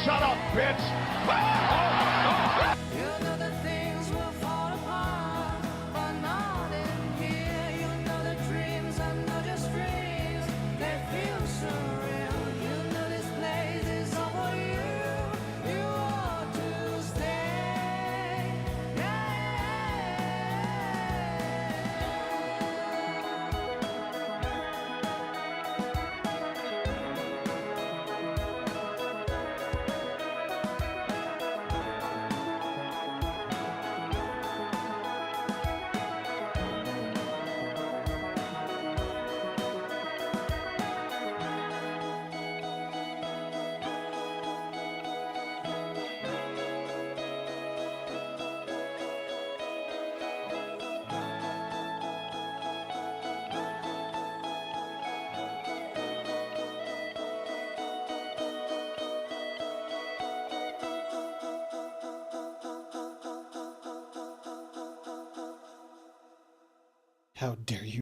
Speaker 2: Shut up, bitch!
Speaker 3: You know that things will fall apart.
Speaker 1: How dare you?